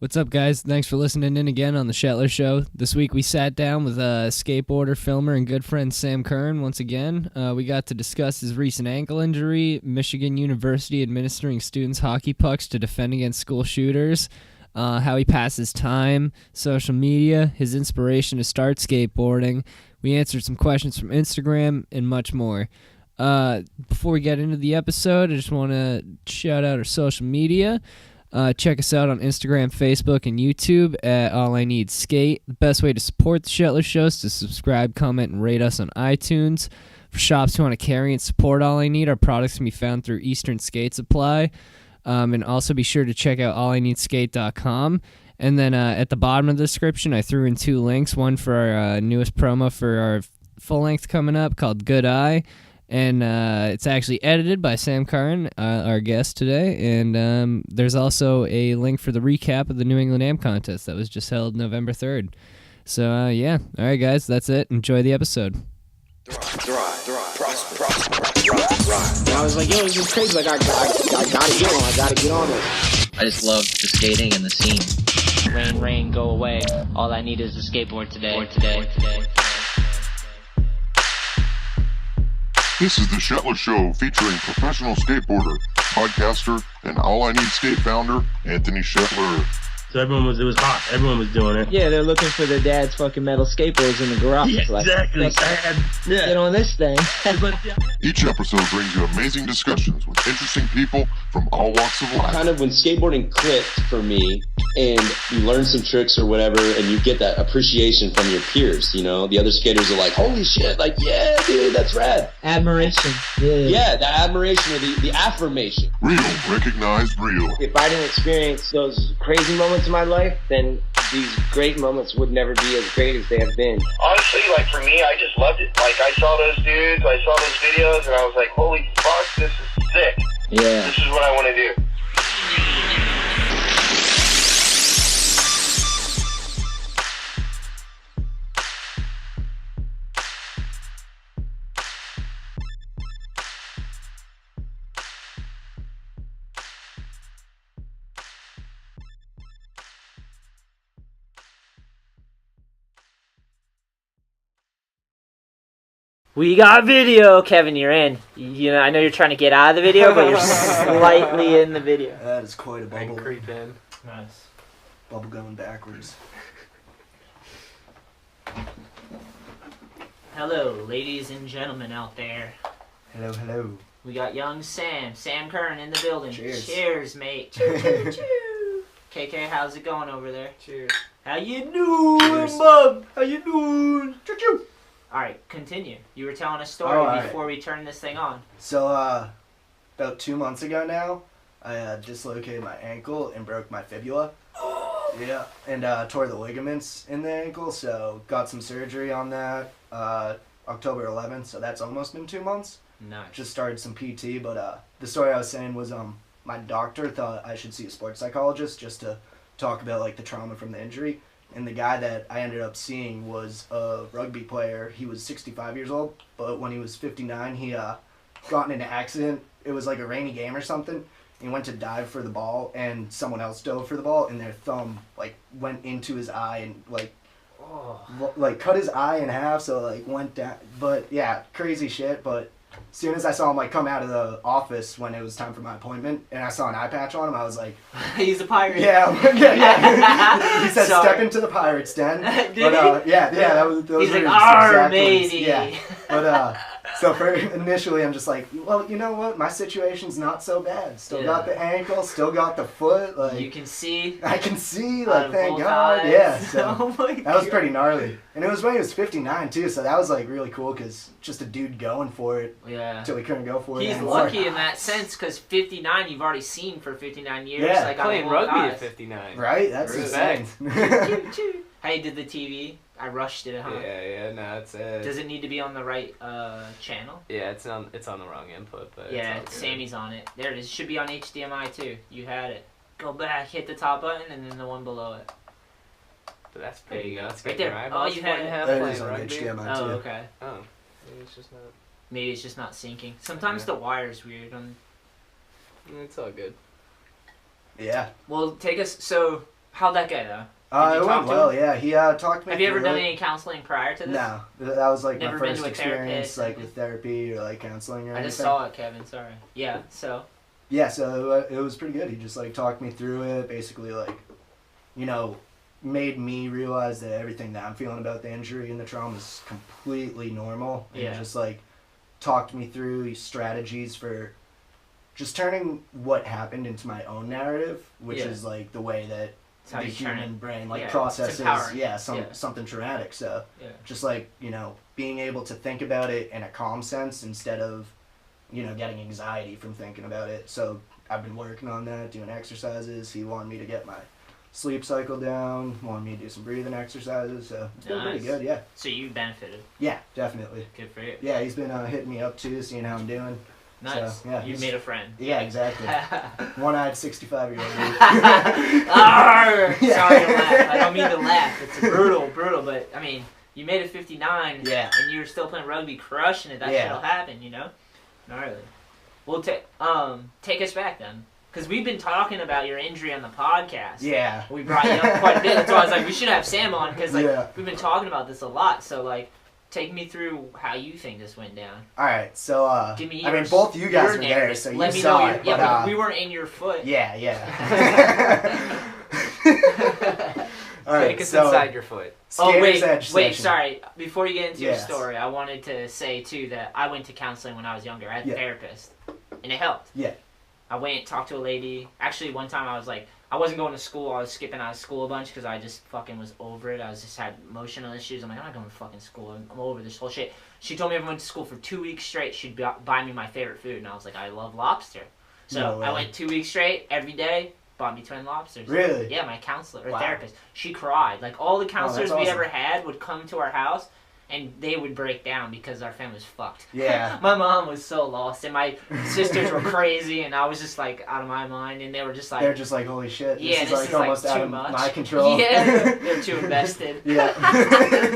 What's up, guys? Thanks for listening in again on the Shetler Show. This week we sat down with skateboarder, filmer, and good friend Sam Curran once again. We got to discuss his recent ankle injury, Michigan University administering students hockey pucks to defend against school shooters, how he passes time, social media, his inspiration to start skateboarding. We answered some questions from Instagram, and much more. Before we get into the episode, I just want to shout out our social media. Check us out on Instagram, Facebook, and YouTube at All I Need Skate. The best way to support the Shetler Show is to subscribe, comment, and rate us on iTunes. For shops who want to carry and support All I Need, our products can be found through Eastern Skate Supply. And also be sure to check out allineedskate.com. And then at the bottom of the description, I threw in 2 links. One for our newest promo for our full length coming up called Good Eye. And it's actually edited by Sam Curran, our guest today. And there's also a link for the recap of the New England Am contest that was just held November 3rd. So, yeah. All right, guys, that's it. Enjoy the episode. Thrive. And I was like, yo, this is crazy. Like, I gotta get on this. I just love the skating and the scene. Rain, go away. All I need is a skateboard today. This is the Shetler Show featuring professional skateboarder, podcaster, and All I Need Skate founder, Anthony Shetler. So it was hot. Everyone was doing it. Yeah, they're looking for their dad's fucking metal skateboards in the garage. Yeah, like, exactly. Get on this thing. Each episode brings you amazing discussions with interesting people from all walks of life. Kind of when skateboarding clicked for me and you learn some tricks or whatever and you get that appreciation from your peers, you know, the other skaters are like, holy shit, like, yeah, dude, that's rad. Admiration. Yeah, the admiration or the affirmation. Real, recognized real. If I didn't experience those crazy moments in my life, then these great moments would never be as great as they have been. Honestly, like for me, I just loved it. Like I saw those dudes, I saw those videos, and I was like, holy fuck, this is sick. Yeah. This is what I want to do. We got video, Kevin. You're in. You know, I know you're trying to get out of the video, but you're slightly in the video. That is quite a bubble. Creep in. Nice. Bubble going backwards. Hello, ladies and gentlemen out there. Hello. We got young Sam Curran in the building. Cheers, mate. Choo, choo. KK, how's it going over there? Cheers. How you doing, bub? How you doing? Choo, choo. All right, continue. You were telling a story before we turned this thing on. So, about 2 months ago now, I dislocated my ankle and broke my fibula. Yeah, and tore the ligaments in the ankle, so got some surgery on that October 11th, so that's almost been 2 months. Nice. Just started some PT, but the story I was saying was my doctor thought I should see a sports psychologist just to talk about like the trauma from the injury. And the guy that I ended up seeing was a rugby player. He was 65 years old, but when he was 59, he got in an accident. It was like a rainy game or something. He went to dive for the ball, and someone else dove for the ball, and their thumb like went into his eye and like cut his eye in half. So like went down. But yeah, crazy shit. But as soon as I saw him like come out of the office when it was time for my appointment, and I saw an eye patch on him, I was like, he's a pirate. Yeah. He said, "Step into the pirate's den." But yeah, those he's were like, "Arr, matey." Yeah, but so for initially, I'm just like, well, you know what? My situation's not so bad. Still got the ankle, still got the foot. Like you can see. I can see. Like thank God. Eyes. Yeah. So Oh my God. that was pretty gnarly, and it was when he was 59 too. So that was like really cool because just a dude going for it. Yeah. Until he couldn't go for it He's anymore. lucky in that sense because 59 you've already seen for 59 years. Yeah. Like Playing on rugby eyes. at 59. Right? That's insane. Hey, did the TV? I rushed it, huh? Yeah, no, it's Does it need to be on the right channel? yeah, it's on the wrong input, but Yeah, it's all good. Sammy's on it. There it is. Should be on HDMI too. You had it. Go back, hit the top button, and then the one below it. But that's There pretty you go. good. Right there. Oh, you had it. That is on HDMI Oh, too. okay. Oh, maybe it's just not. Maybe it's just not syncing. Sometimes Yeah. the wire's weird. It's all good. Yeah. Well, take us. So How'd that go, though? It talk went to well, him? yeah. He talked me Have you ever through done it. any counseling prior to this? No, that was like Never my been first to a experience, therapist? like with therapy or like counseling or I anything. just saw it, Kevin. Sorry. Yeah. So. Yeah, so it was pretty good. He just like talked me through it, basically like, you know, made me realize that everything that I'm feeling about the injury and the trauma is completely normal. And Yeah. just like talked me through strategies for just turning what happened into my own narrative, which Yeah. is like the way that That's how the you turn human it. brain like Yeah, it's processes empowering. Yeah. something traumatic. So Yeah. just like, you know, being able to think about it in a calm sense instead of, you know, getting anxiety from thinking about it. So I've been working on that, doing exercises. He wanted me to get my sleep cycle down, wanted me to do some breathing exercises. So it's been pretty Nice. good, yeah. So you benefited. Yeah, definitely. Good for you. Yeah, he's been hitting me up too, seeing how I'm doing. Nice. So, yeah, You he's- made a friend. Yeah, exactly. One-eyed 65-year-old dude. Arr! Yeah. Sorry to laugh. I don't mean to laugh. It's brutal, but I mean, you made it 59, Yeah. and you were still playing rugby, crushing it. That Yeah. shit'll happen, you know? Gnarly. Well, take us back then. Because we've been talking about your injury on the podcast. Yeah. We brought you up quite a bit. That's why I was like, we should have Sam on, because like, Yeah. we've been talking about this a lot. So, like, take me through how you think this went down. All right, so Give me I mean, yours- both you guys your were there, narrative. so Let you me saw know it. your, but, yeah, but we weren't in your foot. Yeah, yeah. All right, Take us so inside your foot. Oh, Skater's wait, Edge wait, session. sorry. Before you get into your Yes. story, I wanted to say, too, that I went to counseling when I was younger. I had a Yeah. therapist, and it helped. Yeah. I went and talked to a lady. Actually, one time I was like, I wasn't going to school. I was skipping out of school a bunch because I just fucking was over it. I was just had emotional issues. I'm like, I'm not going to fucking school. I'm over this whole shit. She told me if I went to school for 2 weeks straight, she'd buy me my favorite food. And I was like, I love lobster. So No way. I went 2 weeks straight, every day, bought me twin lobsters. Really? Yeah, my counselor or Wow. therapist. She cried. Like, all the counselors we awesome. ever had would come to our house, and they would break down because our family was fucked. Yeah. My mom was so lost, and my sisters were crazy, and I was just, like, out of my mind, and they were just like... They're just like, holy shit, Yeah, this is like almost too out of much. my control. Yeah, they're too invested. Yeah.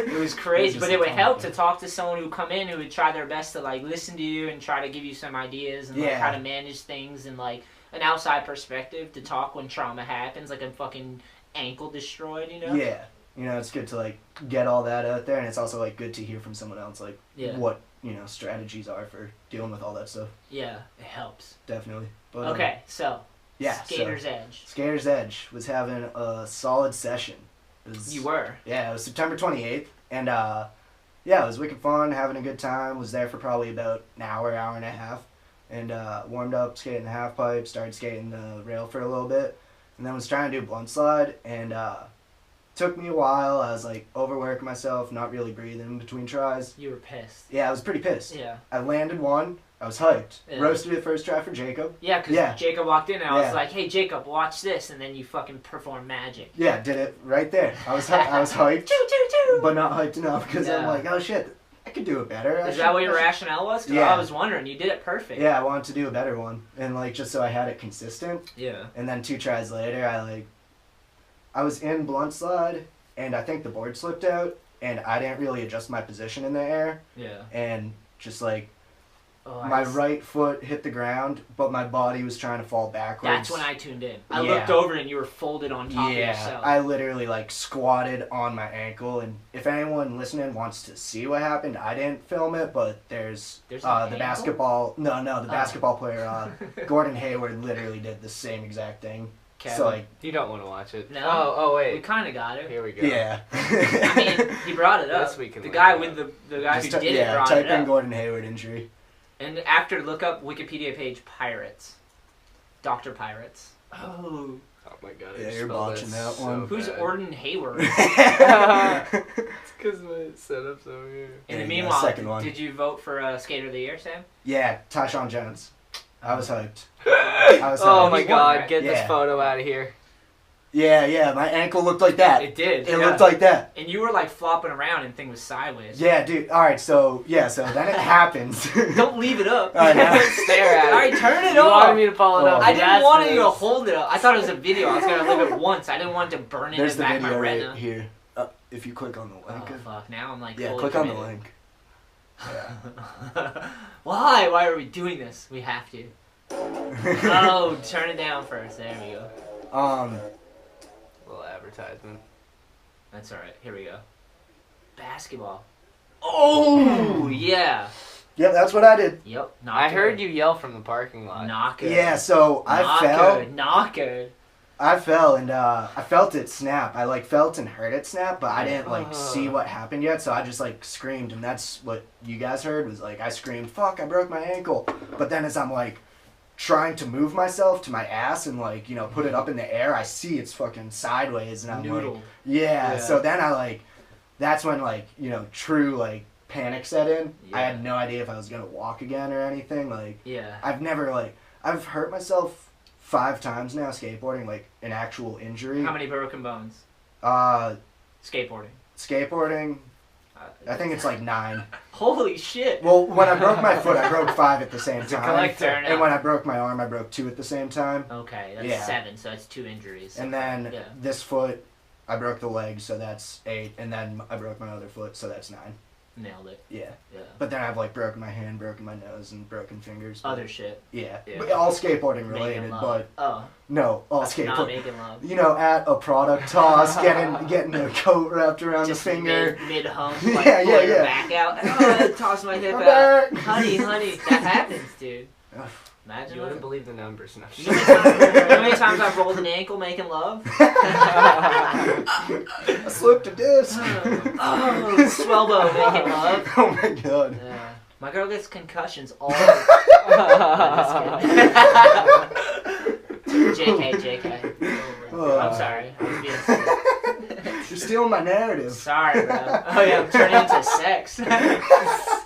It was crazy, Just but it would like, help oh, to talk to someone who would come in who would try their best to like listen to you and try to give you some ideas and like Yeah. how to manage things and like an outside perspective to talk when trauma happens, like a fucking ankle destroyed, you know? Yeah. You know, it's good to like get all that out there, and it's also like good to hear from someone else like Yeah. what, you know, strategies are for dealing with all that stuff. Yeah, it helps. Definitely. But, Okay, so yeah. Skater's Edge. Skater's Edge was having a solid session. It was, You were. Yeah, it was September 28th, and yeah, it was wicked fun, having a good time. Was there for probably about an hour and a half, and warmed up skating the half pipe, started skating the rail for a little bit, and then was trying to do blunt slide, and took me a while. I was like overworking myself, not really breathing in between tries. You were pissed. Yeah, I was pretty pissed. Yeah. I landed one. I was hyped. Yeah. Roasted it first try for Jacob. Yeah, because Yeah. Jacob walked in and I was Yeah. like, hey, Jacob, watch this. And then you fucking performed magic. Yeah, did it right there. I was hyped, Choo, choo, choo. but not hyped enough because I'm Yeah. like, oh shit, I could do it better. Is that what your rationale was? Because Yeah. I was wondering. You did it perfect. Yeah, I wanted to do a better one, and like just so I had it consistent. Yeah. And then 2 tries later, I was in blunt slide, and I think the board slipped out, and I didn't really adjust my position in the air, Yeah. and just like Oh, my right foot hit the ground, but my body was trying to fall backwards. That's when I tuned in. I Yeah. looked over and you were folded on top of Yeah, yourself. I literally like squatted on my ankle, and if anyone listening wants to see what happened, I didn't film it, but there's an the ankle? basketball. No, the Oh. basketball player Gordon Hayward literally did the same exact thing. Kevin. So like, You don't want to watch it. No. Oh, we wait. kind of got it. Here we go. yeah. I mean, he brought it up. This we can The look guy it with up. the guy who Just did it yeah, brought type it in up. Gordon Hayward injury. And after, look up Wikipedia page Pirates. Dr. Pirates. Oh. Oh my god. I Yeah, just you're spelled botching that that so one. Who's bad. Gordon Hayward? It's because my setup's over here. In the Yeah, meanwhile, second one. did you vote for Skater of the Year, Sam? Yeah, Tyshawn Jones. I was hyped. I was Oh hyped. my He's won, god, right? get this Yeah. photo out of here. Yeah, my ankle looked like that. It did. It yeah. looked like that. And you were like flopping around and thing was sideways. Yeah, dude. All right, so then it happens. Don't leave it up. I know. Stare at it. Alright, turn it You off. wanted me to follow it Oh. up. I didn't That's want this. you to hold it up. I thought it was a video. I was gonna leave it once. I didn't want it to burn There's in the the back of my video retina. right here. If you click on the link. Oh fuck! Now I'm like yeah, fully click on the committed. link. Yeah. Why? Why are we doing this? We have to. Oh, turn it down first. There we go. Little advertisement. That's all right. Here we go. Basketball. Oh yeah. Yep, that's what I did. Yep. I heard you yell from the parking lot. Not good. Yeah, so Not I fell. Good. Not good. I fell and I felt it snap. I like felt and heard it snap, but I didn't like see what happened yet. So I just like screamed, and that's what you guys heard was like I screamed, "Fuck! I broke my ankle!" But then as I'm like trying to move myself to my ass and like put it up in the air, I see it's fucking sideways, and I'm Noodled. like, yeah. So then I like, that's when like true like panic set in. I had no idea if I was gonna walk again or anything. Like I've never I've hurt myself 5 times now skateboarding, like an actual injury. How many broken bones? Skateboarding. Skateboarding, I think it's like 9. Holy shit. Well, when I broke my foot, I broke 5 at the same time. Collector. And when I broke my arm, I broke 2 at the same time. Okay, that's 7, so that's 2 injuries. And then this foot, I broke the leg, so that's 8. And then I broke my other foot, so that's 9. Nailed it. Yeah. Yeah. But then I've like broken my hand, broken my nose, and broken fingers. Other shit. Yeah. But all skateboarding related, but no, all That's skateboarding. not making love. At a product toss, getting a coat wrapped around Just the finger. Mid hump, Yeah, pull your back out. Oh, toss my hip out. Honey, that happens, dude. Imagine You wouldn't believe the numbers. No. You know how many times I've rolled an ankle making love? I slipped a disc. Swellbo making love. Oh my god. Yeah. My girl gets concussions all the time. JK. I'm sorry. I was being silly. You're stealing my narrative. Sorry, bro. Oh yeah, I'm turning into sex.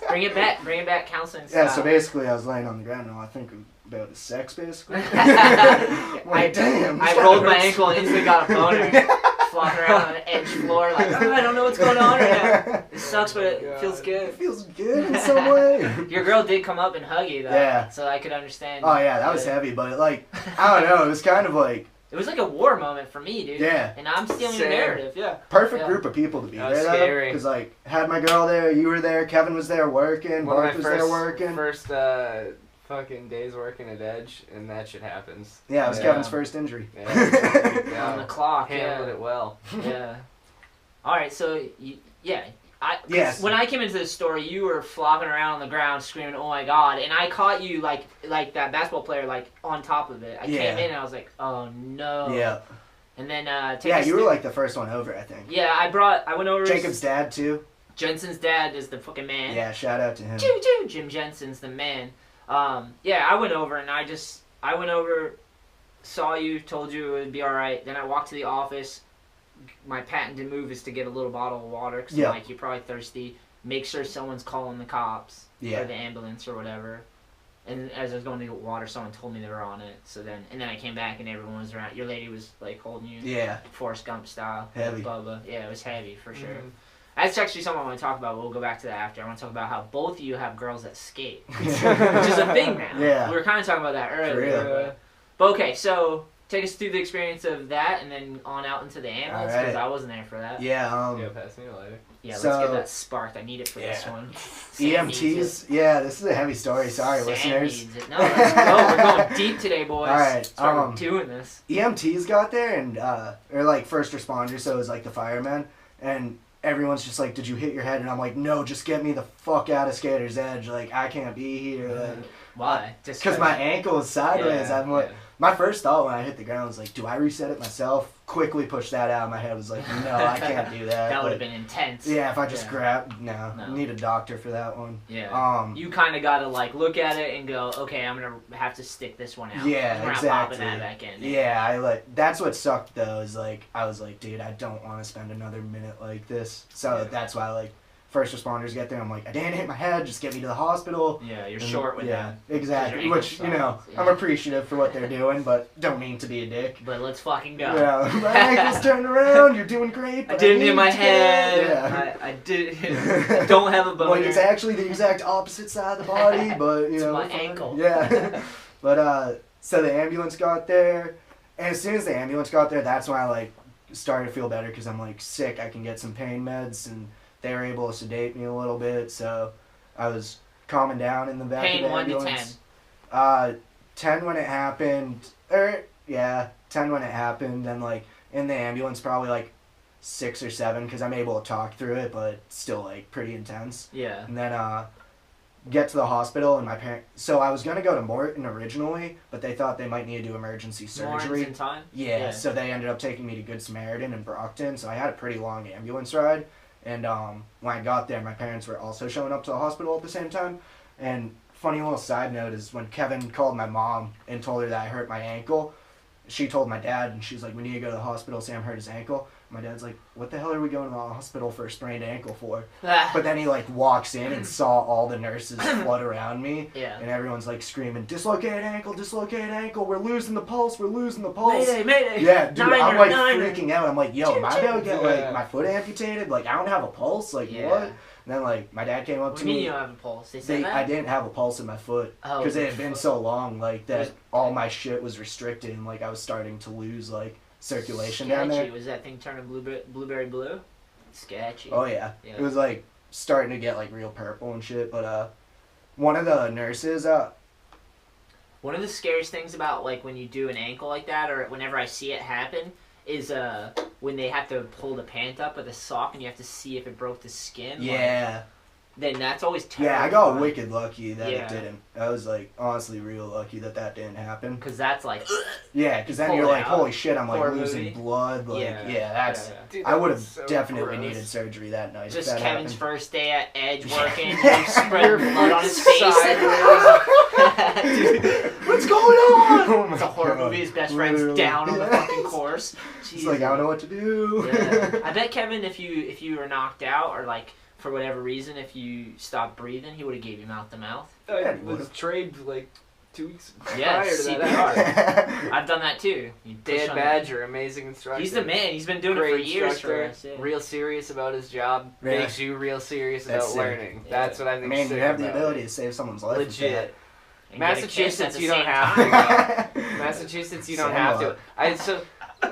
Bring it back, counseling style. Yeah, so basically I was laying on the ground and all I think about is sex, basically. Damn. I rolled my ankle and instantly got a boner. Flopping around on an edge floor like, I don't know what's going on right now. It sucks, but it feels good. It feels good in some way. Your girl did come up and hug you, though. Yeah. So I could understand. Oh, yeah, that was heavy, but like, I don't know, it was kind of like... It was like a war moment for me, dude. Yeah. And I'm stealing your narrative, yeah. Perfect group of people to be there, though. Because, like, had my girl there, you were there, Kevin was there working, Bart was there working. First fucking days working at Edge, and that shit happens. Yeah, it was Kevin's first injury. Yeah. On the clock, Handled it well. Yeah. All right, so, Yes. When I came into this story, you were flopping around on the ground screaming, "Oh my god!" And I caught you like that basketball player, like on top of it. I came in and I was like, "Oh no!" Yeah. And then you were like the first one over, I think. Yeah, I went over. Jacob's dad too. Jensen's dad is the fucking man. Yeah, shout out to him. Jim Jensen's the man. I went over and I went over, saw you, told you it would be all right. Then I walked to the office. My patented move is to get a little bottle of water because like you're probably thirsty. Make sure someone's calling the cops or the ambulance or whatever. And as I was going to get water, someone told me they were on it. So then I came back and everyone was around. Your lady was like holding you, Forrest Gump style, heavy. Bubba. Yeah, it was heavy for sure. That's actually something I want to talk about. We'll go back to that after. I want to talk about how both of you have girls that skate, which is a thing now. Yeah, we were kind of talking about that earlier. But okay, so. Take us through the experience of that, and then on out into the ambulance, because I wasn't there for that. Yeah, pass me a lighter. Yeah, let's get that sparked. I need it for this one. EMTs, this is a heavy story. Sorry, Sam listeners. Needs it. No, let's go. We're going deep today, boys. All right, we're doing this. EMTs got there, and or like first responders, so it was like the firemen, and everyone's just like, "Did you hit your head?" And I'm like, "No, just get me the fuck out of Skater's Edge. Like, I can't be here." Like, why? Just because my ankle is sideways. I'm like. My first thought when I hit the ground was like, do I reset it myself? Quickly pushed that out of my head. Was like, no, I can't do that. That would have been intense. Yeah, if I just no. Need a doctor for that one. Yeah. You kind of got to like look at it and go, okay, I'm going to have to stick this one out. Yeah, we're exactly. not popping that back in. Yeah, that's what sucked though, is like, I was like, dude, I don't want to spend another minute like this. So that's why like, first responders get there, I'm like, I didn't hit my head, just get me to the hospital. Yeah, you're short with that. Exactly. Which, I'm appreciative for what they're doing, but don't mean to be a dick. But let's fucking go. Yeah, my ankle's turned around, you're doing great, but I didn't hit my head. Yeah. I did. I don't have a boner. Well, it's actually the exact opposite side of the body, but, it's my ankle. Yeah. But, so the ambulance got there, and as soon as the ambulance got there, that's when I, like, started to feel better, because I'm, like, sick, I can get some pain meds, and they were able to sedate me a little bit, so I was calming down in the back of the ambulance. 1 to 10? 10 when it happened. 10 when it happened. Then, like, in the ambulance, probably like 6 or 7, because I'm able to talk through it, but still like pretty intense. Yeah. And then get to the hospital, and my parents. So I was gonna go to Morton originally, but they thought they might need to do emergency surgery. Morton's in time? Yeah, so they ended up taking me to Good Samaritan in Brockton. So I had a pretty long ambulance ride, and when I got there, my parents were also showing up to the hospital at the same time. And funny little side note is when Kevin called my mom and told her that I hurt my ankle, she told my dad, and she's like, "We need to go to the hospital. Sam hurt his ankle." My dad's like, "What the hell are we going to the hospital for a sprained ankle for?" But then he like walks in and saw all the nurses flood around me, and everyone's like screaming, dislocated ankle, we're losing the pulse. Mayday. Yeah, dude, I'm like freaking out. I'm like, yo, am I about to get like my foot amputated? Like, I don't have a pulse, like what? And then like my dad came up to me. What do you mean you don't have a pulse? They said that? I didn't have a pulse in my foot because it had been so long like that all my shit was restricted, and like I was starting to lose like circulation down there. Was that thing turning blueberry blue? Sketchy. Oh yeah. It was like starting to get like real purple and shit. But one of the nurses one of the scariest things about like when you do an ankle like that, or whenever I see it happen, is when they have to pull the pant up with a sock and you have to see if it broke the skin. Yeah. Like, then that's always terrible. Yeah, I got wicked lucky that it didn't. I was like honestly real lucky that didn't happen. Because that's like. Yeah, because then you're like, holy shit, I'm like Horror losing movie. blood. Like, that's. Dude, I would have so definitely gross. needed surgery that night. Just if that Kevin's happened. first day at Edge working, you spread blood on his face. What's going on? It's a horror movie. His best friend's down on the fucking course. He's like, I don't know what to do. Yeah. I bet Kevin, if you were knocked out or like for whatever reason, if you stopped breathing, he would have gave you mouth to mouth. I was trained like 2 weeks Yeah, prior to CPR. that. I've done that too. You push Dan on Badger, amazing instructor. He's the man. He's been doing Great it for years instructor, for us. Yeah. real serious about his job, Yeah. makes you real serious That's about sick. learning. That's what I I think. mean, sick you have the about ability it. to save someone's life. with Legit. And get a kiss at Massachusetts, the you don't same have time. to. Massachusetts, you don't Same have to. lot.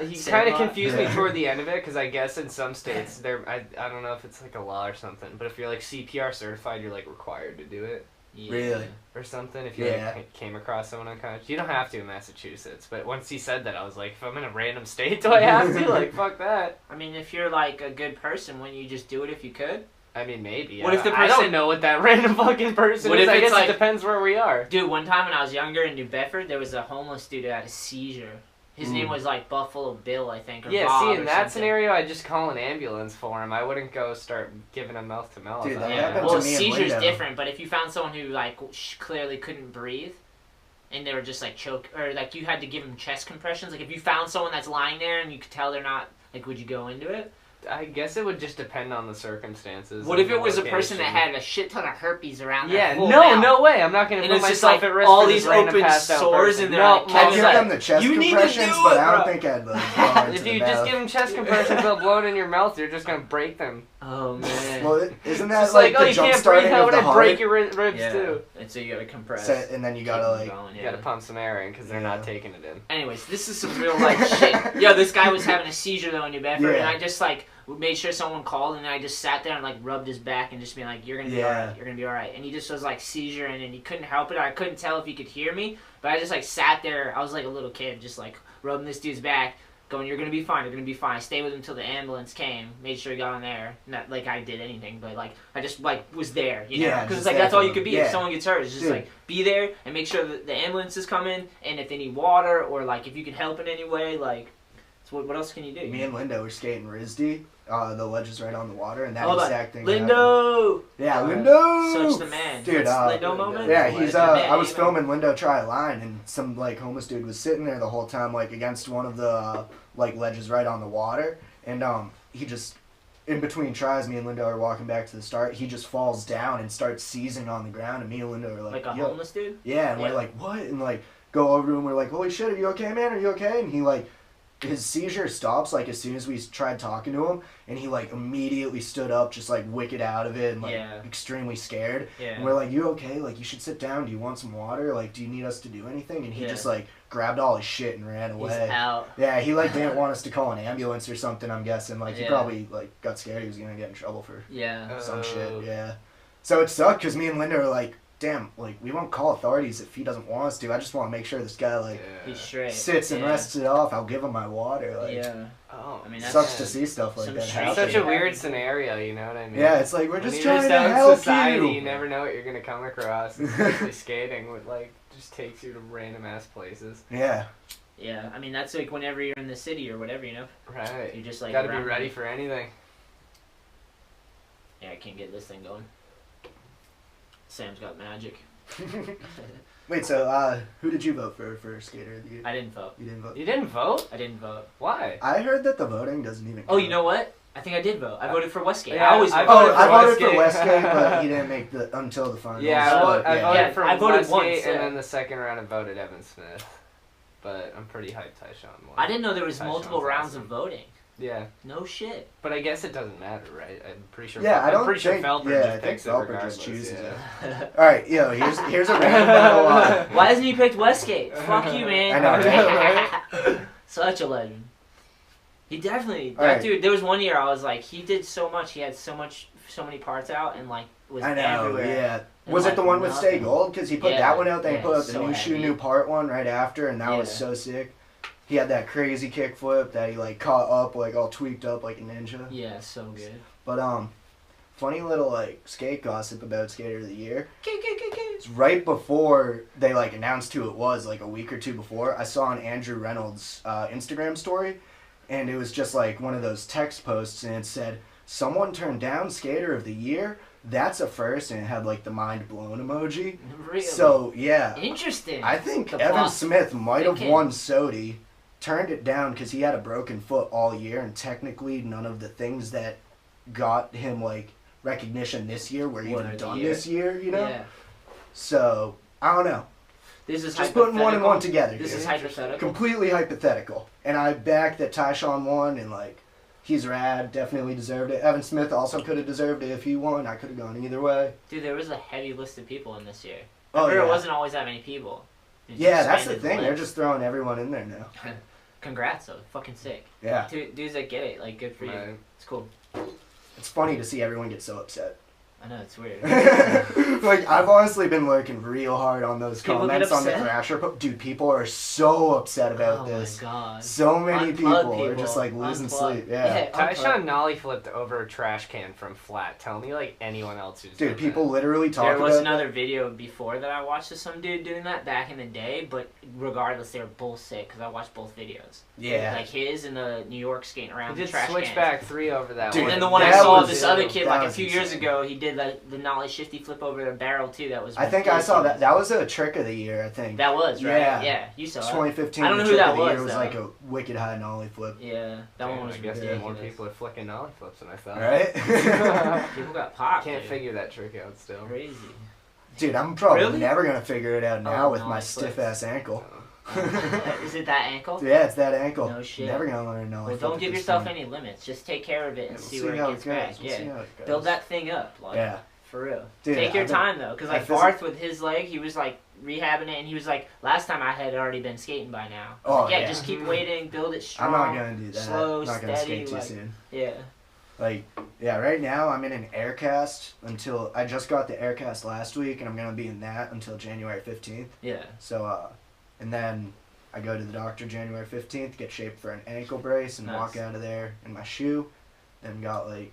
He Same kind of lot. confused me Yeah. toward the end of it because I guess in some states there I don't know if it's like a law or something, but if you're like CPR certified, you're like required to do it Yeah. Really? or something. If you like, came across someone unconscious, you don't have to in Massachusetts. But once he said that, I was like, if I'm in a random state, do I have to? Like, fuck that. I mean, if you're like a good person, wouldn't you just do it if you could? I mean, maybe. What if the I person- don't know what that random fucking person What is. if I it's guess like- it depends where we are. Dude, one time when I was younger in New Bedford, there was a homeless dude who had a seizure. His name was like Buffalo Bill, I think, or Yeah, Bob see, or in that something. scenario, I'd just call an ambulance for him. I wouldn't go start giving him mouth to mouth. Dude, that Yeah. happened Well, to me in seizure's Lindo. different, but if you found someone who like clearly couldn't breathe, and they were just like choke, or like you had to give them chest compressions, like if you found someone that's lying there and you could tell they're not, like, would you go into it? I guess it would just depend on the circumstances. What and if it the was a person that location. had a shit ton of herpes around their Yeah, whole no, mouth? no way. I'm not gonna And put it's just myself like at risk all for these this random open passed out sores person. and they're no, like, I'll Kevin's give like, them the chest "You need to compressions, do but it, I don't bro." think I'd like blow into If the you just mouth. give them chest compressions, they'll blow it in your mouth. You're just gonna break them. Oh man. Well, isn't that Just like oh, the you jump can't starting breathe. How of would the I heart? break your ribs Yeah. too? And so you gotta compress. So, and then you gotta Keep like, them going, You yeah. gotta pump some air in because they're not taking it in. Anyways, this is some real life shit. Yo, this guy was having a seizure though in New Bedford, Yeah. and I just like made sure someone called, and I just sat there and like rubbed his back and just being like, "You're gonna be Yeah. alright. You're gonna be alright." And he just was like seizuring, and he couldn't help it. I couldn't tell if he could hear me, but I just like sat there. I was like a little kid, just like rubbing this dude's back, going, "You're gonna be fine. You're gonna be fine." I stayed with him until the ambulance came. Made sure he got on there. Not like I did anything, but like I just like was there, you know, Yeah, because just it's like there that's all for you could be them. if Yeah. someone gets hurt. It's just Dude. like be there and make sure that the ambulance is coming, and if they need water or like if you can help in any way, like. So what else can you do? me and Lindo were skating RISD. The ledge is right on the water, and that Hold on. exact thing happened. Lindo! Yeah, Lindo! Such the man. Dude, That's Lindo moment? Yeah, he's The man, I was amen. filming Lindo try a line, and some like homeless dude was sitting there the whole time, like against one of the like ledges right on the water, and he just in between tries, me and Lindo are walking back to the start. He just falls down and starts seizing on the ground, and me and Lindo are like, Like a "Yo." homeless dude? Yeah, and Yeah. we're like, what? And like go over to him. We're like, holy shit, are you okay, man? Are you okay? And he like. His seizure stops like as soon as we tried talking to him, and he like immediately stood up, just like wicked out of it and like Yeah. extremely scared. Yeah. And we're like, you okay? Like, you should sit down. Do you want some water? Like, do you need us to do anything? And he Yeah. just like grabbed all his shit and ran He's away. out. Yeah, he like didn't want us to call an ambulance or something. I'm guessing like he Yeah. probably like got scared he was gonna get in trouble for Yeah. some shit. Yeah. So it sucked because me and Linda were like damn, like, we won't call authorities if he doesn't want us to. I just want to make sure this guy, like, He's straight. sits and rests it off. I'll give him my water. Like, Yeah. Oh, I mean, it that's sucks to see stuff like some that It's happen. such a weird scenario, you know what I mean? Yeah, it's like, we're When just you're trying to out in help society, you. you never know what you're gonna come across. Especially skating with like just takes you to random ass places. Yeah. Yeah, I mean, that's like whenever you're in the city or whatever, you know? Right. You're just like... Gotta be around ready it. for anything. Yeah, I can't get this thing going. Sam's got magic. Wait, so who did you vote for Skater of the Year? I didn't vote. You didn't vote? You didn't vote? I didn't vote. Why? I heard that the voting doesn't even Oh, you know what? I think I did vote. I voted for Westgate. Yeah, I always I vote. voted I for voted for Westgate. Westgate, but he didn't make the until the finals. Yeah, but, I voted Yeah, for I voted Westgate, once, and yeah. then the second round I voted Evan Smith. But I'm pretty hyped Tyshawn won. I didn't know there was Tyshawn's multiple rounds awesome. of voting. Yeah, No shit. but I guess it doesn't matter, right? I'm pretty sure. Yeah, I don't I'm pretty sure think- Felper yeah, I just think picks it Felper regardless. just chooses yeah. All right, here's a random Why hasn't he picked Westgate? Fuck you, man. I know, right? Such a legend. He definitely... All That right. dude, there was one year I was like, he did so much. He had so many parts out and like was I know, everywhere. yeah. And, Was it like, the one with Stay nothing. Gold? Because he put Yeah, that one out, then he yeah, put out the so new shoe, heavy. new part one right after, and that was Yeah. so sick. He had that crazy kickflip that he like caught up, like all tweaked up like a ninja. Yeah, so good. But funny little like skate gossip about Skater of the Year. It's right before they like announced who it was, like a week or two before, I saw an Andrew Reynolds Instagram story, and it was just like one of those text posts, and it said, "Someone turned down Skater of the Year. That's a first," and it had like the mind blown emoji. Really? So yeah, Interesting. I think The Evan plus Smith might have thinking. won Sodi, turned it down because he had a broken foot all year, and technically none of the things that got him like recognition this year were Were even the done year. this year, you know? Yeah. So I don't know. This is Just putting one and one together. This here. is hypothetical. Completely hypothetical. And I back that Tyshawn won, and like he's rad, definitely deserved it. Evan Smith also could have deserved it if he won. I could have gone either way. Dude, there was a heavy list of people in this year. Oh, Remember, yeah. it wasn't always that many people. They just Yeah, that's the expanded thing. They're list. just throwing everyone in there now. Congrats, though. Fucking sick. Yeah. Dudes that get it, like, good for you. Right. It's cool. It's funny to see everyone get so upset. I know, it's weird. Like, I've honestly been working real hard on those People get comments on the upset? Thrasher. Dude, people are so upset about Oh this. my god. So many Unplug people are just like losing Unplug. sleep. Yeah. Tyshawn nollie flipped over a trash can from flat. Tell me like anyone else who's Dude, done people that. literally talk There about was that. another video before that I watched of some dude doing that back in the day, but regardless, they were both sick because I watched both videos. Yeah. Like his and the New York skating around He the did trash switchback cans. 3 over that Dude, one. And then the one I that saw was- of this other kid that like a was few years insane. ago, he did the nollie shifty flip over the barrel too. That was I think I saw that. ridiculous. That was a trick of the year, I think. That was, right? Yeah. Yeah, you saw it. 2015. I don't know the who trick that of the was, year was though. like a wicked high nollie flip. Yeah, that one was I guess ridiculous. more people are flicking nollie flips than I thought. Right? People got popped. Can't dude. figure that trick out still. Crazy. Dude, I'm probably Really? never going to figure it out now Oh, with my nollie stiff flips. ass ankle. Is it that ankle? Yeah, it's that ankle. No shit. Never going to learn nollie Well, flip don't at give this yourself point. any limits. Just take care of it and We'll see where how it gets goes. back. We'll Yeah. see how it goes. Build that thing up. Like, Yeah. For real. Dude, Take your I've been- time though, because like I visit- Barth with his leg, he was like rehabbing it, and he was like, last time I had already been skating by now. I was Oh, like, yeah, yeah. just keep waiting, build it strong. I'm not going to do that. slow, I'm not going to steady, skate too like- soon. Yeah. Like, yeah, right now I'm in an aircast until I just got the aircast last week, and I'm gonna be in that until January 15th. Yeah. So, and then I go to the doctor January 15th, get shaped for an ankle brace, and walk Nice. out of there in my shoe. Then got like,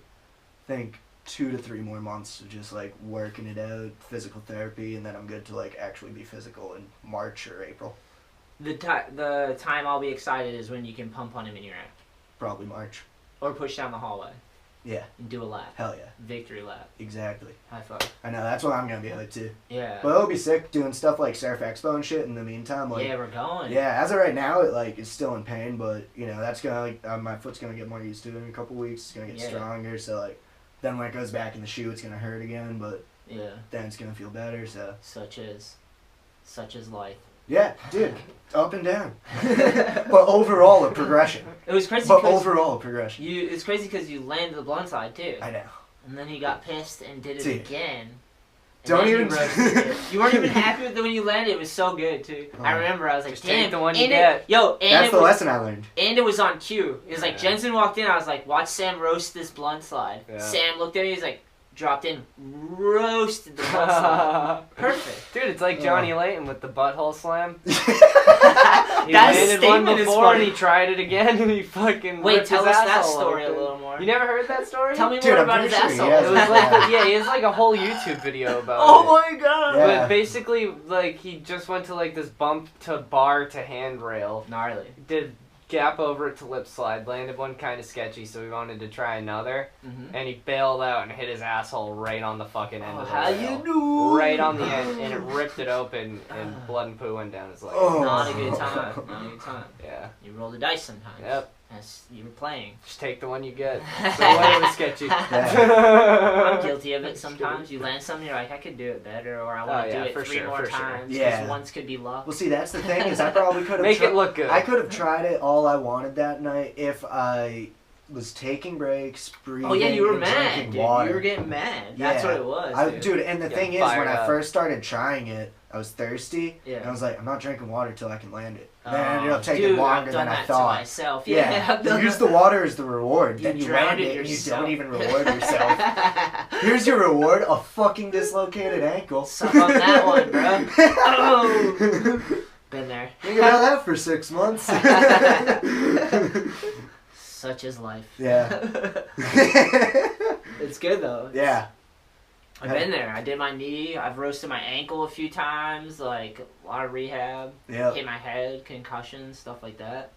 I think 2 to 3 more months of just like working it out, physical therapy, and then I'm good to like actually be physical in March or April. The time I'll be excited is when you can pump on him in your act. Probably March. Or push down the hallway Yeah, and do a lap. hell yeah, Victory lap. exactly. High five. I know that's what I'm gonna be like too. Yeah. But it'll be sick doing stuff like Surf Expo and shit in the meantime. Like, yeah, we're going. yeah, as of right now, it like is still in pain, but you know that's gonna like my foot's gonna get more used to it in a couple weeks. It's gonna get Yeah. stronger, so like then when it goes back in the shoe, it's gonna hurt again, but Yeah. then it's gonna feel better. So Such as life. yeah, dude, up and down, but overall a progression. It was crazy But because overall a progression. it's crazy because you landed the blunt side too, I know. and then you got pissed and did it Dude. again. And Don't then even- You, roasted it. You weren't even happy with it when you landed. It was so good too. I Oh. remember I was like, Just damn, take the one you and get. Yo, and That's it the was, lesson I learned. and it was on cue. It was like Yeah. Jensen walked in. I was like, watch Sam roast this blunt slide. Yeah. Sam looked at me. He's like, dropped in, roasted the butt slide. Perfect. Dude, it's like Johnny Layton with the butthole slam. He That landed one statement is before funny. and he tried it again and he fucking Wait, ripped tell his us that asshole story open. a little more. You never heard that story? Tell me Dude, more I'm about his pretty sure he asshole. has. It was like, yeah, he has like a whole YouTube video about Oh it. my god. Yeah. But basically, like, he just went to like this bump to bar to handrail. Gnarly. Did gap over it to lip slide, landed one kind of sketchy, so we wanted to try another, Mm-hmm. and he bailed out and hit his asshole right on the fucking end of the How rail. you doing? Right on the end, and it ripped it open, and blood and poo went down his leg. Oh. Not a good time. Not a good time. Yeah. You roll the dice sometimes. Yep. As you were playing. Just take the one you get. So what, it was sketchy. I'm guilty of it sometimes. You land something, you're like, I could do it better, or I want to yeah, do it for 3 sure, more for sure. times. Yeah. Because once could be luck. Well, see, that's the thing is I probably could have Make it look good. I could have tried it all I wanted that night if I was taking breaks, breathing, Oh yeah, you were and mad, drinking dude. water. You were getting mad. That's Yeah. what it was, Dude, and the Yeah, thing is, when fired I up. first started trying it, I was thirsty, Yeah. and I was like, I'm not drinking water till I can land it. And then it ended up taking dude, longer I've done than I that thought. to myself. Yeah, I've done use that. the water as the reward. You Then you drowned land it it and you yourself. don't even reward yourself. Here's your reward, a fucking dislocated ankle. Suck on that one, bro. Oh. Been there. Think about that for 6 months. Such is life. Yeah. It's good though. Yeah. I've been there. I did my knee. I've roasted my ankle a few times. Like a lot of rehab. Yep. Hit my head, concussions, stuff like that.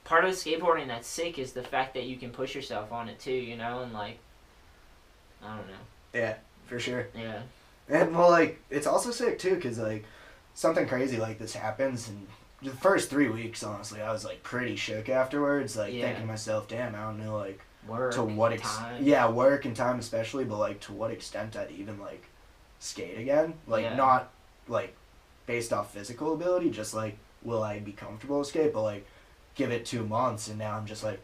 Part of skateboarding that's sick is the fact that you can push yourself on it too. You know, and like, I don't know. Yeah, for sure. Yeah. And well, like, it's also sick too, cause like, something crazy like this happens, and the first 3 weeks, honestly, I was like pretty shook afterwards, like Yeah. thinking to myself, damn, I don't know, like, Work. to what time. yeah, work and time especially, but like to what extent I'd even like skate again, like Yeah. not like based off physical ability, just like will I be comfortable with skate, but like give it 2 months, and now I'm just like,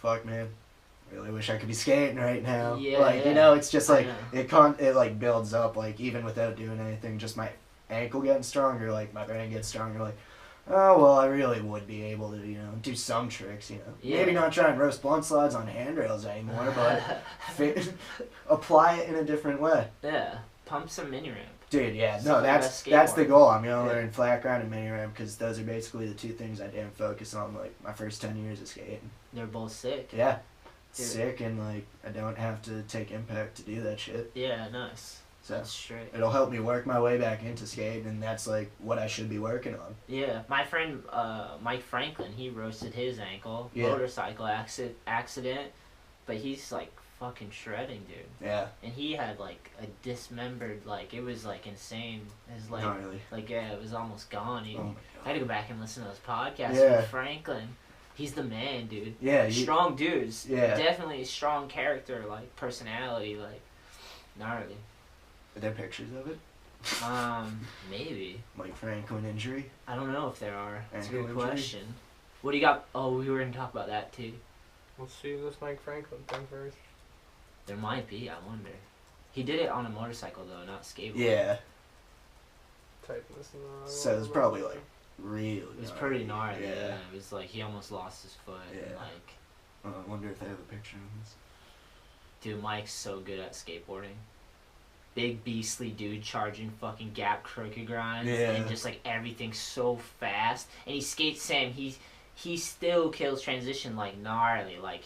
fuck, man. Really wish I could be skating right now. Yeah, like, yeah. you know, it's just like I it like builds up, like even without doing anything, just my ankle getting stronger, like my brain gets stronger, like, oh well, I really would be able to, you know, do some tricks, you know. Yeah. Maybe not try and roast blunt slides on handrails anymore, but apply it in a different way. Yeah. Pump some mini ramp. Dude, yeah, Some no, of the that's best the skateboarding. goal. I'm gonna Yeah. learn flat ground and mini ramp, because those are basically the 2 things I didn't focus on like my first 10 years of skating. They're both sick. Yeah, Dude. sick, and like I don't have to take impact to do that shit. Yeah, nice. So That's straight. it'll help me work my way back into skating, and that's like what I should be working on. Yeah, my friend Mike Franklin, he roasted his ankle, Yeah. motorcycle accident, but he's like fucking shredding, dude. Yeah, And he had like a dismembered, like it was like insane. His like, gnarly. like yeah, it was almost gone. He, Oh my I had to go back and listen to those podcasts Yeah. with Franklin. He's the man, dude. Yeah, you- Strong dudes. Yeah. Definitely a strong character, like personality, like gnarly. Are there pictures of it? Maybe. Mike Franklin injury? I don't know if there are. That's a Ankle good injury? question. What do you got? Oh, we were gonna talk about that too. Let's see this Mike Franklin thing first. There might be. I wonder. He did it on a motorcycle though, not skateboard. Yeah, Type this in the so it's probably like really. It was pretty gnarly. Yeah. Yeah. It was like he almost lost his foot. And Yeah. like, I wonder if they have a picture of this. dude, Mike's so good at skateboarding. Big beastly dude charging fucking gap crooked grinds Yeah. and just like everything's so fast. And he skates Sam. He still kills transition like gnarly. Like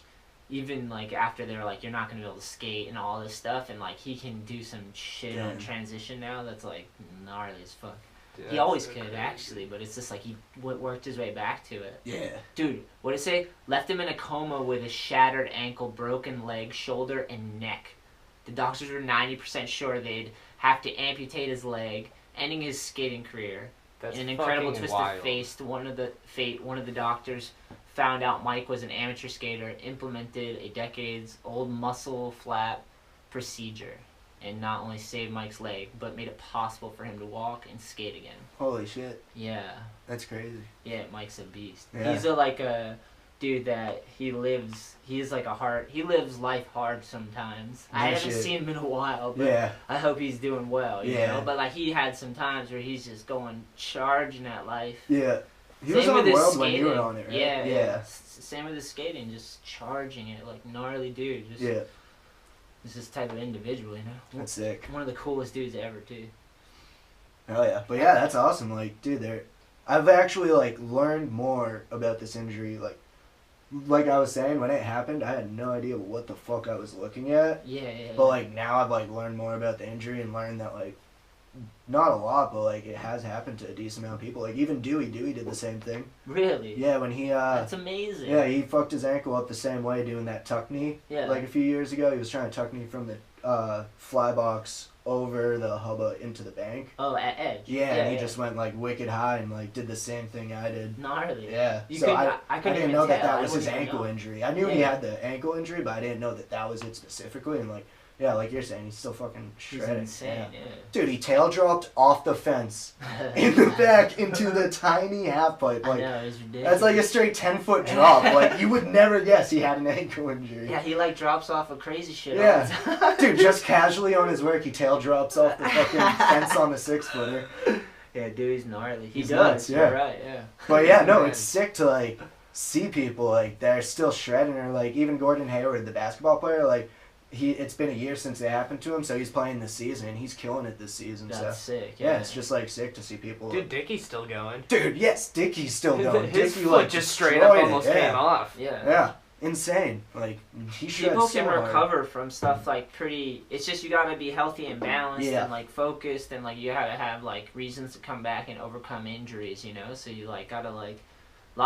even like after they're like you're not gonna be able to skate and all this stuff, and like he can do some shit on Damn. transition now that's like gnarly as fuck. Dude, He that's always so could crazy. actually, but it's just like he worked his way back to it. Yeah. Dude, what did it say? Left him in a coma with a shattered ankle, broken leg, shoulder, and neck. The doctors were 90% sure they'd have to amputate his leg, ending his skating career. That's In an incredible fucking twist wild. of fate, one of the doctors found out Mike was an amateur skater, implemented a decades-old muscle flap procedure, and not only saved Mike's leg, but made it possible for him to walk and skate again. Holy shit, Yeah. that's crazy. Yeah, Mike's a beast. Yeah. He's a dude that he lives life hard sometimes. No I haven't shit. seen him in a while, but Yeah. I hope he's doing well, you Yeah. know? But like he had some times where he's just going charging at life. Yeah. He Same was on with his World when you were skating. on it, right? Yeah. Yeah. Same with his skating, just charging it like gnarly dude. Just Yeah. is this type of individual, you know. That's sick. One of the coolest dudes ever, too. Oh yeah, but yeah, that's awesome. Like, dude, I've actually like learned more about this injury. Like I was saying, when it happened, I had no idea what the fuck I was looking at. Yeah. But like now, I've like learned more about the injury and learned that like, not a lot, but like it has happened to a decent amount of people. Like even Dewey did the same thing. Really? Yeah, when he That's amazing. Yeah, he fucked his ankle up the same way doing that tuck knee. Yeah. Like a few years ago, he was trying to tuck knee from the fly box over the hubba into the bank. Oh, at edge. Yeah, and he just went like wicked high and like did the same thing I did. Gnarly. Yeah. I didn't know that was his ankle injury. I knew he had the ankle injury, but I didn't know that was it specifically. And like, yeah, like you're saying, he's still fucking shredding. He's insane, yeah. Dude, he tail dropped off the fence in the back into the tiny half pipe. Like, I know, it was ridiculous. That's like a straight 10-foot drop. Like, you would never guess he had an ankle injury. Yeah, he like drops off of crazy shit. Yeah. Dude, just casually on his work, he tail drops off the fucking fence on the 6-footer. Yeah, dude, he's gnarly. He's does. nuts, yeah. You're right, yeah. But yeah, no, it's sick to like see people like they're still shredding, or like even Gordon Hayward, the basketball player, like it's been a year since it happened to him, so he's playing this season and he's killing it this season. That's sick. Yeah, it's just like sick to see people. Dude, Dickie's still going. Dude, yes, Dickie's still going. His Dickie foot like just straight up almost came off. Yeah. Yeah. Insane. Like he people so can hard. recover from stuff like pretty. It's just you gotta be healthy and balanced and like focused, and like you gotta have like reasons to come back and overcome injuries. You know, so you like gotta like.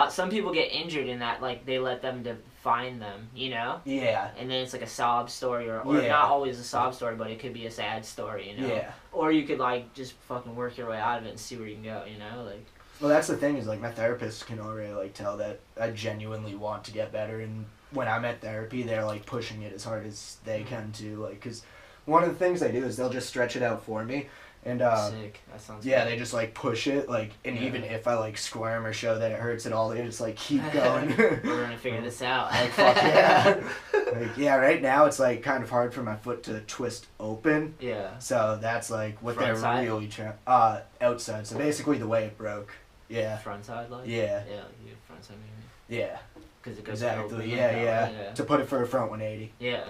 Some people get injured in that like they let them define them. You know. Yeah. And then it's like a sob story, or not always a sob story, but it could be a sad story. You know. Yeah. Or you could like just fucking work your way out of it and see where you can go. You know, like. Well, that's the thing is like my therapist can already like tell that I genuinely want to get better, and when I'm at therapy, they're like pushing it as hard as they can too. Like, cause one of the things they do is they'll just stretch it out for me, and sick. That sounds. Yeah, they just like push it, like, and even if I like squirm or show that it hurts at all, they just like keep going. We're gonna figure this out. Like, fuck yeah. Like, yeah, right now it's like kind of hard for my foot to twist open. Yeah. So that's like what Front they're side? really trying. Outside. So basically the way it broke. Yeah. Front side, like. Yeah. Yeah, like front side maybe. Yeah. Because it goes exactly. open, Yeah. To put it for a front 180. Yeah.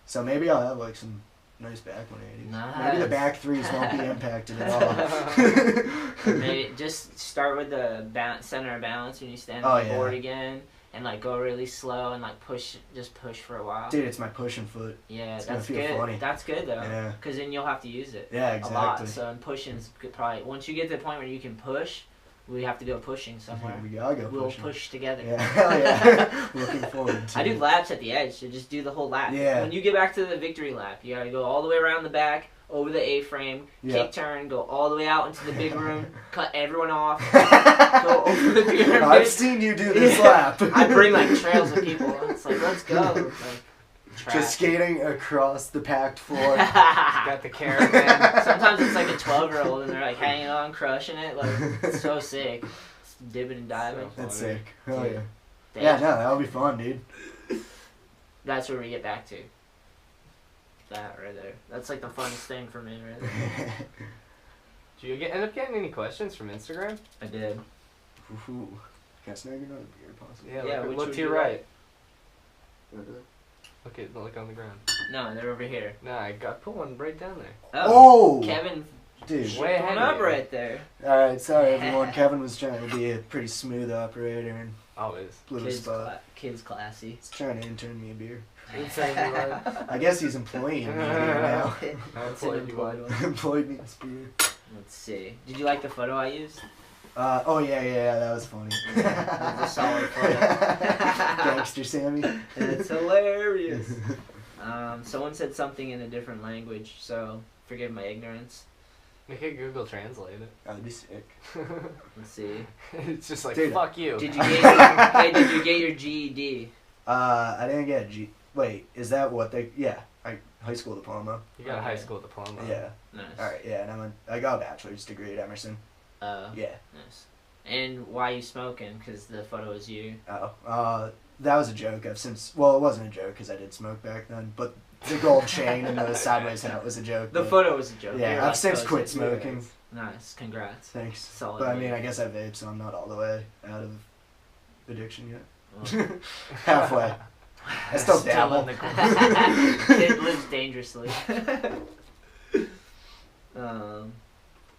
So maybe I'll have like some nice back 180s. Nice. Maybe the back threes won't be impacted at all. Maybe just start with the center of balance when you stand on the board again, and like go really slow and like just push for a while. Dude, it's my pushing foot. Yeah, it's that's gonna feel good. funny. That's good though. Yeah. Because then you'll have to use it. Yeah, exactly. A lot. So pushing's probably once you get to the point where you can push. We have to go pushing somewhere. We gotta go we'll pushing. push together. Yeah, hell yeah. Looking forward to I do it. laps at the edge, so just do the whole lap. Yeah. When you get back to the victory lap, you gotta go all the way around the back, over the A-frame, kick turn, go all the way out into the big room, cut everyone off, go over the pyramid. I've seen you do this lap. I bring like trails of people. It's like, let's go. Like, just skating across the packed floor. Got the caravan. Sometimes it's like a 12-year-old and they're like hanging on, crushing it. Like, it's so sick. Just dipping and diving. That's sick. Hell yeah. Damn. Yeah, no, that'll be fun, dude. That's where we get back to. That right there. That's like the funnest thing for me, right there. Did you end up getting any questions from Instagram? I did. Ooh. Guess now you're not a beer, possibly. Yeah, look to your right. Look on the ground. No, they're over here. No, I put one right down there. Oh! Kevin, dude, way ahead up of you. right there. Alright, sorry everyone. Kevin was trying to be a pretty smooth operator and always blew his spot. Kid's classy. He's trying to intern me a beer. I guess he's employing me now. Employed me this beer. Let's see. Did you like the photo I used? Oh yeah, that was funny. That was a solid photo. Gangster Sammy. It's hilarious. Someone said something in a different language, so forgive my ignorance. Make it Google Translate it. That'd be sick. Let's see. It's just like, dude, fuck you. Did you get your GED? I didn't get a Wait, is that what they? Yeah, high school diploma. You got a high school diploma. Yeah. Nice. All right. Yeah, and I got a bachelor's degree at Emerson. Yeah. Nice. And why you smoking? Because the photo is you. Oh. That was a joke. It wasn't a joke because I did smoke back then, but the gold chain and the sideways hat was a joke. The photo was a joke. Yeah, I've since quit smoking. Nice, congrats. Thanks. Solid. But I mean, I guess I vape, so I'm not all the way out of addiction yet. Well. Halfway. I still dabble. in the corner. Kid lives dangerously.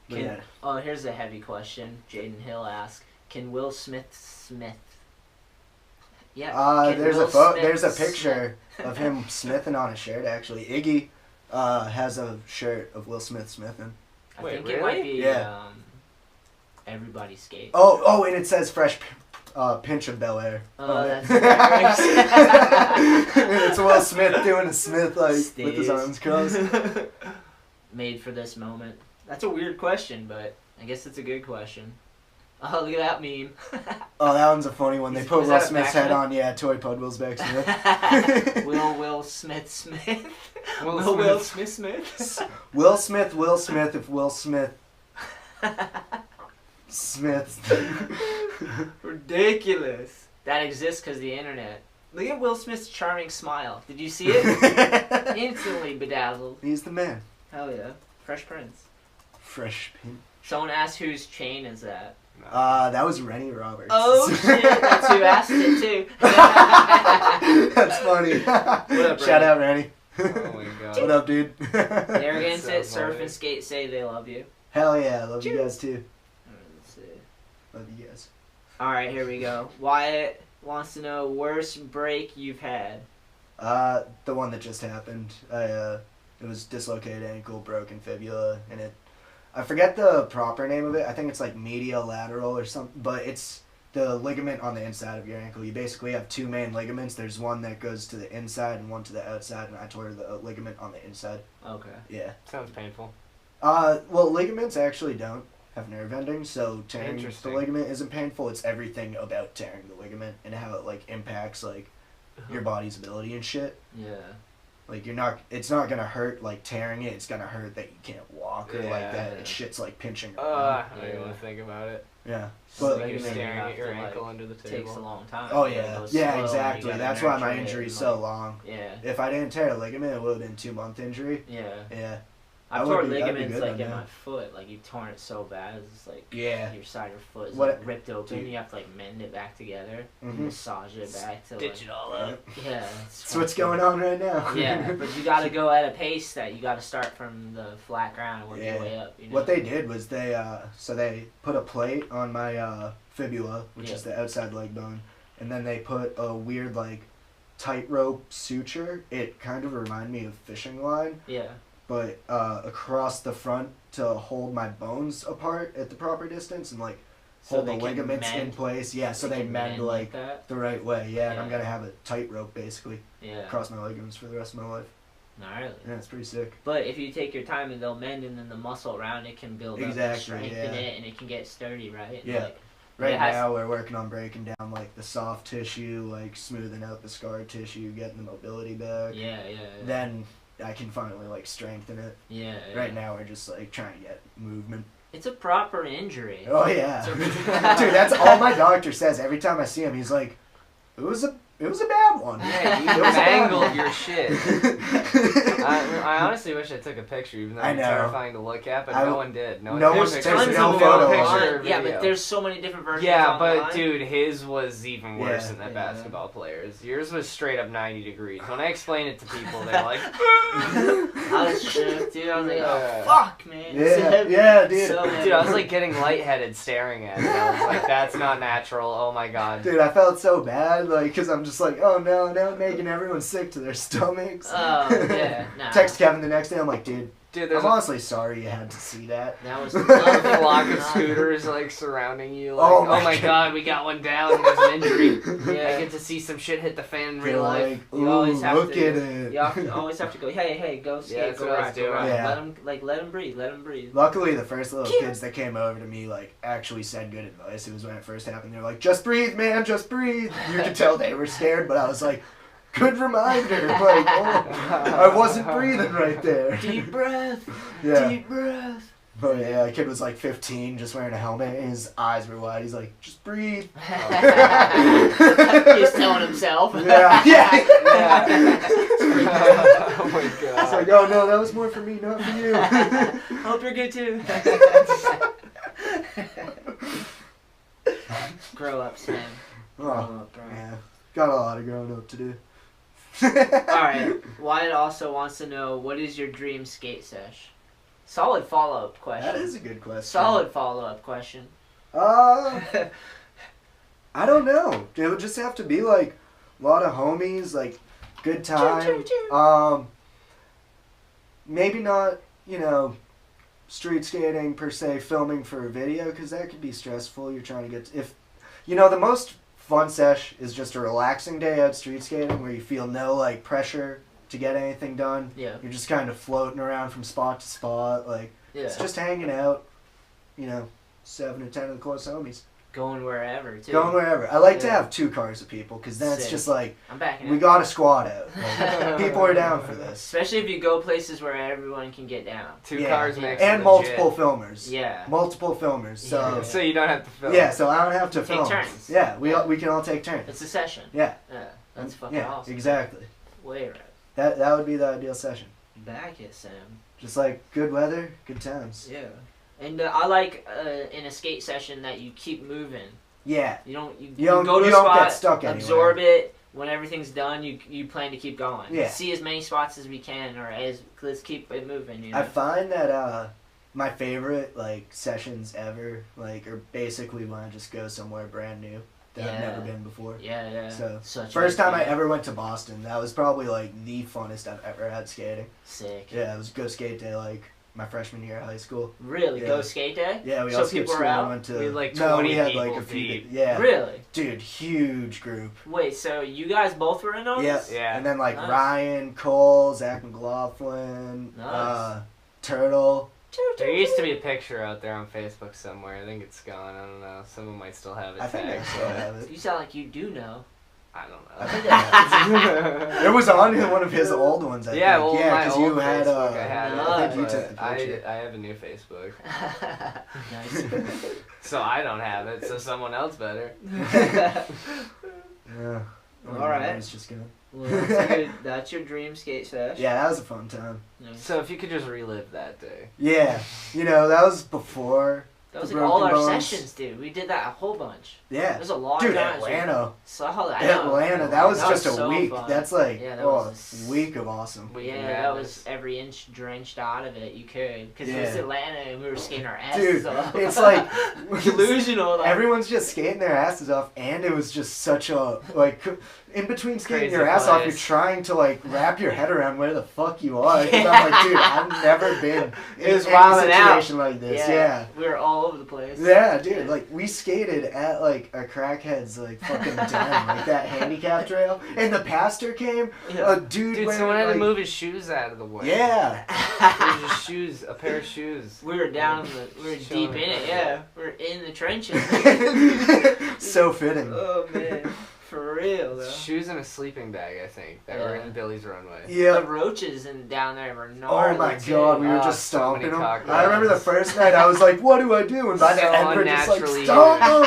Yeah. Oh, here's a heavy question. Jaden Hill asks, "Can Will Smith?" Yeah. can There's Will there's a Smith picture of him smithing on a shirt. Actually, Iggy has a shirt of Will Smith smithing. I Wait, think it might really? be Yeah. Everybody Skate. Oh, and it says fresh pinch of Bel Air. Oh, that's It's Will Smith doing a Smith like with his Steez. arms crossed. Made for this moment. That's a weird question, but I guess it's a good question. Oh, look at that meme. Oh, that one's a funny one. They put Was Will that a Smith's backflip? head on. Yeah, Toy Pud Will's back Smith. Will Smith. Will Smith. Will Smith if Will Smith Ridiculous. That exists because the internet. Look at Will Smith's charming smile. Did you see it? Instantly bedazzled. He's the man. Hell yeah. Fresh Prince. Fresh pin. Someone asked whose chain is that. That was Rennie Roberts. Oh shit, that's who asked it too. That's funny. up, Shout out, Rennie. Oh my god. What up, dude? Narragansett That's so Surf funny. and Skate say they love you. Hell yeah, love you guys too. Let's see. Love you guys. Alright, here we go. Wyatt wants to know worst break you've had. The one that just happened. It was dislocated ankle, broken fibula, and I forget the proper name of it. I think it's like medial lateral or something, but it's the ligament on the inside of your ankle. You basically have two main ligaments. There's one that goes to the inside and one to the outside, and I tore the ligament on the inside. Okay. Yeah. Sounds painful. Well, ligaments actually don't have nerve endings, so tearing the Interesting. ligament isn't painful. It's everything about tearing the ligament and how it like impacts like your body's ability and shit. Yeah. Like it's not gonna hurt like tearing it. It's gonna hurt that you can't walk or like Yeah. that. It shit's like pinching. I around. don't even want to think about it. Yeah. So But Like you're ligament, you staring have at your to, like, ankle under the takes table. a long time. oh You gotta yeah, go yeah, slow, and you exactly. gotta That's why my nurture it injury's and, so like, long. Yeah. If I didn't tear a ligament, it would have been 2-month injury. Yeah. Yeah. I've I would torn be- that'd be ligaments good like then, in yeah. my foot. Like you've torn it so bad, it's like Yeah. your side of your foot is What- like ripped open. dude. You have to like mend it back together, Mhm. massage it back to Stitch like, it all up. yeah. That's what's going on right now. Yeah, but you got to go at a pace that you got to start from the flat ground and work your Yeah. way up. You know? What they did was they put a plate on my fibula, which Yeah. is the outside leg bone, and then they put a weird like tightrope suture. It kind of reminded me of fishing line, Yeah. but across the front to hold my bones apart at the proper distance and like So hold the they can ligaments in mend- place. Yeah, so they can mend like that. the right way. Yeah, and I'm Yeah. gonna have a tightrope basically Yeah. across my ligaments for the rest of my life. Gnarly. Yeah, it's pretty sick. But if you take your time and they'll mend, and then the muscle around it can build up and Exactly, strengthen yeah. it, and it can get sturdy, right? And Yeah. Like, Right it has- now, we're working on breaking down like the soft tissue, like smoothing out the scar tissue, getting the mobility back. Yeah, yeah. Then I can finally like strengthen it. Yeah. Right now, we're just like trying to get movement. It's a proper injury. Oh yeah, So- dude, that's all my doctor says every time I see him. He's like, it was a bad one. Yeah, you It was a bad mangled one." your shit. I honestly wish I took a picture, even though I it's know. terrifying to look at, but I- no one did. No no one one took takes pictures. no There's photo picture on or it. Yeah, video. but there's so many different versions. Yeah, online. but dude, his was even worse Yeah. than that Yeah. basketball player's. Yours was straight up 90 degrees. When I explain it to people, they're like, I was shook, dude. I was like, oh Yeah. fuck, man. Yeah, It's heavy. yeah, dude. So heavy. dude, I was like getting lightheaded staring at it. I was like, that's not natural. Oh my god. Dude, I felt so bad, like, cause I'm just like, oh no, now I'm making everyone sick to their stomachs. Oh, yeah, nah. Text Kevin the next day. I'm like, dude, Dude, there's I'm a honestly sorry you had to see that. That was flock of scooters like surrounding you. Like, Oh oh my my god, we got one down. There's an injury. Yeah. I get to see some shit hit the fan in They're real life. like, You ooh, always have look to- at it. You always have to go, hey, go skate, that's go what I was ride, go doing. ride. Yeah. Let him breathe. Luckily, the first little kids that came over to me, like, actually said good advice. It was when it first happened. They were like, just breathe, man, just breathe. You could tell they were scared, but I was like, good reminder. Like, oh, I wasn't breathing right there. Deep breath, Yeah. deep breath. But yeah, the kid was like 15, just wearing a helmet, and his eyes were wide. He's like, just breathe. He's telling himself. Yeah, yeah. Oh my It's god. like, oh no, that was more for me, not for you. Hope you're good too. Grow up, Sam. Grow Oh, up, bro. yeah. Got a lot of growing up to do. Alright, Wyatt also wants to know, what is your dream skate sesh? Solid follow-up question. That is a good question. Solid follow-up question. I don't know. It would just have to be like a lot of homies, like good time. Maybe not, street skating per se, filming for a video, because that could be stressful. You're trying to get the most fun sesh is just a relaxing day out street skating where you feel no like pressure to get anything done. Yeah. You're just kind of floating around from spot to spot, like it's just hanging out. 7 or 10 of the close homies. Going wherever, too. Going wherever. I like to have 2 cars of people, because then it's just like, I'm backing we got a squad out. Like, people are down for this. Especially if you go places where everyone can get down. 2 cars makes and multiple filmers. Yeah. Multiple filmers. So you don't have to film. Yeah, so I don't have to film. Take turns. Yeah, we can all take turns. It's a session. Yeah. Yeah, that's fucking awesome. Exactly. Way right. That would be the ideal session. Back it, Sam. Just like good weather, good times. Yeah. And I like in a skate session that you keep moving. Yeah. You don't go to a spot, get stuck anywhere. Absorb it. When everything's done, you plan to keep going. Yeah. See as many spots as we can, or let's keep it moving. I find that my favorite sessions ever are basically when I just go somewhere brand new that I've never been before. Yeah. So first time I ever went to Boston, that was probably the funnest I've ever had skating. Sick. Yeah, it was Go Skate Day my freshman year of high school. Really? Go Skate Day? Yeah, we all skipped school and went to... We had 20 we had people a few... deep. Yeah. Really? Dude, huge group. Wait, so you guys both were in on this? Yeah. And then nice. Ryan, Cole, Zach McLaughlin, Turtle. There used to be a picture out there on Facebook somewhere. I think it's gone. I don't know. Someone might still have it. I think I still have it. You sound like you do know. I don't know. I think I have it. It was on one of his old ones, I think. Well, yeah, my old you had, Facebook, I had it. I think you took the picture. I have a new Facebook. Nice. So I don't have it, so someone else better. Yeah. All right. It's just good. Well, that's your dream skate sesh. Yeah, that was a fun time. Nice. So if you could just relive that day. Yeah. That was before. That was all our sessions, dude. We did that a whole bunch. Yeah. It was a lot of times. Atlanta. Solid. Atlanta. That was just a so week. Fun. That's a week of awesome. That was every inch drenched out of it you could. Because it was Atlanta and we were skating our asses Dude, off. it's delusional. Everyone's just skating their asses off, and it was just such a, in between skating Crazy your ass off, place. you're trying to, wrap your head around where the fuck you are. Because I'm like, dude, I've never been in any situation like this. Yeah. We were all over the place. Yeah, dude, we skated at, a crackhead's, fucking den, that handicap trail, and the pastor came, a dude wearing, someone had to move his shoes out of the way. Yeah. Just a pair of shoes. We were we were deep in it, yeah. We were in the trenches. So fitting. Oh, man. For real, though. Shoes and a sleeping bag, I think, that were in Billy's runway. Yeah. The roaches down there were gnarly. Oh my god, we were just so stomping many them. cockroaches. I remember the first night I was like, what do I do? And by the end we're just stomp them.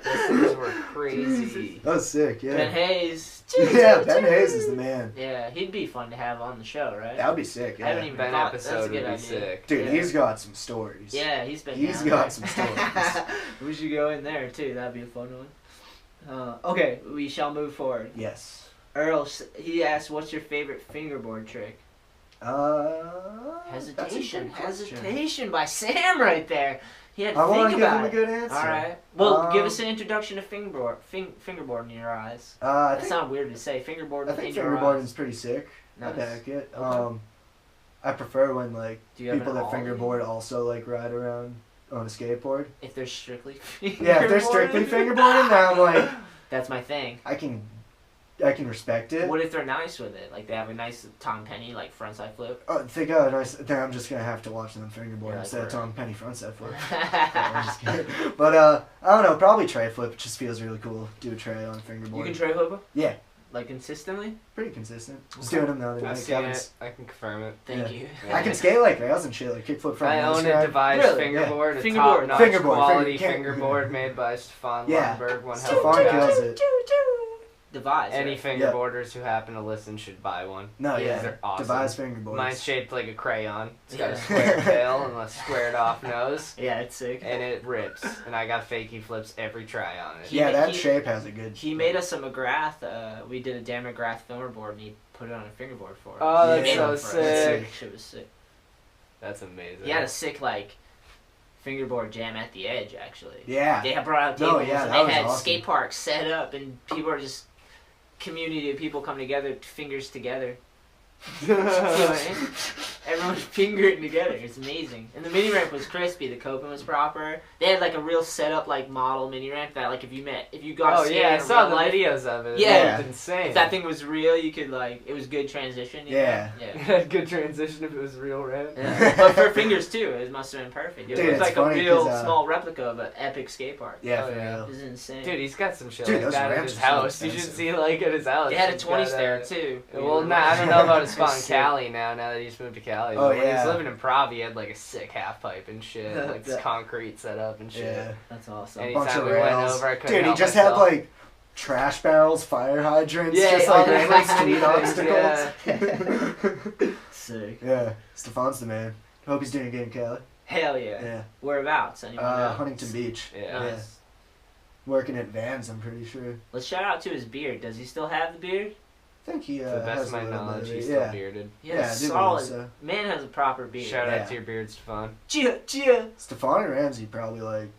Those things were crazy. That was sick, yeah. Ben Hayes. Yeah, Ben Hayes is the man. Yeah, he'd be fun to have on the show, right? That would be sick, yeah. I haven't even Ben thought. episode That's a good would be idea. sick. Dude, he's got some stories. Yeah, he's been He's down got there. some stories. We should go in there, too. That'd be a fun one. Okay, we shall move forward. Yes. Earl, he asked, what's your favorite fingerboard trick? Hesitation by Sam right there. He had to I want think to give about him a good answer. All right. Well, give us an introduction to fingerboard in your eyes. That sounds weird to say. Fingerboard I think in your eyes. fingerboarding's pretty sick. Nice. I back it. Okay. I prefer when people that ollie? fingerboard also ride around on a skateboard. If they're strictly Yeah, if they're strictly fingerboarding, then I'm like, that's my thing. I can respect it. What if they're nice with it? They have a nice Tom Penny frontside flip. Oh, they got a nice. Then I'm just gonna have to watch them fingerboard Yeah, instead of right. Tom Penny frontside flip. I'm just kidding. But I don't know. Probably tray flip. It just feels really cool. Do a tray on fingerboard. You can tray flip? Yeah. Consistently? Pretty consistent. Was doing them the other night. I've seen it. I can confirm it. Thank you. I can skate like rails and shit, kickflip front. I own a stride. devised Really? fingerboard, a Fingerboard. top-notch quality Fingerboard. fingerboard made by Stefan Yeah. Lundberg, one hell Stefan of a guy. kills it. Devise. Any right? fingerboarders who happen to listen should buy one. No, Yeah. yeah. They're awesome. Devise fingerboards. Mine's shaped like a crayon. It's got Yeah. a square tail and a squared off nose. Yeah, it's sick. And it rips. And I got fakie flips every try on it. Yeah, that he- shape has a good. He made us a McGrath. We did a Dan McGrath fingerboard, and he put it on a fingerboard for us. Oh, that's He made so one for us. sick. Shit was sick. That's amazing. He had a sick like fingerboard jam at the edge. Actually, Yeah. they had brought out No, tables yeah, and that they was had awesome. skate parks set up, and people are just community of people come together, fingers together. You know what I mean? Everyone's fingering together. It's amazing. And the mini ramp was crispy. The coping was proper. They had like a real setup like model mini ramp that like if you got Oh, to yeah, I skate in saw real the life, videos of it. Yeah. It looked insane. if that thing was real, you could like it was good transition. You Yeah. know? It Yeah. had good transition if it was real ramp. Yeah. But for fingers too, it must have been perfect. It Dude, was it's like a funny real 'cause, small replica of an epic skate park. Yeah, Oh, for yeah. real. It was insane. Dude, he's got some shit Dude, like those that at ramps his are so house. You should expensive. see like at his house. They had a He's 20s got, there too. Well, nah, I don't know about his spot in It's sick. Cali now that he's moved to Cali. Oh, But when he was yeah. living in Prague, he had like a sick half pipe and shit. Like this That- concrete setup and shit. Yeah. That's awesome. Any- Bunch Anytime of we went rails. over, I couldn't Dude, he help just myself. had like trash barrels, fire hydrants, Yeah, just all like these, random like, street anything, obstacles. Sick. Yeah, Stefan's the man. Hope he's doing a game, Cali. Hell yeah. Yeah. Whereabouts? Anyone know? Huntington Beach. Yeah. Nice. Working at Vans, I'm pretty sure. Let's shout out to his beard. Does he still have the beard? I think he To the best has of a my little bit knowledge, of it. he's Yeah. still bearded. Yeah, Yeah, I do solid. believe so. Man has a proper beard. Shout Yeah. out to your beard, Stefan. Chia, chia. Stefan and Ramsey probably like.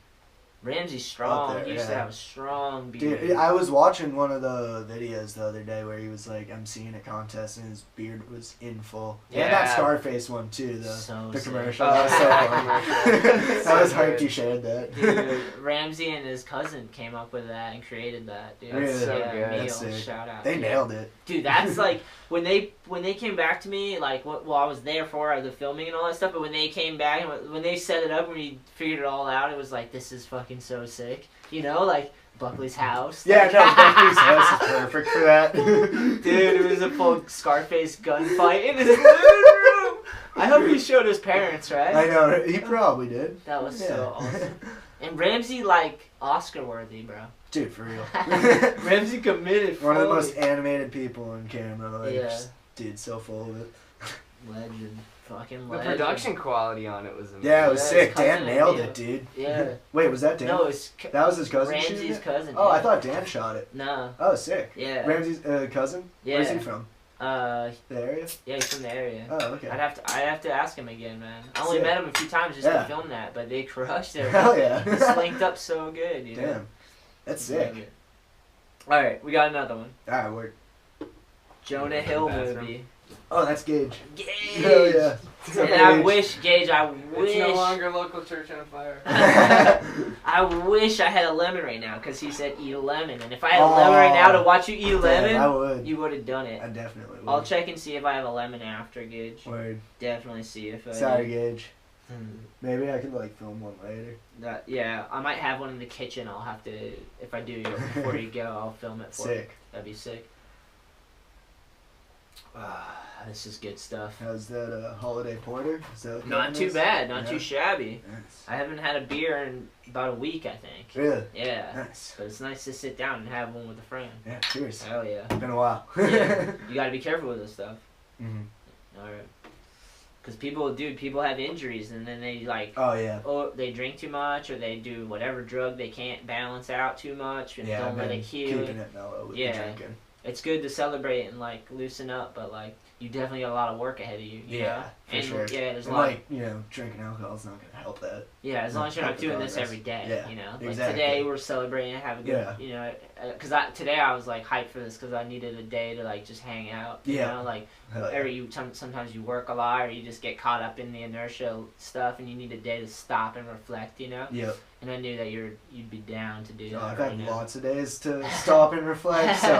Ramsey's strong. Up there, He used to yeah. have a strong beard. Dude, I was watching one of the videos the other day where he was like emceeing a contest and his beard was in full. Yeah. And that Scarface one too, So the sick. commercial. Oh, That was so yeah, funny. commercial. I was So hyped good. he shared that. Dude, Ramsey and his cousin came up with that and created that. Dude, That's so yeah, good. Neil, That's sick. shout out. They nailed it. Dude, that's like when they came back to me, like well, I was there for the filming and all that stuff. But when they came back, when they set it up, when we figured it all out, it was like this is fucking so sick. You know, like Buckley's house. Yeah, like, no, Buckley's house is perfect for that. Dude, it was a full Scarface gunfight in his living room. I hope he showed his parents, right? I know, he probably did. That was Yeah. so awesome. And Ramsey, like, Oscar worthy, bro. Dude, for real. Ramsey committed. One of the fully. most animated people on camera. Like, Yeah. just, dude, so full of it. Legend. Fucking The legend. production quality on it was amazing. Yeah, it was Yeah, sick. his cousin Dan nailed and it, dude. Yeah. Wait, was that Dan? No, it's That was his cousin shooting Ramsey's it? cousin. Oh, yeah. I thought Dan shot it. No. Oh, sick. Yeah. Ramsey's cousin? Yeah. Where's he from? The area? Yeah, he's from the area. Oh, okay. I'd have to ask him again, man. I only Sick. met him a few times just Yeah. to film that, but they crushed it. Hell yeah. It's linked up so good, you know. Damn. That's sick. All right, we got another one. Alright, word. Jonah Hill Bathroom. movie. Oh, that's Gage. Gage. Hell yeah. And I wish, Gage, I wish. It's no longer local church on fire. I wish I had a lemon right now because he said eat a lemon, and if I had a lemon right now to watch you eat a lemon, I would. you would have done it. I definitely would. I'll check and see if I have a lemon after, Gage. Word. Definitely see if I Sorry, do. Gage. Hmm. Maybe I could like film one later. Yeah, I might have one in the kitchen. I'll have to, if I do before you go, I'll film it for you. Sick. That'd be sick. This is good stuff. How's that holiday porter? Is that what Not that too is? bad, not Yeah. too shabby. Nice. I haven't had a beer in about a week, I think. Really? Yeah. Nice. But it's nice to sit down and have one with a friend. Yeah, cheers. Hell yeah. Been a while. Yeah. You gotta be careful with this stuff. Mhm. Alright. Because people have injuries and then they like, Oh, yeah. they drink too much or they do whatever drug they can't balance out too much and Yeah, don't I've let been it heal. keeping it mellow with Yeah. the drinking. It's good to celebrate and like loosen up, but like you definitely got a lot of work ahead of you. You Yeah, know? for and, sure. Yeah, there's a And lot. like, drinking alcohol is not going to help that. Yeah, as long as you're not help the doing this progress. every day, Yeah, you know. Like exactly. today we're celebrating and having good, Yeah. because today I was like hyped for this because I needed a day to like just hang out. You Yeah. know, like Hell yeah. sometimes you work a lot or you just get caught up in the inertia stuff and you need a day to stop and reflect. You know. Yep. And I knew that you'd be down to do that. I've right had now. lots of days to stop and reflect, so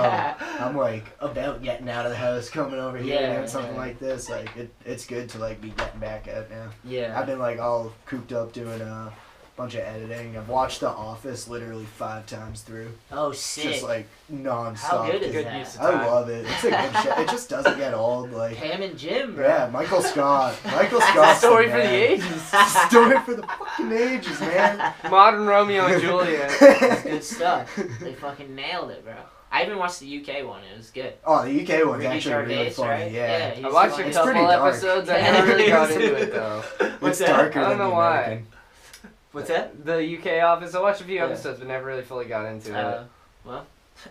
I'm like about getting out of the house, coming over here and doing something like this. Like it's good to like be getting back out now. Yeah. I've been like all cooped up doing a bunch of editing. I've watched The Office literally 5 times through. Oh, sick. Just like non-stop. How good is Good that? use of I time. love it. It's a good show. It just doesn't get old. Like Pam and Jim, bro. yeah, Michael Scott. Michael Scott's Story the for the man. ages. Story for the fucking ages, man. Modern Romeo and Juliet. It's good stuff. They fucking nailed it, bro. I even watched the UK one. It was good. Oh, the UK one's Ricky actually really Gervais, funny. right? Yeah. he's I watched funny. a It's couple pretty dark. episodes. I never really got into it though. What's It's that? darker I don't than know the why. American. What's that? The UK Office. I watched a few Yeah. episodes, but never really fully got into it. Well,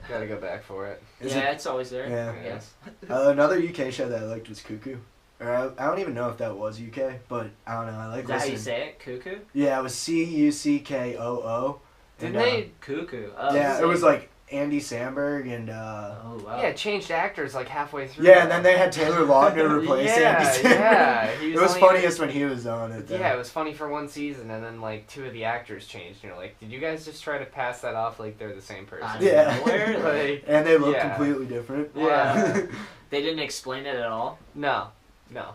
Gotta go back for it. Is yeah, it's always there. Yeah. I guess. Another UK show that I liked was Cuckoo. Or I don't even know if that was UK, but I don't know. I like Is that how you listening. say it? Cuckoo? Yeah, it was Cuckoo. Didn't And, they? Cuckoo. Oh, Yeah, sick. it was like Andy Samberg and Oh wow. Yeah, changed actors like halfway through. yeah, and then they had Taylor Lautner replace Andy Samberg. Yeah, he It was only- funniest when he was on it. Though. Yeah, it was funny for one season, and then like 2 of the actors changed. You're like, did you guys just try to pass that off like they're the same person? Yeah. Where? Like, And they look Yeah. completely different. Yeah. They didn't explain it at all. no.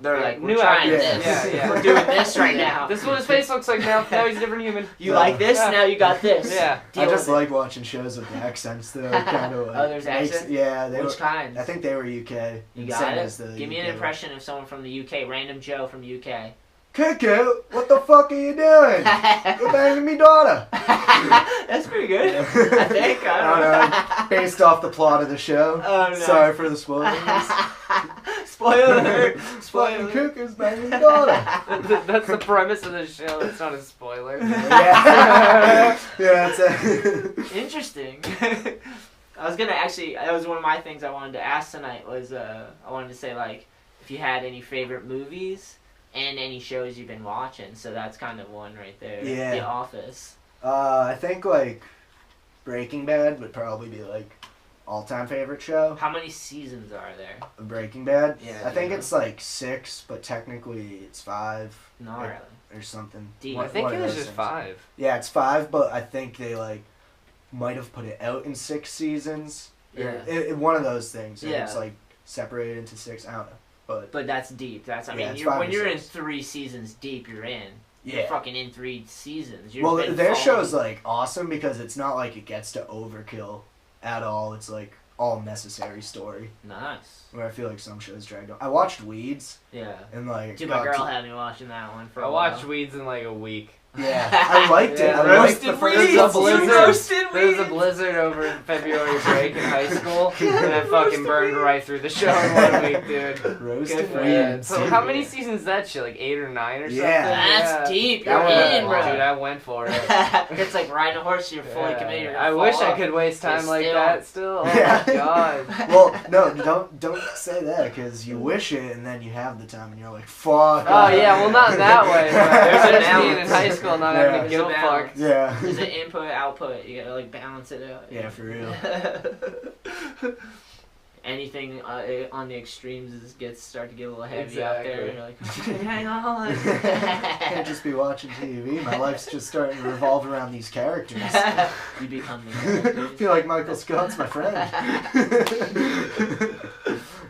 They're like, we're new trying actors. this. Yeah, yeah. We're doing this right now. This is what his face looks like now. Now he's a different human. You like this? Yeah. Now you got this. Yeah. Deal I just with it. like watching shows with the accents though. Kind of like, Oh, there's makes- accents? Yeah, they Which were, kinds? I think they were UK. You Same got as it? the Give me an UK. impression of someone from the UK. Random Joe from UK. Cuckoo, what the fuck are you doing? You're banging me daughter. That's pretty good. I think. I don't know. Based off the plot of the show. Oh, no. Sorry for the spoilers. Spoiler alert. Fucking Spoiler. Cuckoo's banging me daughter. That's the premise of the show. It's not a spoiler. Yeah. Yeah, it's Interesting. I was gonna actually. That was one of my things I wanted to ask tonight. Was I wanted to say like if you had any favorite movies and any shows you've been watching. So that's kind of one right there. Yeah. The Office. I think like Breaking Bad would probably be like all-time favorite show. How many seasons are there? of Breaking Bad. Yeah, I think yeah. it's like 6, but technically it's 5 Not Like, really. or something. Deep. I think One it of was those just things. 5. Yeah, it's 5, but I think they like might have put it out in 6 seasons. Or Yeah. one of those things. And Yeah. It's like separated into 6. I don't know, but But that's deep. That's I Yeah, mean, it's you're, 5 when or you're in 6. 3 seasons deep, you're in. You're yeah. fucking in 3 seasons. You've Well, been their following- show's like awesome because it's not like it gets to overkill at all. It's like all necessary story. Nice. Where I feel like some shows dragged on. I watched Weeds Yeah. and like Dude, my got girl to- had me watching that one for I a watched while. Weeds in like a week. Yeah, I liked it. Yeah, I liked the roasted first Weeds. couple You seasons. roasted There was a Weeds. blizzard over in February break in high school, and I fucking burned right through the show in 1 week, dude. Roasted Good for you. Weeds. So how many seasons is that shit? Like 8 or 9 or something? Yeah. That's deep. That You're one- in, bro. Dude, I went for it. It's like riding a horse. You're fully Yeah. committed. You're I gonna wish fall I off. could waste time But like still. that still. Oh Yeah. my god. Well, no, don't say that because you wish it and then you have the time and you're like, fuck. Oh yeah, well not that way. But There's a just being in balance. high school, not Yeah. having to There's guilt a fuck. balance. Yeah. There's an input, output. You gotta like balance it out. Yeah, for real. Anything on the extremes start to get a little heavy out there. Exactly. You're like, hang on. Can't just be watching TV. My life's just starting to revolve around these characters. You become the I characters. feel like Michael Scott's my friend.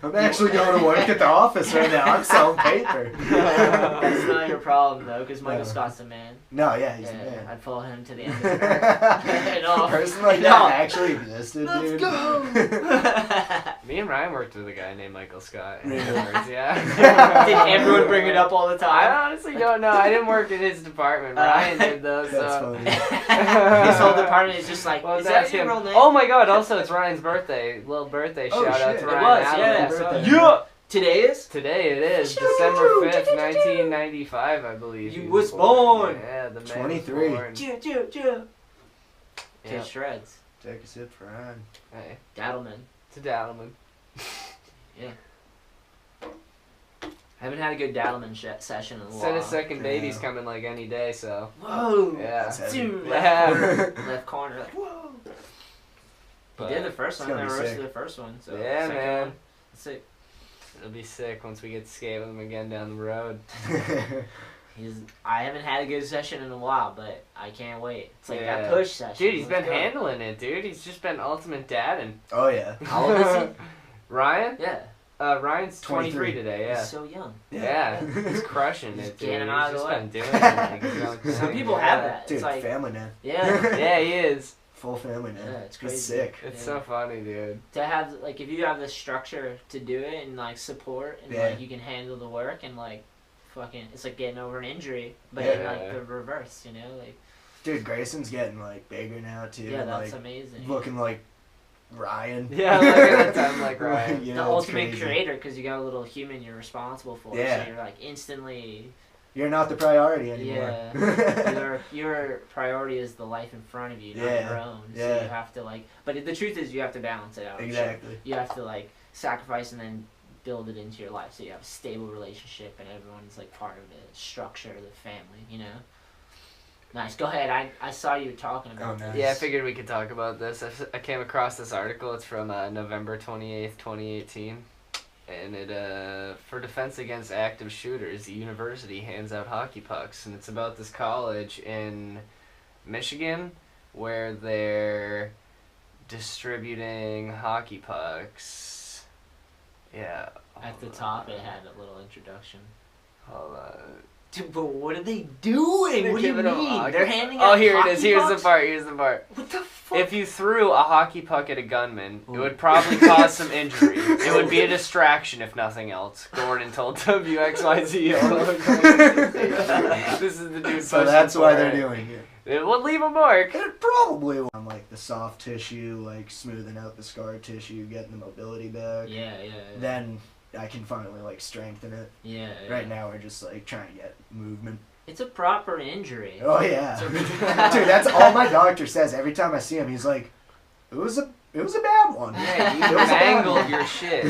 I'm actually going to work at the office right now. I'm selling paper. That's not your problem though, because Michael No. Scott's the man. No, yeah, he's Yeah, the man. I'd follow him to the end of the earth. A person like No. that actually existed, Let's dude. go. Me and Ryan worked with a guy named Michael Scott. Really? Yeah. Did everyone bring it up all the I time? honestly don't know. I didn't work in his department. Ryan did though. That's So. funny. His whole department is just like, Well, is that's that your him. real name? Oh my god, also it's Ryan's birthday. Little birthday Oh, shout out shit. to It Ryan. was, Allen. yeah. Birthday. Yeah. Today is? Today it is Choo, December choo, 5th, choo, choo, choo. 1995, I believe. You he was born. Yeah, the man 23. was born. Chew. Yeah. To shreds. Take a sip for Ryan. Hey, Dattleman. to Dalman. Haven't had a good Dattleman session in a Said while. his second baby's Yeah. coming like any day, so. Whoa. Yeah. That's heavy. Dude, Yeah. left corner. Like, whoa. But He did the first it's one. They gonna be roasted sick. the first one. So Yeah, second man. one, sick. It'll be sick once we get to skate with him again down the road. I haven't had a good session in a while, but I can't wait. It's like Yeah. that push session. Dude, he's Let's been go. handling it, dude. He's just been ultimate dadding. Oh, yeah. How old is he? Ryan? Yeah. Ryan's 23 today, yeah. He's so young. Yeah, he's crushing He's it, dude. getting him He's out of the just way. been doing it. Like, his own Some thing. people Yeah. have that. Dude, It's like, family man. yeah. Yeah, he is. Full family man. Yeah, it's crazy. It's sick. It's Yeah. so funny, dude. To have, like, if you have the structure to do it and, like, support and, Yeah. like, you can handle the work and, like, fucking, it's like getting over an injury, but Yeah. in, like, the reverse, you know? Like, Dude, Grayson's getting, like, bigger now, too. yeah, and, that's like, amazing. looking like Ryan. Yeah, like at that time, like Ryan. Yeah, The it's ultimate crazy. creator, because you got a little human you're responsible for. Yeah. So you're like instantly. You're not the priority anymore. Yeah. your priority is the life in front of you, not Yeah. your own. So Yeah. you have to like. But the truth is, you have to balance it out. Exactly. You have to like sacrifice and then build it into your life, so you have a stable relationship and everyone's like part of the structure of the family. You know. Nice. Go ahead. I saw you talking about nice. this. Yeah, I figured we could talk about this. I came across this article. It's from November 28th, 2018. And it, for defense against active shooters, the university hands out hockey pucks. And it's about this college in Michigan where they're distributing hockey pucks. Yeah. At the top, it had a little introduction. Hold on. Dude, but what are they doing? They're What do you giving 'em mean? hockey- They're handing Oh, out here it hockey is. Here's the pucks? part. What the fuck? If you threw a hockey puck at a gunman, it would probably cause some injury. It would be a distraction, if nothing else. Gordon told WXYZ. This is the dude. So pushing that's why for they're it. doing it. It would leave a mark. It probably on like the soft tissue, like smoothing out the scar tissue, getting the mobility back. Yeah. Then I can finally like strengthen it. Yeah. Right now we're just like trying to get movement. It's a proper injury. Oh yeah, dude. That's all my doctor says every time I see him. He's like, it was a bad one. Yeah, you It was a bad mangled one." your shit.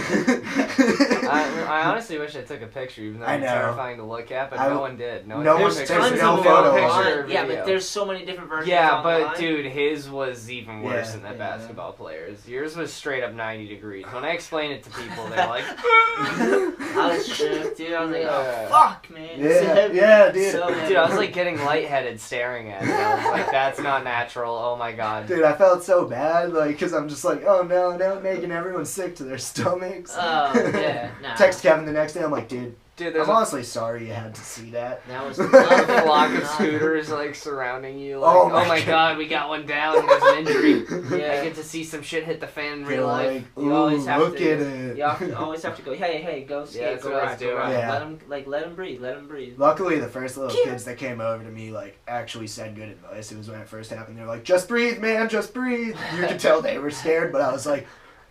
I honestly wish I took a picture, even though I it's know. terrifying to look at, but no one did. No No one one's took a taken picture. no No photo picture of or it. Yeah, video. but there's so many different versions. Yeah, but online. dude, his was even worse Yeah. than that Yeah. basketball player's. Yours was straight up 90 degrees. When I explain it to people, they're like, I was shook, dude. I was like, oh Yeah. fuck, man. It's Yeah, heavy. yeah, dude. So heavy. dude, I was like getting lightheaded staring at it. I was like, that's not natural. Oh my god. Dude, I felt so bad, like, cause I'm just like, oh no, now I'm making everyone sick to their stomachs. Oh yeah. Nah. Text Kevin the next day. I'm like, dude, Dude, there's I'm a honestly sorry you had to see that. That was flock of scooters like surrounding you. Like, Oh oh my my god, we got one down. There's an injury. Yeah. I get to see some shit hit the fan in They're real life. like, You always ooh, have look to- at it. You always have to go. Hey, go skate, that's go what I was ride, go doing. ride. Yeah. Let him breathe. Luckily, the first little kids that came over to me, like, actually said good advice. It was when it first happened. They were like, just breathe, man, just breathe. You could tell they were scared, but I was like,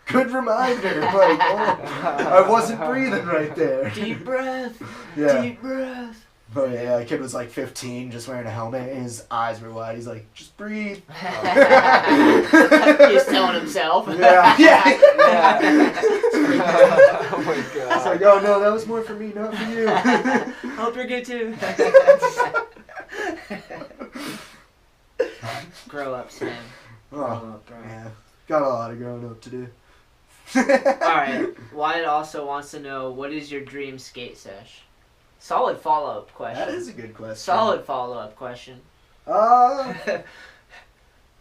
good reminder. Like, oh, I wasn't breathing right there. Deep breath. Yeah. Deep breath. But yeah, the kid was like 15, just wearing a helmet, and his eyes were wide. He's like, just breathe. He's telling himself. Yeah, yeah. Oh my It's god. like, oh no, that was more for me, not for you. Hope you're good too. Grow up, Sam. Grow Oh, up, bro. yeah. Got a lot of growing up to do. Alright, Wyatt also wants to know, what is your dream skate sesh? Solid follow-up question. That is a good question. Solid follow-up question. I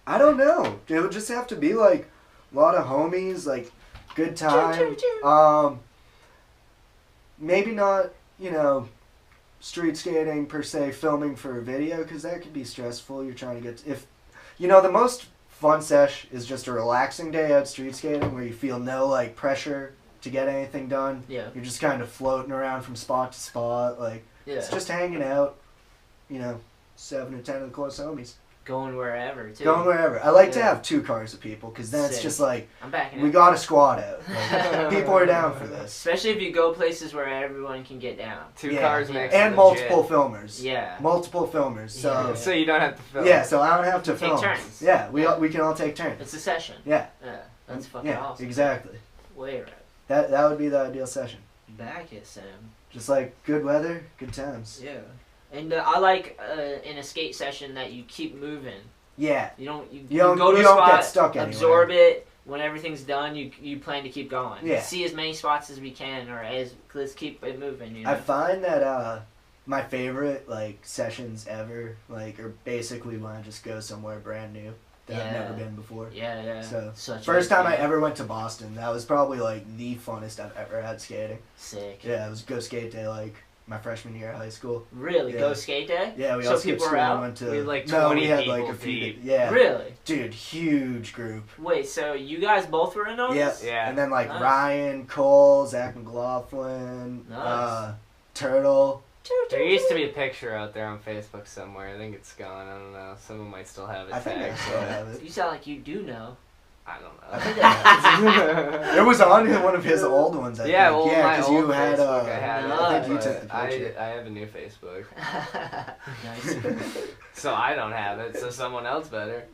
don't know. It would just have to be like a lot of homies, like good time. Maybe not, street skating per se, filming for a video, because that could be stressful. You're trying to get the most fun sesh is just a relaxing day out street skating where you feel no like pressure to get anything done. Yeah. You're just kind of floating around from spot to spot, like Yeah. it's just hanging out. 7 or 10 of the close homies. Going wherever, too. Going wherever. I like to Yeah. have 2 cars of people, because then it's Sick. just like, I'm backing we it. got a squad out. Like, people are down for this. Especially if you go places where everyone can get down. 2 Yeah. cars Yeah. makes And it multiple legit. filmers. Yeah. Multiple filmers. So, Yeah. So you don't have to film. yeah, so I don't have to Take film. turns. Yeah, we can all take turns. It's a session. Yeah. Yeah. That's fucking Yeah, awesome. exactly. Way right. That would be the ideal session. Back it, Sam. Just like good weather, good times. Yeah. And I like in a skate session that you keep moving. Yeah. You don't you go to a don't spot, get stuck anywhere. absorb it. When everything's done, you plan to keep going. Yeah. See as many spots as we can, or let's keep it moving. I find that my favorite like sessions ever are basically when I just go somewhere brand new that I've Yeah. never been before. Yeah. So Such a first good time I feeling. ever went to Boston, that was probably the funnest I've ever had skating. Sick. Yeah, it was go skate day my freshman year of high school. Really? Yeah. Go skate day? Yeah, we So all skipped people school were and out? went to We had, like, no, 20 we had people a few deep. yeah. Really? Dude, huge group. Wait, so you guys both were in those? Yeah. Yeah. And then Nice. Ryan, Cole, Zach McLaughlin, Nice. Turtle. There used to be a picture out there on Facebook somewhere. I think it's gone. I don't know. Someone might still have it I think I tagged. still have it. You sound like you do know. I don't know. I think I had. It was on one of his old ones, I yeah, think. well, Yeah, my because old you had, Facebook, I had no, it, I think you but took the picture. I have a new Facebook. Nice. So I don't have it, so someone else better.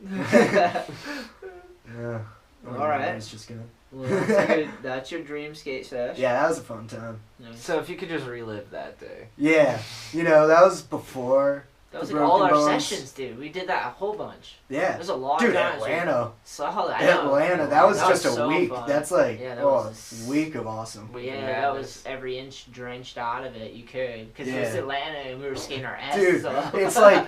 Yeah. All right. It's just good. Well, that's your dream skate sesh. Yeah, that was a fun time. Nice. So if you could just relive that day. Yeah, you know, that was before. That was the like all our Broken Bones. sessions, dude. We did that a whole bunch. Yeah. There's a lot Dude, of times. Atlanta. Solid. I know. Atlanta, that was just a so week. fun. That's like, Yeah, that oh, was a week of awesome. Week Yeah, of that madness. was every inch drenched out of it you could. Because it was Yeah. Atlanta and we were skating our Dude, asses off. it's like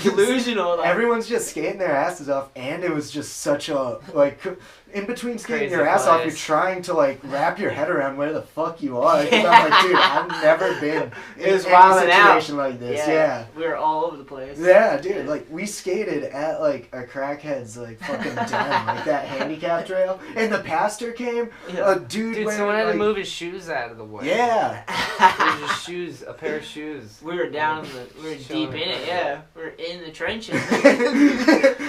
delusional. Like, everyone's just skating their asses off, and it was just such a like in between skating Crazy your ass off, you're place. trying to like wrap your head around where the fuck you are. 'Cause I'm like, dude, I've never been in It was any wilding out. situation like this. Yeah. We were all over the place. Yeah, dude, like we skated at like a crackhead's like fucking den, like that handicap trail, and the pastor came, Yeah. a dude, Dude, wearing, someone had like, to move his shoes out of the way. Yeah, It was just shoes, a pair of shoes. We were down in the, we were Showing deep in it, it. yeah. We were in the trenches.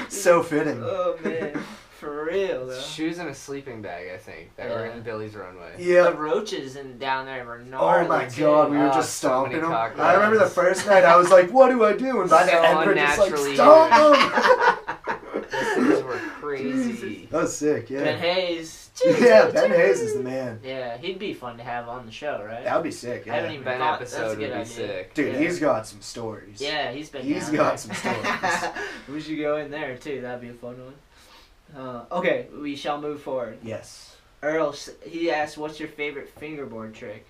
so fitting. Oh man, for real though. Shoes and a sleeping bag, I think, that were Yeah. in Billy's runway. The Yeah. roaches in down there were gnarly. Oh my too. god, we were Oh, just so many stomping them. cockroaches. I remember the first night I was like, what do I do? And by the So end we're just like, unnaturally stomp them. Those things were crazy. That was sick, yeah. Ben Hayes. Yeah, Ben Hayes is the man. Yeah, he'd be fun to have on the show, right? That would be sick, I haven't yeah. even Ben thought that's a episode good would be idea. sick. Dude, Yeah. he's got some stories. Yeah, he's been. He's down got there. some stories. We should go in there too. That'd be a fun one. Okay, we shall move forward. Yes. Earl, he asked, "What's your favorite fingerboard trick?"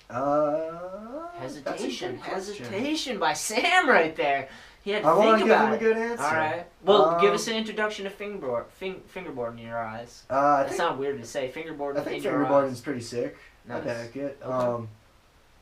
That's a Hesitation, good question. hesitation by Sam right there. He had to I want think to give about him a it. good answer. All right. Well, give Um, us an introduction to fingerboard in your eyes. I That think, sounds weird to say. Fingerboard I in think your fingerboarding's eyes. pretty sick. I Nice. back it. Okay.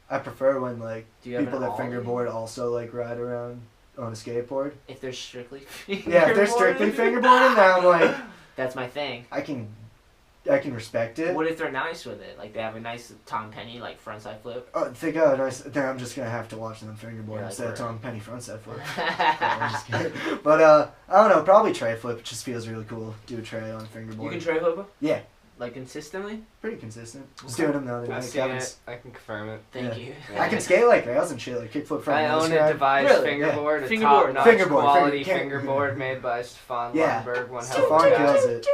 I prefer when like Do you have people an that ollie? fingerboard also like ride around on a skateboard. If they're strictly Yeah, if they're strictly fingerboarding, then I'm like, That's my thing. I can respect it. What if they're nice with it? Like they have a nice Tom Penny like frontside flip. Think of nice. Then I'm just gonna have to watch them fingerboard Yeah, instead of like Tom Penny frontside flip. I'm just kidding. But I don't know. Probably tray flip. It just feels really cool. Do a tray on fingerboard. You can tray flip? Yeah. Like consistently? Pretty consistent. Just doing them the other I've night. seen Kevin's. it. I can confirm it. Thank Yeah. you. I can skate like rails and shit, like kickflip front. I nose own a grab. devised Really? fingerboard, a Fingerboard. top-notch Fingerboard. quality Can't- fingerboard made by Stefan Yeah. Lundberg. One hell of Stefan a guy. kills it.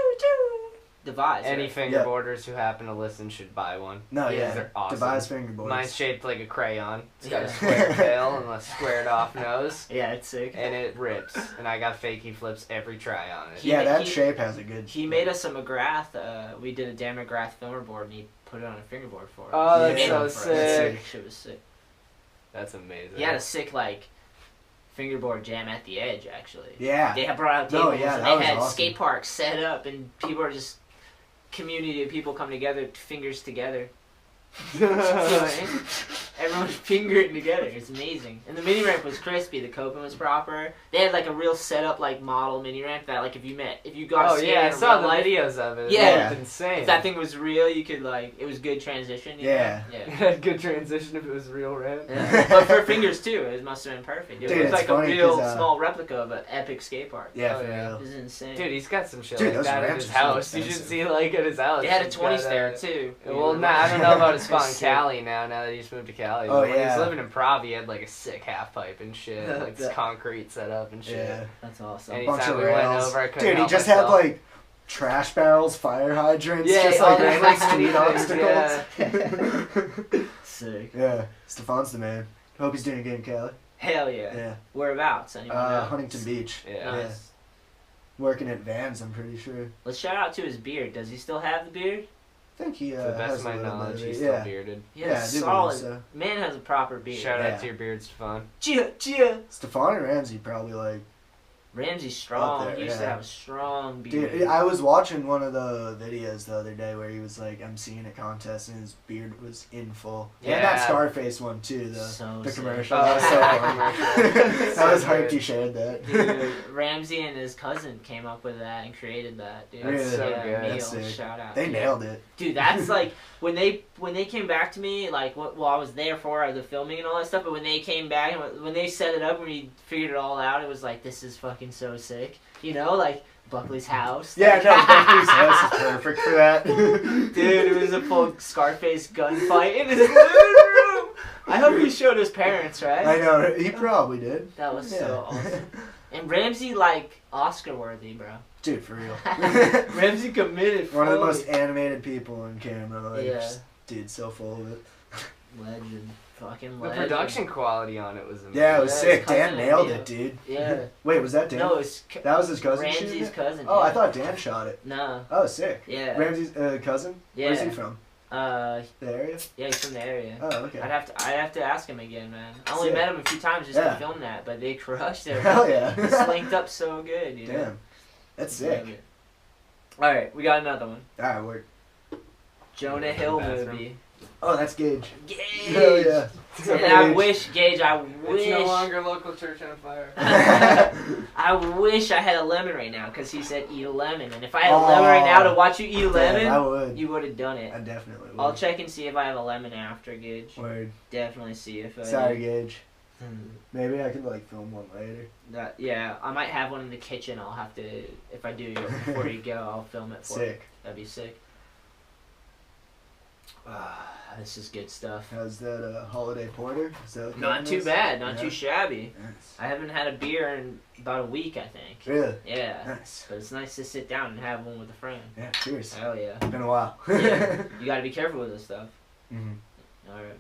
Devise. Any right? fingerboarders who happen to listen should buy one. No, Yeah, yeah. they're awesome. Devised fingerboards. Mine's shaped like a crayon. It's got Yeah. a square tail and a squared off nose, Yeah, it's sick. and it rips. And I got fakie flips every try on it. Yeah, that he- shape has a good. He made us a McGrath. We did a Dan McGrath filmerboard, and he put it on a fingerboard for us. Oh, He that's made so them for us. sick. That shit was sick. That's amazing. He had a sick like fingerboard jam at the edge. Actually, Yeah. they had brought out No, tables yeah, and that they was had awesome. skate parks set up, and people are just community of people come together, fingers together. Everyone's fingering together. It's amazing. And the mini ramp was crispy. The coping was proper. They had like a real setup like model mini ramp that like if you got Oh skating yeah, I in saw real the life, videos of it. Yeah. It looked insane. if that thing was real, you could like it was good transition. You Yeah. know? It Yeah. had good transition if it was real ramp. Yeah. But for fingers too, it must have been perfect. It Dude, was it's like a funny real 'cause, small replica of an epic skate park. Yeah, Oh, for yeah. real. It was insane. Dude, he's got some shit Dude, like those that at ramps his are so house. You should expensive. see like at his house. they had a He's 20s got, there too. Well, nah, I don't know about his spot in Sick. Cali now that he's moved to Cali. Oh, But when he was yeah. living in Prague, he had like a sick half pipe and shit. Like this That- concrete setup and shit. Yeah. That's awesome. And Bunch Anytime of we went rails. over, I couldn't Dude, he help just myself. had like trash barrels, fire hydrants, Yeah, just all like those, random like, street things, obstacles. Sick. Yeah, Stefan's the man. Hope he's doing good in Cali. Hell yeah. Yeah. Whereabouts? Anyone know? Huntington Beach. Yeah. Nice. Working at Vans, I'm pretty sure. Let's shout out to his beard. Does he still have the beard? I think he To the best has of a my little knowledge, bit of he's it. still Yeah. bearded. He Yeah, has I do believe solid. so. Man has a proper beard. Shout Yeah. out to your beard, Stefan. Chia, chia. Stefan and Ramsey probably like. Ramsey's strong. Up there, He used to yeah. have a strong beard. Dude, I was watching one of the videos the other day where he was like emceeing a contest and his beard was in full. Yeah, and that Yeah. Scarface one too. So The sick. commercial. Oh, That was so yeah, funny. commercial. That was So hyped. good. He shared that. Dude, Ramsey and his cousin came up with that and created that. Dude. Really? so yeah, good. Neil, That's sick. shout out. They Yeah. nailed it. Dude, that's like when they came back to me, like well, I was there for the filming and all that stuff. But when they came back and when they set it up, when we figured it all out, it was like this is fucking so sick. You know, like Buckley's house. Yeah, no, Buckley's house is perfect for that. Dude, it was a full Scarface gunfight in his living room. I hope he showed his parents, right? I know, he probably did. That was so awesome. And Ramsey, like, Oscar-worthy, bro. Dude, for real. Ramsey committed. One of the fully. most animated people on camera. Like, Yeah. just, dude, so full of it. Legend. Fucking The legend. production quality on it was amazing. Yeah, it was Yeah, sick. his cousin Dan nailed and it, dude. Yeah. Wait, was that Dan? No, it was... That was his cousin shooting Ramsey's it? cousin. Oh, yeah. I thought Dan shot it. No. Oh, sick. Yeah. Ramsey's cousin? Yeah. Where's he from? The area? Yeah, he's from the area. Oh, okay. I'd have to ask him again, man. I only Sick. met him a few times just Yeah. to film that, but they crushed it. Hell yeah. It's linked up so good, you know? Damn. That's sick. Alright, we got another one. Alright, word. Jonah Hill Bathroom. movie. Oh, that's Gage. Gage! Hell yeah. And I wish, Gage, I wish... It's no longer local church on fire. I wish I had a lemon right now, because he said eat a lemon. And if I had a lemon right now to watch you eat a lemon, Damn, I would. you would have done it. I definitely would. I'll check and see if I have a lemon after, Gage. Word. Definitely see if I Sorry, do. Gage. Maybe I could, like, film one later. Yeah, I might have one in the kitchen. I'll have to, if I do before you go, I'll film it for you. Sick. That'd be sick. This is good stuff. How's that holiday porter? Is that what Not that too is? bad, not Yeah. too shabby. Nice. I haven't had a beer in about a week, I think. Really? Yeah. Nice. But it's nice to sit down and have one with a friend. Yeah, cheers. Hell yeah. Been a while. Yeah. You gotta be careful with this stuff. Mm-hmm. Alright.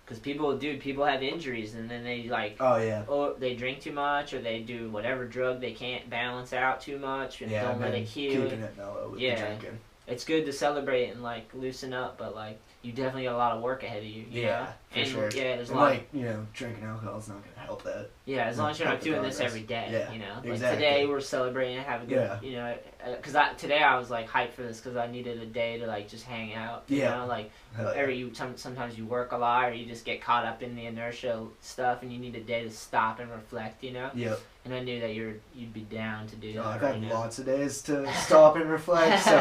Because people have injuries and then they like, Oh, yeah. or they drink too much or they do whatever drug they can't balance out too much and Yeah, don't I've let been it heal. keeping it mellow with Yeah. the drinking. It's good to celebrate and like loosen up, but like you definitely got a lot of work ahead of you. You Yeah, know? for and sure. yeah, there's a And, lot. like, you know, drinking alcohol is not going to help that. Yeah, as long as you're not help the doing this progress. every day. Yeah, You know, like exactly. today we're celebrating and have a good. Yeah. You know, because today I was like hyped for this because I needed a day to like just hang out. You Yeah. know, like Hell yeah. sometimes you work a lot or you just get caught up in the inertia stuff and you need a day to stop and reflect. You know. Yep. And I knew that you'd be down to do that. I've right had now. lots of days to stop and reflect, so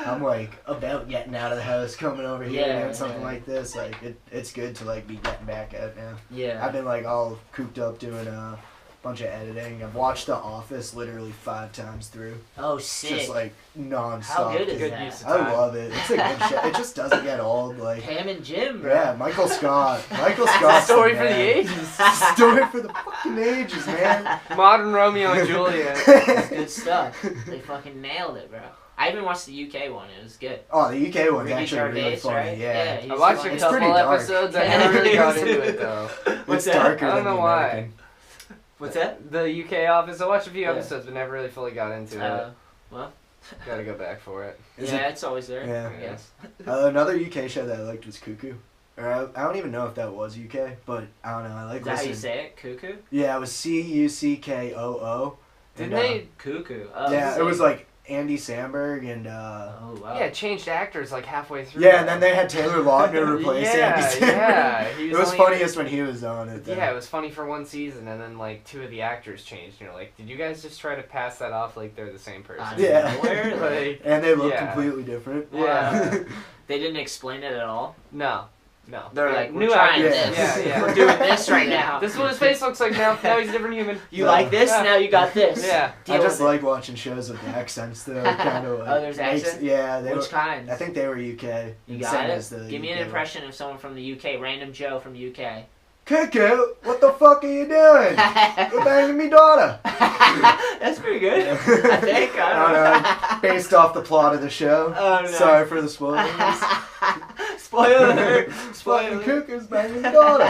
I'm like about getting out of the house, coming over here and doing something like this. Like it's good to like be getting back out now. Yeah. I've been like all cooped up doing a bunch of editing. I've watched The Office literally 5 times through. Oh, sick. Just like nonstop. How good is Good that? use of I time. love it. It's a good show. It just doesn't get old. Like Pam and Jim, bro. yeah, Michael Scott. Michael Scott. Story for the ages. Story for the fucking ages, man. Modern Romeo and Juliet. It's good stuff. They fucking nailed it, bro. I even watched the UK one. It was good. Oh, the UK one's Ricky actually really Gervais, funny. right? Yeah. he I was watched funny. a It's pretty couple dark. episodes. I never really got into it though. What's It's that? darker I don't than know the why. American. What's that? The UK Office. I watched a few Yeah. episodes, but never really fully got into it. Well, Gotta go back for it. Is yeah, it- it's always there. Yeah. I guess. Another UK show that I liked was Cuckoo. Or I don't even know if that was UK, but I don't know. I like Is that how you listening. say it? Cuckoo? Yeah, it was Cuckoo. Didn't And, they? Cuckoo. Oh, Yeah, it sick. was like Andy Samberg and Oh wow. Yeah, changed actors like halfway through. yeah, and then they had Taylor Lautner replace Yeah, Andy Samberg. yeah, he It was was only- funniest when he was on it. Though. Yeah, it was funny for one season, and then like 2 of the actors changed. You're like, did you guys just try to pass that off like they're the same person? Yeah. Nowhere, Like, And they look Yeah. completely different. Yeah. They didn't explain it at all. no. They're like, we're new trying actors. this. Yeah, yeah. We're doing this right now. This is what his face looks like now. Now he's a different human. You like this? Yeah. Now you got this. Yeah. I Deal just with it. like watching shows with the accents though. Kind of like, Oh, there's accent? Yeah, they Which were, kind? I think they were UK. You Same got as the it. Give me an UK one. impression of someone from the UK. Random Joe from the UK. Cuckoo, what the fuck are you doing? You're banging me daughter. That's pretty good. I think. I don't know. Based off the plot of the show. Oh, no. Sorry for the spoilers. Spoiler alert. Fucking Spoiler. Cuckoo's banging daughter.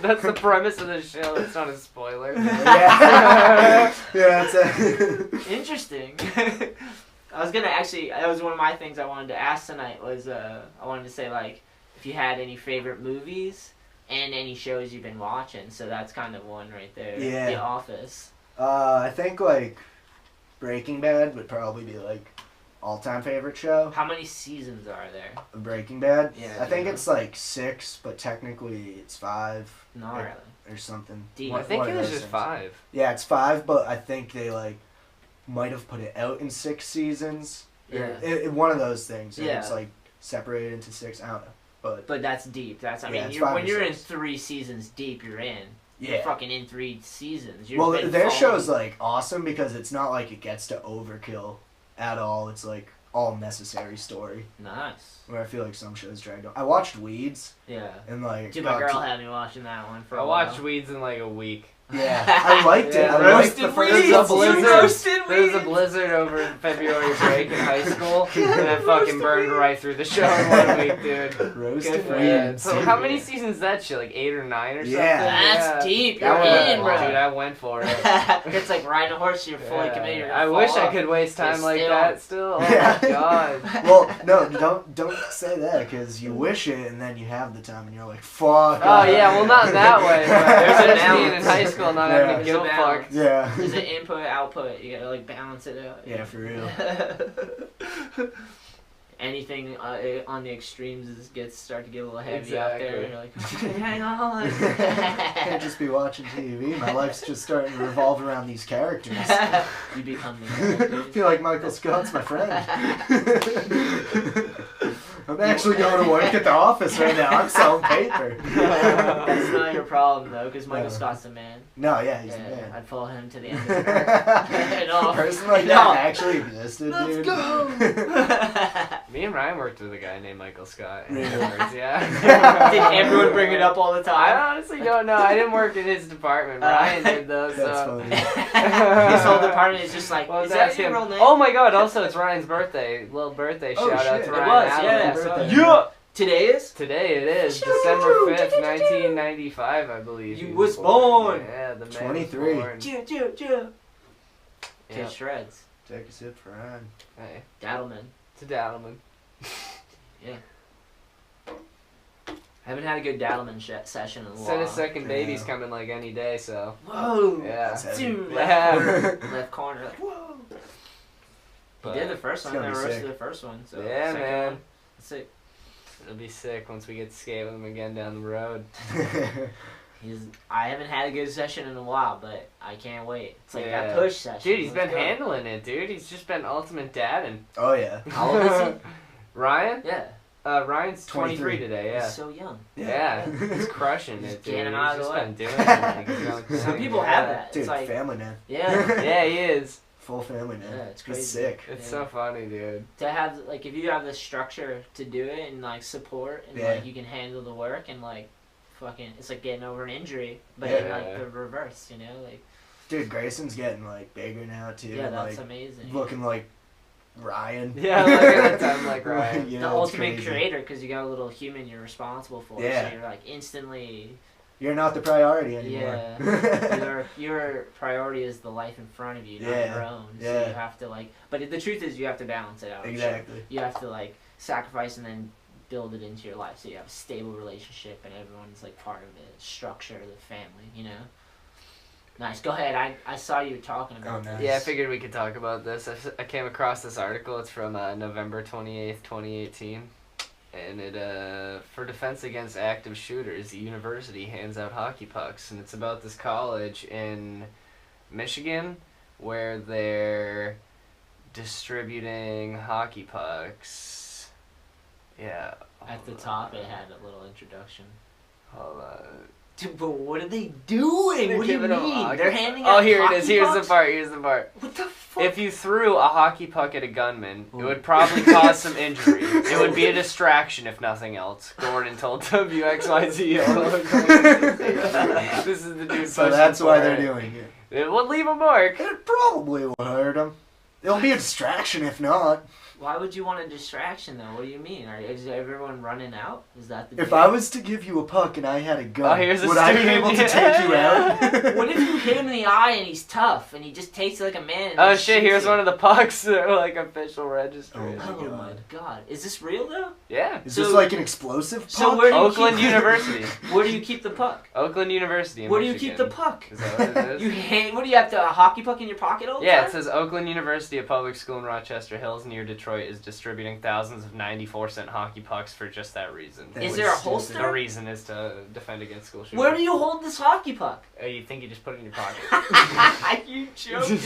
That's the premise of the show. It's not a spoiler. Yeah. Yeah, it's a... Interesting. I was gonna actually. That was one of my things I wanted to ask tonight. Was I wanted to say like if you had any favorite movies and any shows you've been watching. So that's kind of one right there. Yeah. The Office. I think like Breaking Bad would probably be like all-time favorite show. How many seasons are there? of Breaking Bad. Yeah, I think yeah. it's like 6, but technically it's 5 Not or, really. or something. Deep. I think One it of was those just things. 5. Yeah, it's 5, but I think they like might have put it out in 6 seasons. Or Yeah. one of those things. Yeah. It's like separated into 6. I don't know, but But that's deep. That's I Yeah, mean, it's you're, 5 when or you're in 6. 3 seasons deep, you're in. Yeah. fucking in 3 seasons. Well, their show's like awesome because it's not like it gets to overkill at all. It's like all necessary story. Nice. Where I feel like some shows dragged on. I watched Weeds. Yeah. And like. Dude, my girl had me watching that one for a I while. watched Weeds in like a week. Yeah, I liked it. I liked the first There's a blizzard over February break in high school, and I fucking burned right through the show in 1 week, dude. Roasted Weeds. So how many seasons is that shit? Like 8 or 9 or something? That's deep. You're in, bro. Dude, I went for it. It's like riding a horse. You're fully committed. I wish I could waste time like that still. Oh my god. Well, no, don't say that because you wish it and then you have the time and you're like, fuck. Oh yeah, well not that way. But there's just being in high school. Not having to give a fuck. Yeah. There's an input, output. You gotta like balance it out. Yeah, for real. Anything on the extremes start to get a little heavy out there. And you're like, hang on. Can't just be watching TV. My life's just starting to revolve around these characters. You become the I feel like Michael Scott's my friend. I'm actually going to work at the office right now. I'm selling paper. That's not your problem, though, because Michael Scott's a man. No, yeah, he's a man. I'd follow him to the end of the earth. A person like that actually existed, dude. Let's go! Me and Ryan worked with a guy named Michael Scott. Really? Yeah. Did everyone bring it up all the time? I honestly don't know. I didn't work in his department. Ryan did though. That's so. funny. His whole department is just like, is that your real name? Oh my god, also it's Ryan's birthday. Little birthday shout out to Ryan. It was, Adams. yeah. Today is? Today it is. December 5th, 1995, I believe. You was born. Yeah, the man 23. was born. Kiss Yep. shreds. Take a sip for Ryan. Hey, Dattleman. to Dattleman. Yeah. Haven't had a good Dattleman session in a while. Said his second baby's coming like any day, so. Whoa. Yeah. Dude, Yeah. left corner. Like, whoa. But He did the first one. I gonna be roasted sick. the first one. So yeah, second man. one, sick. It'll be sick once we get to skate with him again down the road. I haven't had a good session in a while, but I can't wait. It's like Yeah. that push session. Dude, he's Let's been go. handling it, dude. He's just been ultimate dadding. Oh, yeah. How old is he? Ryan? Yeah. Ryan's 23 today, yeah. He's so young. Yeah, he's crushing it, dude. getting him out of He's the just way. been doing it. Like, his own Some thing. people have that. Dude, It's like, family man. yeah. Yeah, he is. Full family man. Yeah, it's crazy. He's sick. It's Yeah. so funny, dude. To have, like, if you have the structure to do it and, like, support and, Yeah. like, you can handle the work and, like, fucking, it's like getting over an injury, but Yeah. in, like, the reverse, you know? Like, Dude, Grayson's getting, like, bigger now, too. yeah, that's like, amazing. looking like Ryan. Yeah, look at that time like Ryan. You The know, it's ultimate crazy. creator, because you got a little human you're responsible for. Yeah. So you're, like, instantly... You're not the priority anymore. Yeah, your priority is the life in front of you, not Yeah, your own. So yeah. you have to like, but the truth is you have to balance it out. Exactly. You have to like sacrifice and then build it into your life, so you have a stable relationship and everyone's like part of the structure of the family. You know. Nice. Go ahead. I saw you talking about. Oh, nice. Yeah, I figured we could talk about this. I came across this article. It's from November 28th, 2018. And it, for defense against active shooters, the university hands out hockey pucks. And it's about this college in Michigan where they're distributing hockey pucks. Yeah. At the top, it had a little introduction. Hold on. Dude, but what are they doing? They're What do you giving 'em mean? hockey They're pucks. handing out Oh, here it hockey is. Here's pucks? the part. Here's the part. What the fuck? If you threw a hockey puck at a gunman, it would probably cause some injury. It would be a distraction, if nothing else. Gordon told WXYZ. This is the dude. So that's why they're doing it. It would leave a mark. It probably will hurt him. It'll be a distraction if not. Why would you want a distraction though? What do you mean? Is everyone running out? Is that the If deal? I was to give you a puck and I had a gun, here's a would I be student. able to take you out? What if you hit him in the eye and he's tough and he just takes it like a man? And Oh then shit, shoots here's you? one of the pucks that are like official registry. Oh my god. Is this real though? Yeah. Is So- this like an explosive puck? So where do you Oakland keep University. Where do you keep the puck? Oakland University in Where do you Michigan. keep the puck? Is that what it is? You hang. What do you have to a hockey puck in your pocket all the Yeah, time? it says Oakland University, a public school in Rochester Hills near Detroit, is distributing thousands of 94-cent hockey pucks for just that reason. Is there a holster? The reason is to defend against school shootings. Where do you hold this hockey puck? You think you just put it in your pocket? You joking?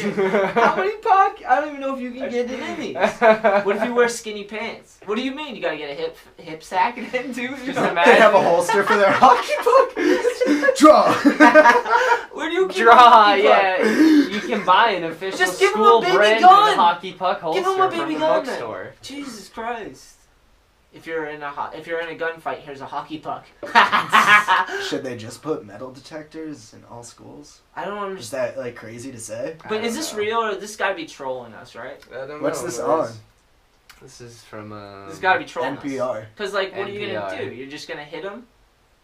How many puck? I don't even know if you can get it in these. What if you wear skinny pants? What do you mean? You gotta get a hip sack and then do? Just They imagine. have a holster for their hockey puck. Draw. Where do you keep Draw, a hockey puck? yeah. You can buy an official Just give him a school baby branded gun. hockey puck holster Give him a from baby the gun, then. bookstore. Jesus Christ. If you're in a gunfight, here's a hockey puck. Should they just put metal detectors in all schools? I don't Is understand. that like crazy to say? But is this real or this gotta be trolling us, right? I don't What's know. this What on? is- This is from This gotta be trolling us. NPR. Cause like, what are you gonna NPR. do? You're just gonna hit them?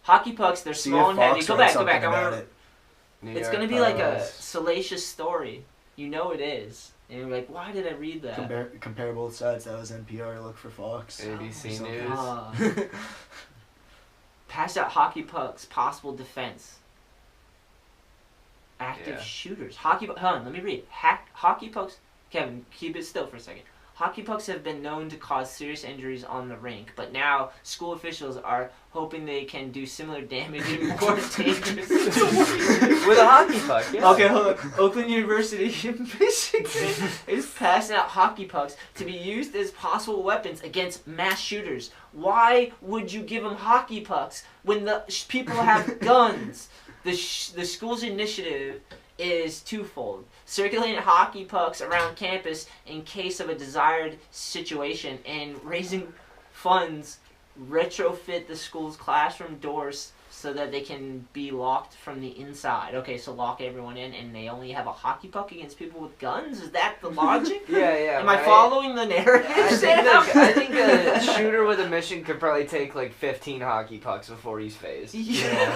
Hockey pucks, they're See small if and heavy. Fox Go wrote back. something about I'm it. New It's York gonna be like a Post. salacious story. You know it is. And you're like, why did I read that? Compare both sides. That was NPR. Look for Fox. ABC something. News. Pass out hockey pucks, possible defense. Active Yeah. shooters. Hold on, let me read. Hockey pucks. Kevin, keep it still for a second. Hockey pucks have been known to cause serious injuries on the rink, but now school officials are hoping they can do similar damage in more dangerous situations. With a hockey puck, yeah. Okay, hold on. Oakland University in Michigan is passing out hockey pucks to be used as possible weapons against mass shooters. Why would you give them hockey pucks when the people have guns? The school's initiative is twofold. Circulating hockey pucks around campus in case of a desired situation and raising funds retrofit the school's classroom doors so that they can be locked from the inside. Okay, so lock everyone in and they only have a hockey puck against people with guns? Is that the logic? Yeah. Am I following the narrative? I think a shooter with a mission could probably take like 15 hockey pucks before he's phased. Yeah.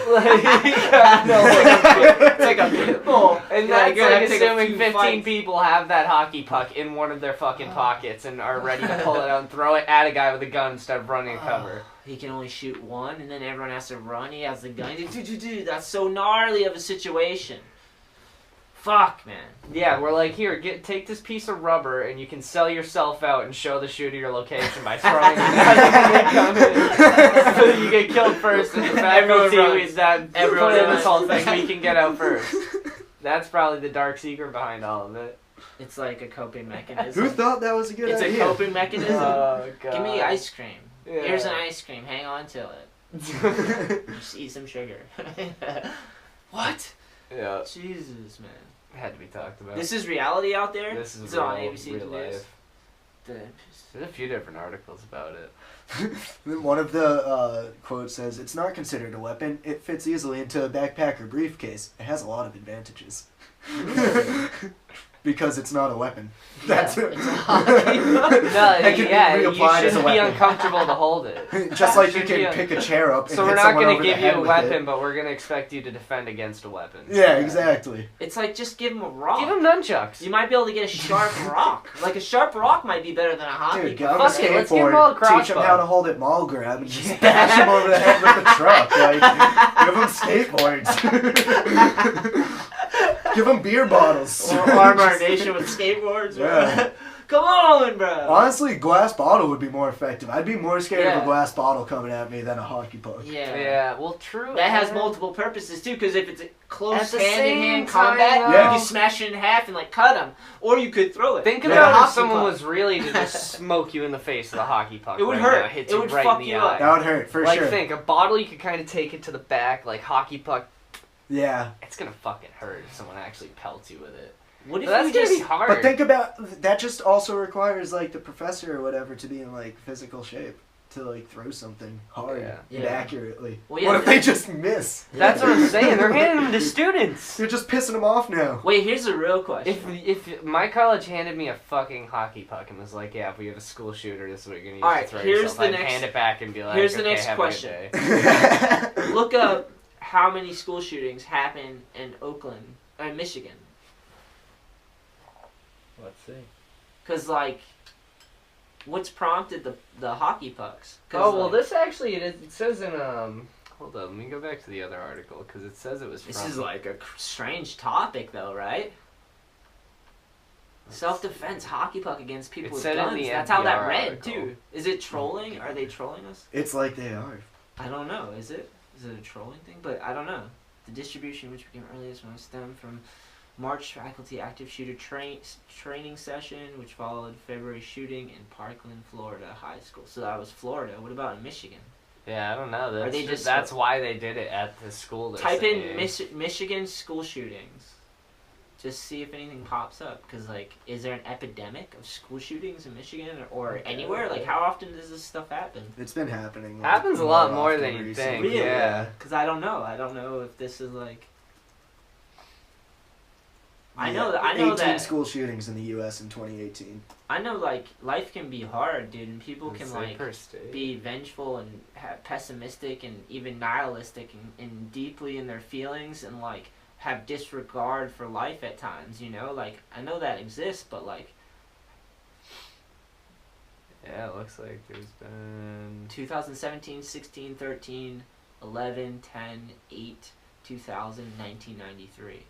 It's like a pit bull. And Yeah, that's you're gonna like take a assuming few 15 fights. people have that hockey puck in one of their fucking pockets and are ready to pull it out and throw it at a guy with a gun instead of running a cover. He can only shoot one, and then everyone has to run. He has the gun. Dude, that's so gnarly of a situation. Fuck, man. Yeah, we're like, here, take this piece of rubber and you can sell yourself out and show the shooter your location by throwing it gun in. So you get killed first and the Everyone faculty runs. is that Everyone put in runs. this whole thing, we can get out first. That's probably the dark secret behind all of it. It's like a coping mechanism. Who thought that was a good It's idea? a coping mechanism. Oh, God. Give me ice cream. Yeah. Here's an ice cream. Hang on to it. Just eat some sugar. What? Yeah, Jesus, man. had to be talked about. This is reality out there? This is It's real, on ABC real News. life. The- There's a few different articles about it. One of the quotes says, "It's not considered a weapon. It fits easily into a backpack or briefcase. It has a lot of advantages." Because it's not a weapon. That's it. it's a hockey puck. No, That can be yeah, you reapplied as a shouldn't be weapon. uncomfortable to hold it. Just like you Should can be a- pick a chair up and So hit we're not someone going over to the give you head a with weapon, it. but we're going to expect you to defend against a weapon. Yeah, exactly. It's like just give him a rock. Give him nunchucks. You might be able to get a sharp rock. Like a sharp rock might be better than a hockey Dude, give him puck. a Fuck it, let's give him all a skateboard, teach him crossbow. how to hold it mall grab, and just bash him over the head with the truck. Like, give him skateboards. Give him beer bottles. Or arm our nation with skateboards, bro. Yeah. Come on, bro. Honestly, glass bottle would be more effective. I'd be more scared of Yeah. a glass bottle coming at me than a hockey puck. Yeah. Yeah, well, true. That has man. multiple purposes too, because if it's a close At the hand-in-hand same time, combat, though- you can smash it in half and like cut him, or you could throw it. Think Yeah. about if Hockey someone puck. was really to just smoke you in the face with a hockey puck. It would right hurt. Now. It hits It you would right fuck in the you eye. up. That would hurt, for like, sure. think, a bottle you could kind of take it to the back, like hockey puck, Yeah. it's going to fucking hurt if someone actually pelts you with it. What if But that's we going to just be hard. But think about, that just also requires, like, the professor or whatever to be in, like, physical shape to, like, throw something hard Yeah. and Yeah. accurately. Well, yeah, What if they just miss? That's what I'm saying. They're handing them to students. You're just pissing them off now. Wait, here's a real question. If my college handed me a fucking hockey puck and was like, yeah, if we have a school shooter, this is what you're going to use Alright, to throw here's yourself, the I'd next- hand it back and be like, here's the okay, next have question. a good day. Look up how many school shootings happen in Oakland, Michigan. Let's see. Cause like, what's prompted the hockey pucks? 'Cause, Oh, well, like, this actually, it says in, hold on, let me go back to the other article, because it says it was from... This is like a strange topic, though, right? Self-defense hockey puck against people It with said in guns. the That's how that NPR read article. too. Is it trolling? Are they trolling us? It's like they are. I don't know. Is it? Is it a trolling thing? But I don't know. The distribution, which became earliest one, stemmed from March faculty active shooter training session, which followed February shooting in Parkland, Florida high school. So that was Florida. What about in Michigan? Yeah, I don't know. That's, they just that's why they did it at the school. Type in Michigan school shootings. Just see if anything pops up. Because, like, is there an epidemic of school shootings in Michigan or anywhere? Like, how often does this stuff happen? It's been happening. Happens a lot more than you think. Really? Yeah. Because I don't know. I don't know if this is, like... I know 18 that school shootings in the U.S. in 2018. I know, like, life can be hard, dude, and people can, like, per state. be vengeful and pessimistic and even nihilistic and deeply in their feelings and, like, have disregard for life at times, you know? Like, I know that exists, but, like... Yeah, it looks like there's been... 2017, 16, 13, 11, 10, 8, 2000, 1993.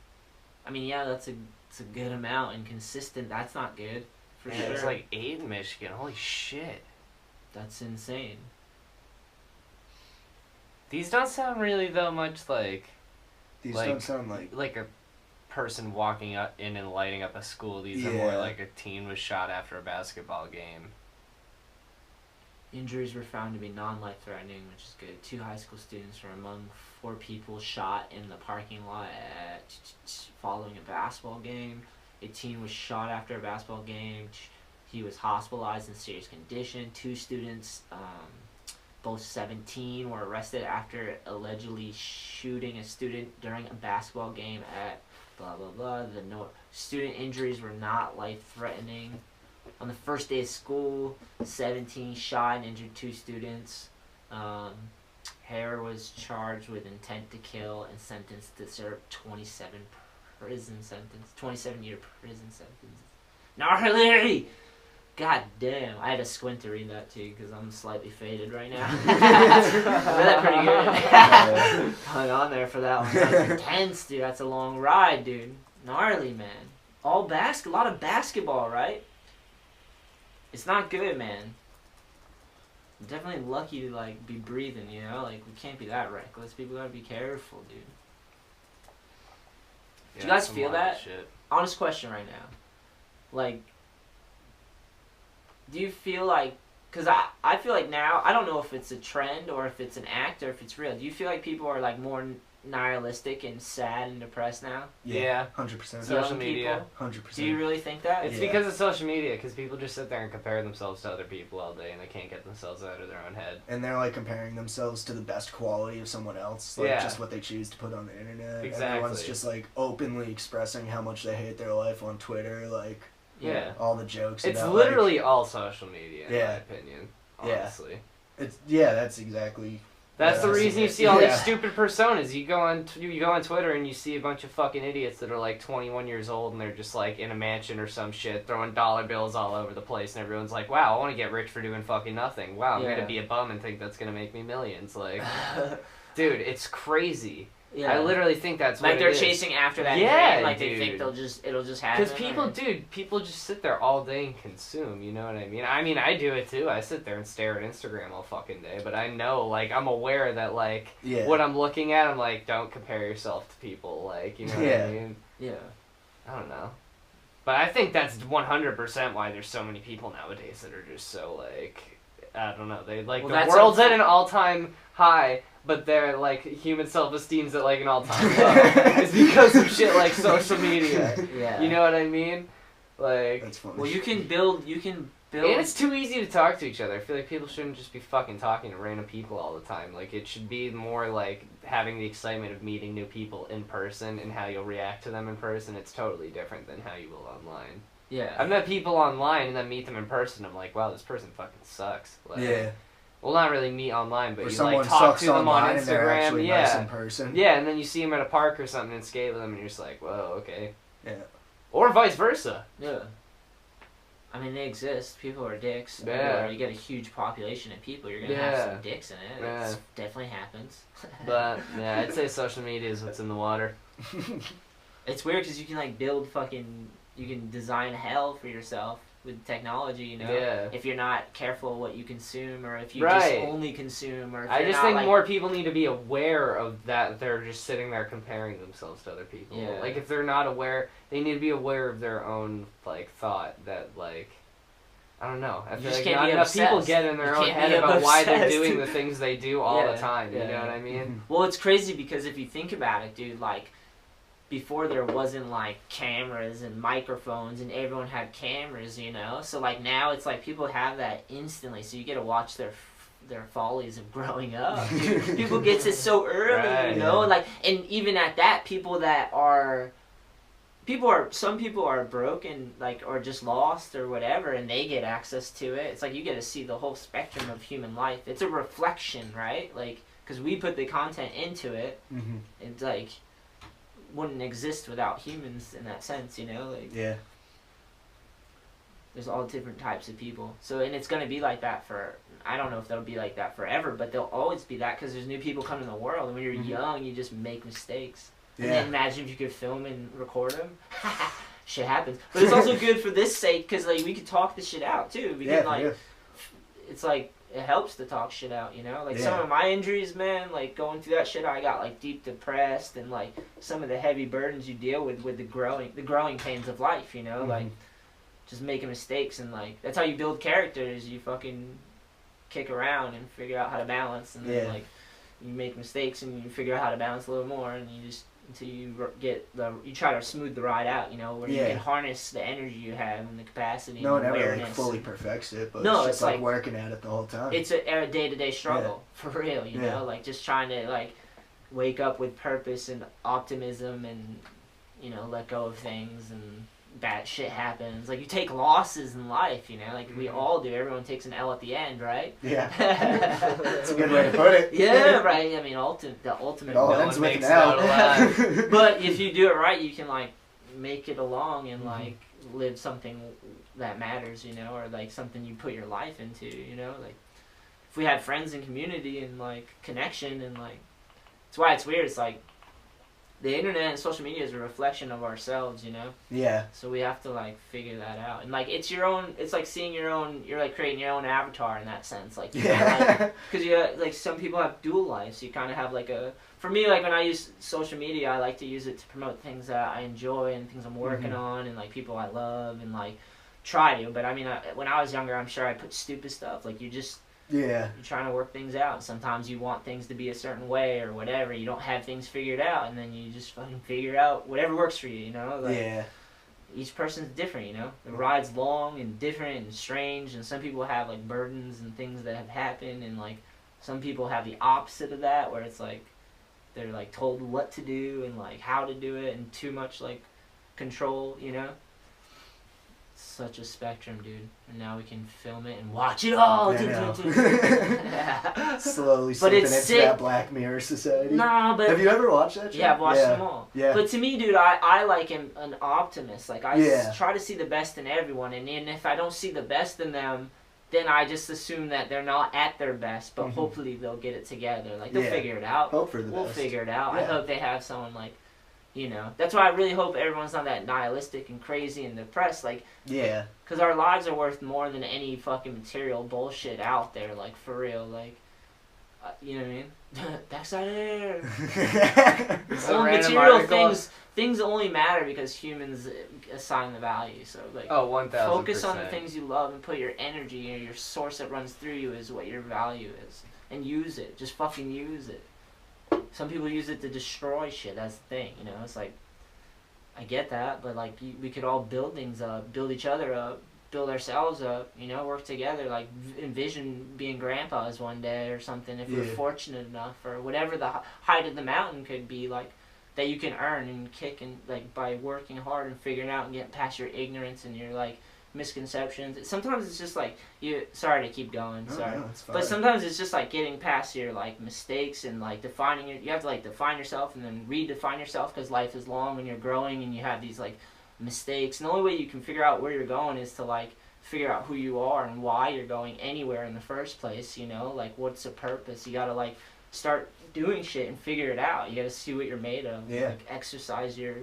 I mean, yeah, it's a good amount and consistent. That's not good, for sure. There's like 8 in Michigan. Holy shit. That's insane. These don't sound really, though, much like... These don't sound like... Like a person walking in and lighting up a school. These are more like a teen was shot after a basketball game. Injuries were found to be non-life-threatening, which is good. 2 high school students were among 4 people shot in the parking lot following a basketball game. A teen was shot after a basketball game. He was hospitalized in serious condition. 2 students, both 17, were arrested after allegedly shooting a student during a basketball game at blah, blah, blah. Student injuries were not life-threatening. On the first day of school, 17 shot and injured 2 students. Hare was charged with intent to kill and sentenced to serve 27-year prison sentence. Gnarly! God damn. I had to squint to read that too because I'm slightly faded right now. I read that pretty good. Hung on there for that one. That's intense, dude. That's a long ride, dude. Gnarly, man. A lot of basketball, right? It's not good, man. I'm definitely lucky to, like, be breathing, you know? Like, we can't be that reckless. People gotta be careful, dude. Do you guys feel that? Honest question right now. Like, do you feel like... Because I feel like now, I don't know if it's a trend or if it's an act or if it's real. Do you feel like people are, like, more nihilistic and sad and depressed now? Yeah. 100%. Social media. 100%. Do you really think that? It's because of social media, because people just sit there and compare themselves to other people all day and they can't get themselves out of their own head. And they're like comparing themselves to the best quality of someone else, like just what they choose to put on the internet. Exactly. Everyone's just like openly expressing how much they hate their life on Twitter, like all the jokes. It's about, literally all social media, in my opinion. Honestly. That's exactly. That's the reason you see all these stupid personas. You go on Twitter and you see a bunch of fucking idiots that are like 21 years old and they're just like in a mansion or some shit throwing dollar bills all over the place and everyone's like, wow, I want to get rich for doing fucking nothing. Wow, I'm gonna be a bum and think that's gonna make me millions. Like, dude, it's crazy. Yeah. I literally think that's what they're chasing after that dream. Like they think it'll just happen. Because people just sit there all day and consume, you know what I mean? I mean, I do it too. I sit there and stare at Instagram all fucking day, but I know, like, I'm aware that, like, what I'm looking at, I'm like, don't compare yourself to people, like, you know what I mean? Yeah. I don't know. But I think that's 100% why there's so many people nowadays that are just so, like, I don't know, they, like, the world's at an all-time high, but their, like, human self-esteem's at, like, an all-time low. It's because of shit like social media. Yeah. You know what I mean? Like... That's funny. Well, you can build... And it's too easy to talk to each other. I feel like people shouldn't just be fucking talking to random people all the time. Like, it should be more, like, having the excitement of meeting new people in person and how you'll react to them in person. It's totally different than how you will online. Yeah. I've met people online and then meet them in person. I'm like, wow, this person fucking sucks. Like, well, not really meet online, but or you like talk to them on and they're Instagram. actually nice in person. Yeah, and then you see them at a park or something and skate with them, and you're just like, whoa, okay. Yeah. Or vice versa. Yeah. I mean, they exist. People are dicks. Yeah. Everywhere. You get a huge population of people, you're gonna have some dicks in it. Yeah. It definitely happens. But yeah, I'd say social media is what's in the water. It's weird because you can like build you can design hell for yourself with technology, you know? Yeah. If you're not careful what you consume, or if you just only consume, or if I you're just not, think like, more people need to be aware of that. They're just sitting there comparing themselves to other people. Yeah. Like, if they're not aware, they need to be aware of their own, like, thought that, like, I don't know. I You feel just like can't not be enough people obsessed. get in their You own can't head be about why they're obsessed. doing the things they do all Yeah, the time. You yeah, know what yeah. I mean? Well, it's crazy because if you think about it, dude, like, before there wasn't, like, cameras and microphones and everyone had cameras, you know? So, like, now it's like people have that instantly, so you get to watch their follies of growing up. Dude. People get it so early, Right, you know? yeah. Like, and even at that, some people are broken, like, or just lost or whatever, and they get access to it. It's like you get to see the whole spectrum of human life. It's a reflection, right? Like, because we put the content into it. Mm-hmm. It's like wouldn't exist without humans in that sense, you know? Like, Yeah. there's all different types of people. So, and it's going to be like that for, I don't know if they'll be like that forever, but they'll always be that because there's new people coming in the world. And when you're young, you just make mistakes. And Yeah. then imagine if you could film and record them. Shit happens. But it's also good for this sake because, like, we could talk this shit out, too. We can, like, it's like, it helps to talk shit out, you know? Like, some of my injuries, man, like, going through that shit, I got, like, deep depressed and, like, some of the heavy burdens you deal with the growing pains of life, you know? Like, just making mistakes and, like, that's how you build characters. You fucking kick around and figure out how to balance and then, like, you make mistakes and you figure out how to balance a little more and you just, until you you try to smooth the ride out, you know, where you can harness the energy you have and the capacity No and one ever awareness. like fully perfects it, but No, it's it's just like like working at it the whole time. It's a day-to-day struggle, for real, you know? Like, just trying to, like, wake up with purpose and optimism and, you know, let go of things and bad shit happens. Like, you take losses in life, you know? Like, we all do. Everyone takes an L at the end, right? Yeah. That's a good way to put it. Yeah, right. I mean, the ultimate. It all No ends one with an makes it out L. alive. But if you do it right, you can, like, make it along and, like, live something that matters, you know? Or, like, something you put your life into, you know? Like, if we had friends and community and, like, connection and, like, that's why it's weird. It's like, the internet and social media is a reflection of ourselves, you know? Yeah. So we have to, like, figure that out. And, like, it's your own, it's like seeing your own, you're, like, creating your own avatar in that sense. Like, because like, some people have dual lives. So you kind of have, like, for me, like, when I use social media, I like to use it to promote things that I enjoy and things I'm working on and, like, people I love and, like, try to. But, I mean, when I was younger, I'm sure I put stupid stuff. Like, you're trying to work things out. Sometimes you want things to be a certain way or whatever. You don't have things figured out, and then you just fucking figure out whatever works for you, you know? Like, each person's different, you know? The ride's long and different and strange, and some people have, like, burdens and things that have happened, and, like, some people have the opposite of that, where it's, like, they're, like, told what to do and, like, how to do it, and too much, like, control, you know? Such a spectrum, dude. And now we can film it and watch it all. Slowly But slipping it's into sick. that Black Mirror society. Nah, but have you ever watched that show? Yeah, I've watched them all. Yeah. But to me, dude, I like an optimist. Like, I Yeah. try to see the best in everyone. And if I don't see the best in them, then I just assume that they're not at their best. But hopefully they'll get it together. Like, they'll figure it out. Hope for the We'll best. figure it out. I Yeah. hope they have someone, like, you know. That's why I really hope everyone's not that nihilistic and crazy and depressed. Like, Yeah. because our lives are worth more than any fucking material bullshit out there. Like, for real. Like, you know what I mean? Backside air. It's a All random material article. things only matter because humans assign the value. So, like, Oh, 1,000%. focus on the things you love and put your energy and your source that runs through you is what your value is. And use it. Just fucking use it. Some people use it to destroy shit. That's the thing, you know? It's like, I get that, but, like, we could all build things up, build each other up, build ourselves up, you know, work together, like, envision being grandpas one day or something if we're fortunate enough, or whatever the height of the mountain could be, like, that you can earn and kick and, like, by working hard and figuring out and getting past your ignorance and your, like, misconceptions. Sometimes it's just like sorry to keep going, sorry. No, it's fine. But sometimes it's just like getting past your, like, mistakes and, like, defining you have to, like, define yourself and then redefine yourself because life is long and you're growing and you have these, like, mistakes. And the only way you can figure out where you're going is to, like, figure out who you are and why you're going anywhere in the first place, you know? Like, what's the purpose? You gotta, like, start doing shit and figure it out. You gotta see what you're made of. Yeah. Like, exercise your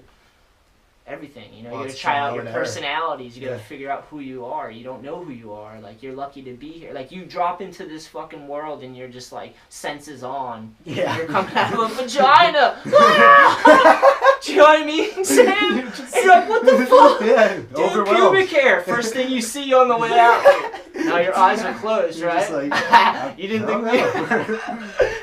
everything, you know? Well, You gotta it's try out trial your and error. personalities. You gotta Yeah. figure out who you are. You don't know who you are. Like, you're lucky to be here. Like, you drop into this fucking world and you're just, like, senses on. Yeah. You're coming out of a vagina! Do you know what I mean, Sam? And you're like, what the fuck? Yeah, Dude, overwhelmed. pubic hair. First thing you see on the way out. Like, now your eyes are closed, You're right? just like, You didn't think me?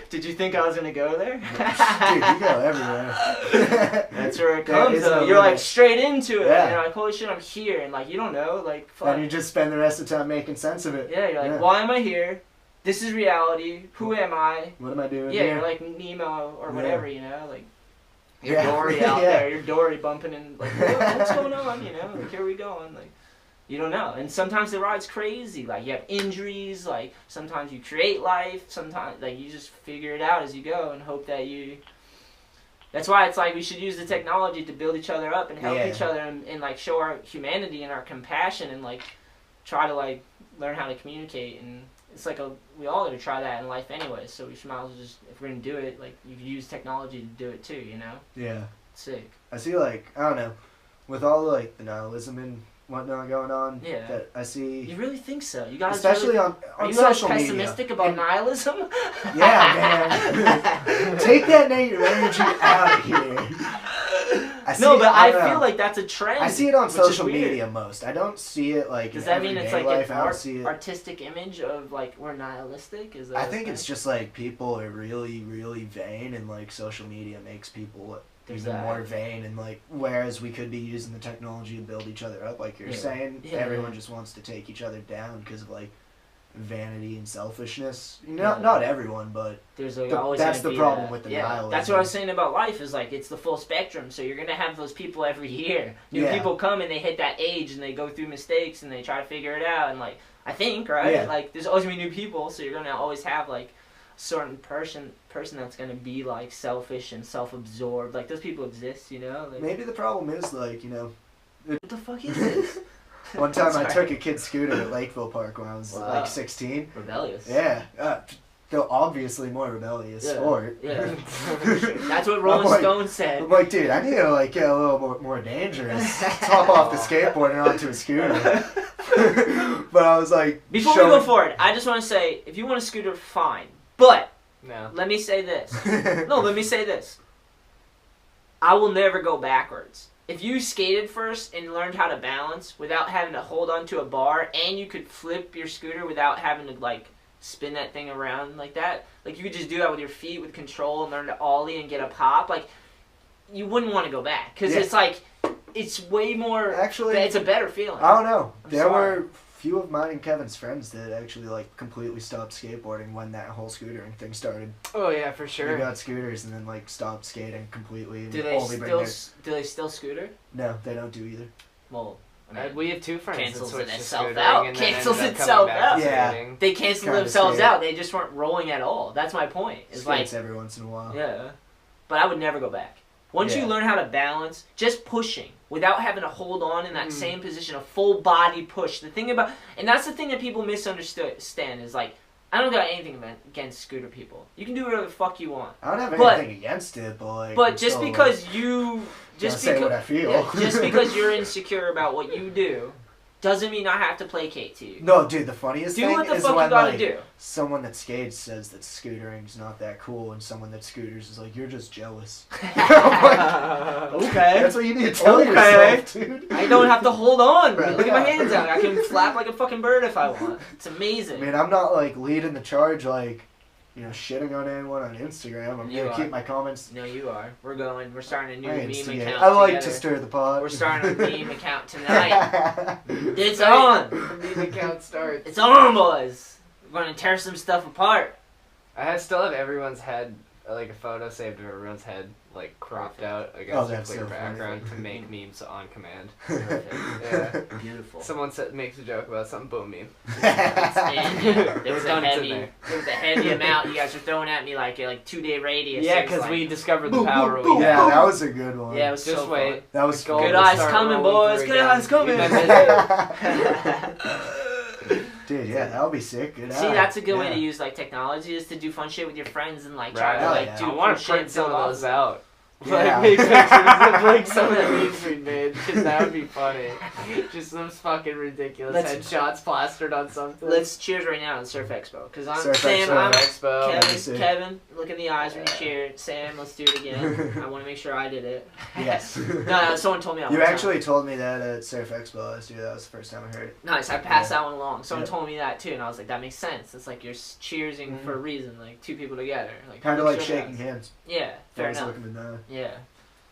Did you think I was gonna go there? Dude, you go everywhere. That's where it There comes is no though. You're like limit. straight into it. Yeah. And you're like, holy shit, I'm here. And like, you don't know. Like, fuck. And you just spend the rest of the time making sense of it. Yeah, you're like, why am I here? This is reality. Who am I? What am I doing Yeah, here? you're like Nemo or whatever, you know? Like, you're Yeah. Dory out Yeah. there. You're Dory bumping in. Like, what's going on? You know? Like, here we going. Like, you don't know. And sometimes the ride's crazy. Like, you have injuries. Like, sometimes you create life. Sometimes, like, you just figure it out as you go and hope that you... That's why it's like we should use the technology to build each other up and help each other and, like, show our humanity and our compassion and, like, try to, like, learn how to communicate. And it's like we all gotta try that in life anyway, so we should might as well just, if we're gonna do it, like, you use technology to do it too, you know? Yeah. Sick. I see, like, I don't know, with all, like, the nihilism and whatnot going on, Yeah. that I see... You really think so? You guys especially really, on are you social guys media. pessimistic about And- nihilism? Yeah, man. Take that negative energy out of here. No, but I don't know. feel like that's a trend. I see it on which is social weird. media most. I don't see it like Does in that mean it's everyday like life. an I don't see it. artistic image of like we're nihilistic? Is that I a think thing? it's just like people are really, really vain, and like social media makes people There's even that. more vain. And like, whereas we could be using the technology to build each other up, like you're Yeah. saying, Yeah, everyone yeah. just wants to take each other down because of like vanity and selfishness. Yeah. Not everyone, but There's that's gonna the be problem that. with the yeah. nihilism. That's what I was saying about life is like it's the full spectrum. So you're gonna have those people every year. New Yeah. people come and they hit that age and they go through mistakes and they try to figure it out and like I think right Yeah. like there's always gonna be new people. So you're gonna always have like a certain person that's gonna be like selfish and self-absorbed. Like those people exist, you know. Like, Maybe the problem is like, you know, what the fuck is this? one time I Sorry. took a kid's scooter at Lakeville Park when I was Wow. like 16. Rebellious. Yeah, they're obviously more rebellious Yeah, sport. yeah. That's what Rolling I'm like- Stone said. I'm like, dude, I need to like get a little more dangerous. Hop off the skateboard and onto a scooter. But I was like, Before we go forward, I just want to say, if you want a scooter, fine. But No. let me say this. No, let me say this. I will never go backwards. If you skated first and learned how to balance without having to hold onto a bar, and you could flip your scooter without having to like spin that thing around like that, like you could just do that with your feet with control and learn to ollie and get a pop, like you wouldn't want to go back because Yeah. it's like it's way more. Actually, it's a better feeling. I don't know. I'm There sorry. were few of mine and Kevin's friends that actually like completely stopped skateboarding when that whole scootering thing started. Oh yeah, for They sure. got scooters and then like stopped skating completely. And Do they only bring still scooter? No, they don't do either. Well, I mean, We have two friends that cancels switched to itself scootering out. and then Cancels ended up itself coming back out. to Yeah. skating. they canceled Kinda themselves scary. out. They just weren't rolling at all. That's my point. It's like, Skates every once in a while. yeah. But I would never go back. Once you Yeah. learn how to balance, just pushing without having to hold on in that same position, a full body push. The thing about, and that's the thing that people misunderstand is like, I don't got anything against scooter people. You can do whatever the fuck you want. I don't have But- anything against it, but like. But I'm just still, because like, you, just say because what I feel. yeah, just because you're insecure about what you do, doesn't mean I have to placate to you. No, dude, the funniest Do thing what the is fuck when you gotta like do. someone that skates says that scootering's not that cool, and someone that scooters is like, you're just jealous. Okay. That's what you need to tell Okay. yourself, dude. I don't have to hold on, bro. Look at my Yeah. hands out. I can flap like a fucking bird if I want. It's I amazing. mean, I'm not like leading the charge, like, you know, shitting on anyone on Instagram. I'm You gonna are. keep my comments. No, you are. We're starting a new I meme instigate. account I like together. to stir the pot. We're starting a meme account tonight. Yeah, It's on. The account starts. It's on, boys. We're gonna tear some stuff apart. I still have everyone's head, like a photo saved of everyone's head, like cropped out Oh, against a that's clear so funny. background to make memes on command. Yeah. Beautiful. Someone makes a joke about something, boom, meme. And, there was a Done, it's in heavy, there. there was a heavy amount you guys were throwing at me like a 2-day radius. Yeah, It was because like, we discovered the Boom, power boom, we boom. Yeah, have. that was a good one. Yeah, it was Just so wait. fun. That was Gold cool. Good will eyes start coming, rolling boys. through Good again. eyes coming. We've been Dude, yeah, that'll be sick. Good See, eye. that's a good way Yeah. to use like technology is to do fun shit with your friends and like Right. try to like Yeah. do I cool want to shit print some build of off those it. out. Yeah. Like, make pictures of, like, some of the memes we made, because that would be funny. Just some fucking ridiculous headshots plastered on something. Let's cheers right now on Surf Expo. Because I'm Surf Sam, Expo. I'm Expo. Kevin, look in the eyes when you cheer. Sam, let's do it again. I want to make sure I did it. Yes. No, someone told me. You actually told me that at Surf Expo last year. That was the first time I heard it. Nice. I passed that one along. Someone told me that too, and I was like, that makes sense. It's like you're cheersing for a reason, like two people together. Like Kind of like shaking hands. Yeah, fair Always enough. looking to nod. Yeah.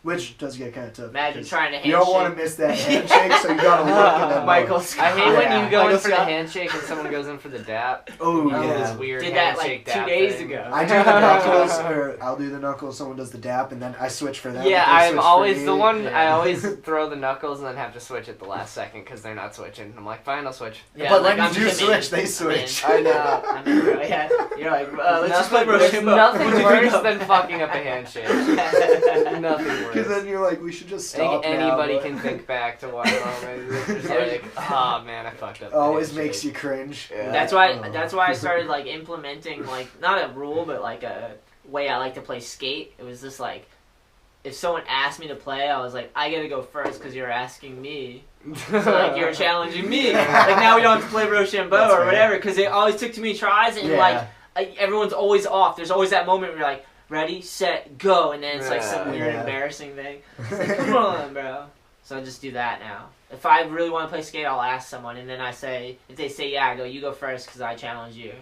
Which does get kind of tough. Imagine trying to handshake. You don't want to miss that handshake, so you gotta look and then Michael look. Scott. I hate when you go Michael in for the Scott. handshake and someone goes in for the dap. Oh, You do yeah. this weird Did that handshake like 2 dap days thing. ago. I do the knuckles, or I'll do the knuckles, someone does the dap, and then I switch for them. Yeah, they I'm switch for always me. the one. Yeah. I always throw the knuckles and then have to switch at the last second because they're not switching. I'm like, fine, I'll switch. Yeah, But like, when I'm you do committed. switch, they switch. I know. I'm in, bro. Yeah. You're like, let's just play There's Rochambeau. nothing What'd you worse do? than fucking up a handshake. Nothing worse. Because then you're like, we should just I think stop now, anybody but- can think back to one moment. It's just like, oh man, I fucked up. the Always handshake. makes you cringe. Yeah. That's why. Oh. That's why I started like implementing like not a rule, but like a way I like to play skate. It was just like, if someone asked me to play, I was like, I gotta go first because you're asking me. So like you're challenging me. Like now we don't have to play Rochambeau That's or fair. whatever because it always took too many tries and Yeah. like everyone's always off. There's always that moment where you're like, ready, set, go, and then it's like some weird Yeah. embarrassing thing. It's like, come on, bro. So I just do that now. If I really want to play skate, I'll ask someone, and then I say, if they say yeah, I go, you go first because I challenge you.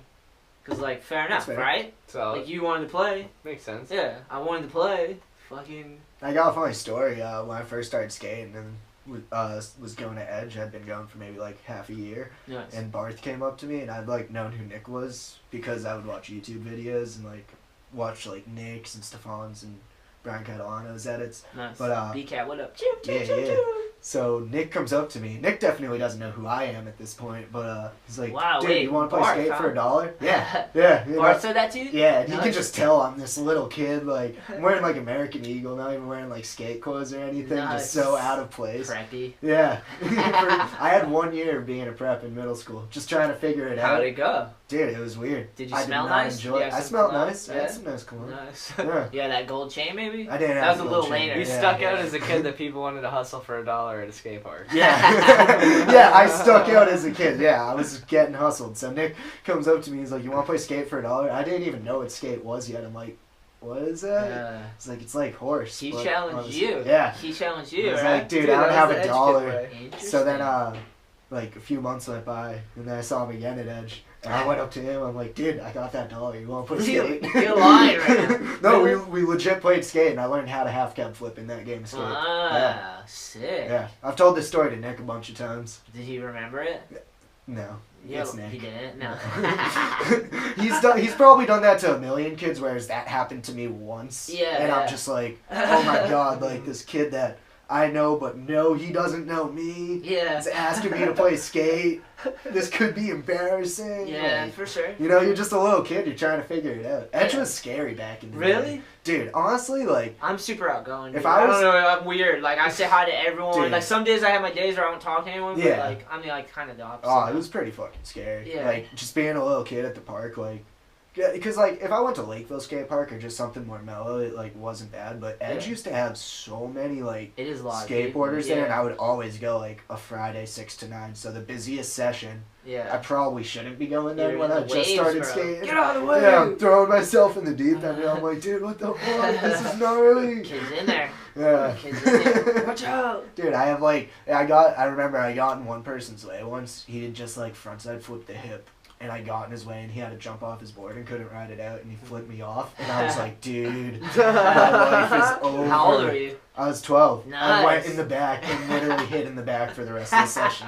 Because like fair enough, fair. right? So Like you wanted to play. makes sense. Yeah, I wanted to play. Fucking. I got a funny story. When I first started skating and was going to Edge, I'd been going for maybe like half a year. Nice. And Barth came up to me, and I'd like known who Nick was because I would watch YouTube videos and like watch like Nick's and Stefan's and Brian Catalano's edits. Nice. But B-Cat, what up? Choo, choo, yeah, choo, yeah. choo. So Nick comes up to me. Nick definitely doesn't know who I am at this point, but he's like, Wow, dude, wait, you want to play Barth, skate huh? for $1? Yeah, yeah. You know? Bart said that to you? Yeah, and you Nice. can just tell I'm this little kid. Like, I'm wearing like American Eagle, not even wearing like skate clothes or anything. Nice. Just so out of place. Preppy. Yeah. I had 1 year of being a prep in middle school, just trying to figure it out. How'd it go? Dude, it was weird. Did you I smell did not nice? enjoy Did you it. have I some smelled cologne? nice. I Yeah? had some nice cologne. Nice. Yeah. Yeah, that gold chain maybe? I didn't That have was a the little gold chain. later. You Yeah. stuck out as a kid that people wanted to hustle for $1 at a skate park. Yeah. Yeah, I stuck out as a kid. Yeah, I was getting hustled. So Nick comes up to me. He's like, you want to play skate for $1? I didn't even know what skate was yet. I'm like, what is that? It's like horse. He but challenged on the- you. Yeah. He challenged I you, was right? like, dude, I don't have $1. Interesting. So then, like a few months went by, and then I saw him again at Edge, and I went up to him. I'm like, dude, I got that $1. You want to play skate? You're lying right now. No, Really? we legit played skate, and I learned how to half cab flip in that game of skate. Ah, sick. Yeah, I've told this story to Nick a bunch of times. Did he remember it? No, Yeah, it's Nick. he didn't. No. He's probably done that to a million kids, whereas that happened to me once. Yeah, and yeah. I'm just like, oh my god, like this kid that I know, but no, he doesn't know me. Yeah. He's asking me to play skate. This could be embarrassing. Yeah, like, for sure. you know, you're just a little kid. You're trying to figure it out. Edge was scary back in the day. Really? Dude, honestly, like, I'm super outgoing. If Dude. I was- don't know, I'm weird. Like I say hi to everyone. Dude. Like some days I have my days where I don't talk to anyone. Yeah. But like I'm like kind of the opposite. oh, it was pretty fucking scary. Yeah. Like, just being a little kid at the park, like, because, like, if I went to Lakeville Skate Park or just something more mellow, it, like, wasn't bad. But Edge Yeah. used to have so many, like, It is a lot. Dude. skateboarders there, and Yeah. I would always go, like, a Friday 6 to 9. So the busiest session, I Yeah. probably shouldn't be going there You're when in I the just waves, started bro. skating. Get out of the way. Yeah, I'm throwing myself in the deep end, and I'm like, dude, what the fuck? This is gnarly. Kids in there. Yeah. Kids in there. Watch out. Dude, I have, like, I remember I got in one person's way once. He did just, like, frontside flip the hip. And I got in his way, and he had to jump off his board and couldn't ride it out, and he flipped me off. And I was like, dude, my life is over. How old are you? I was 12. I Nice. went in the back and literally hit in the back for the rest of the session.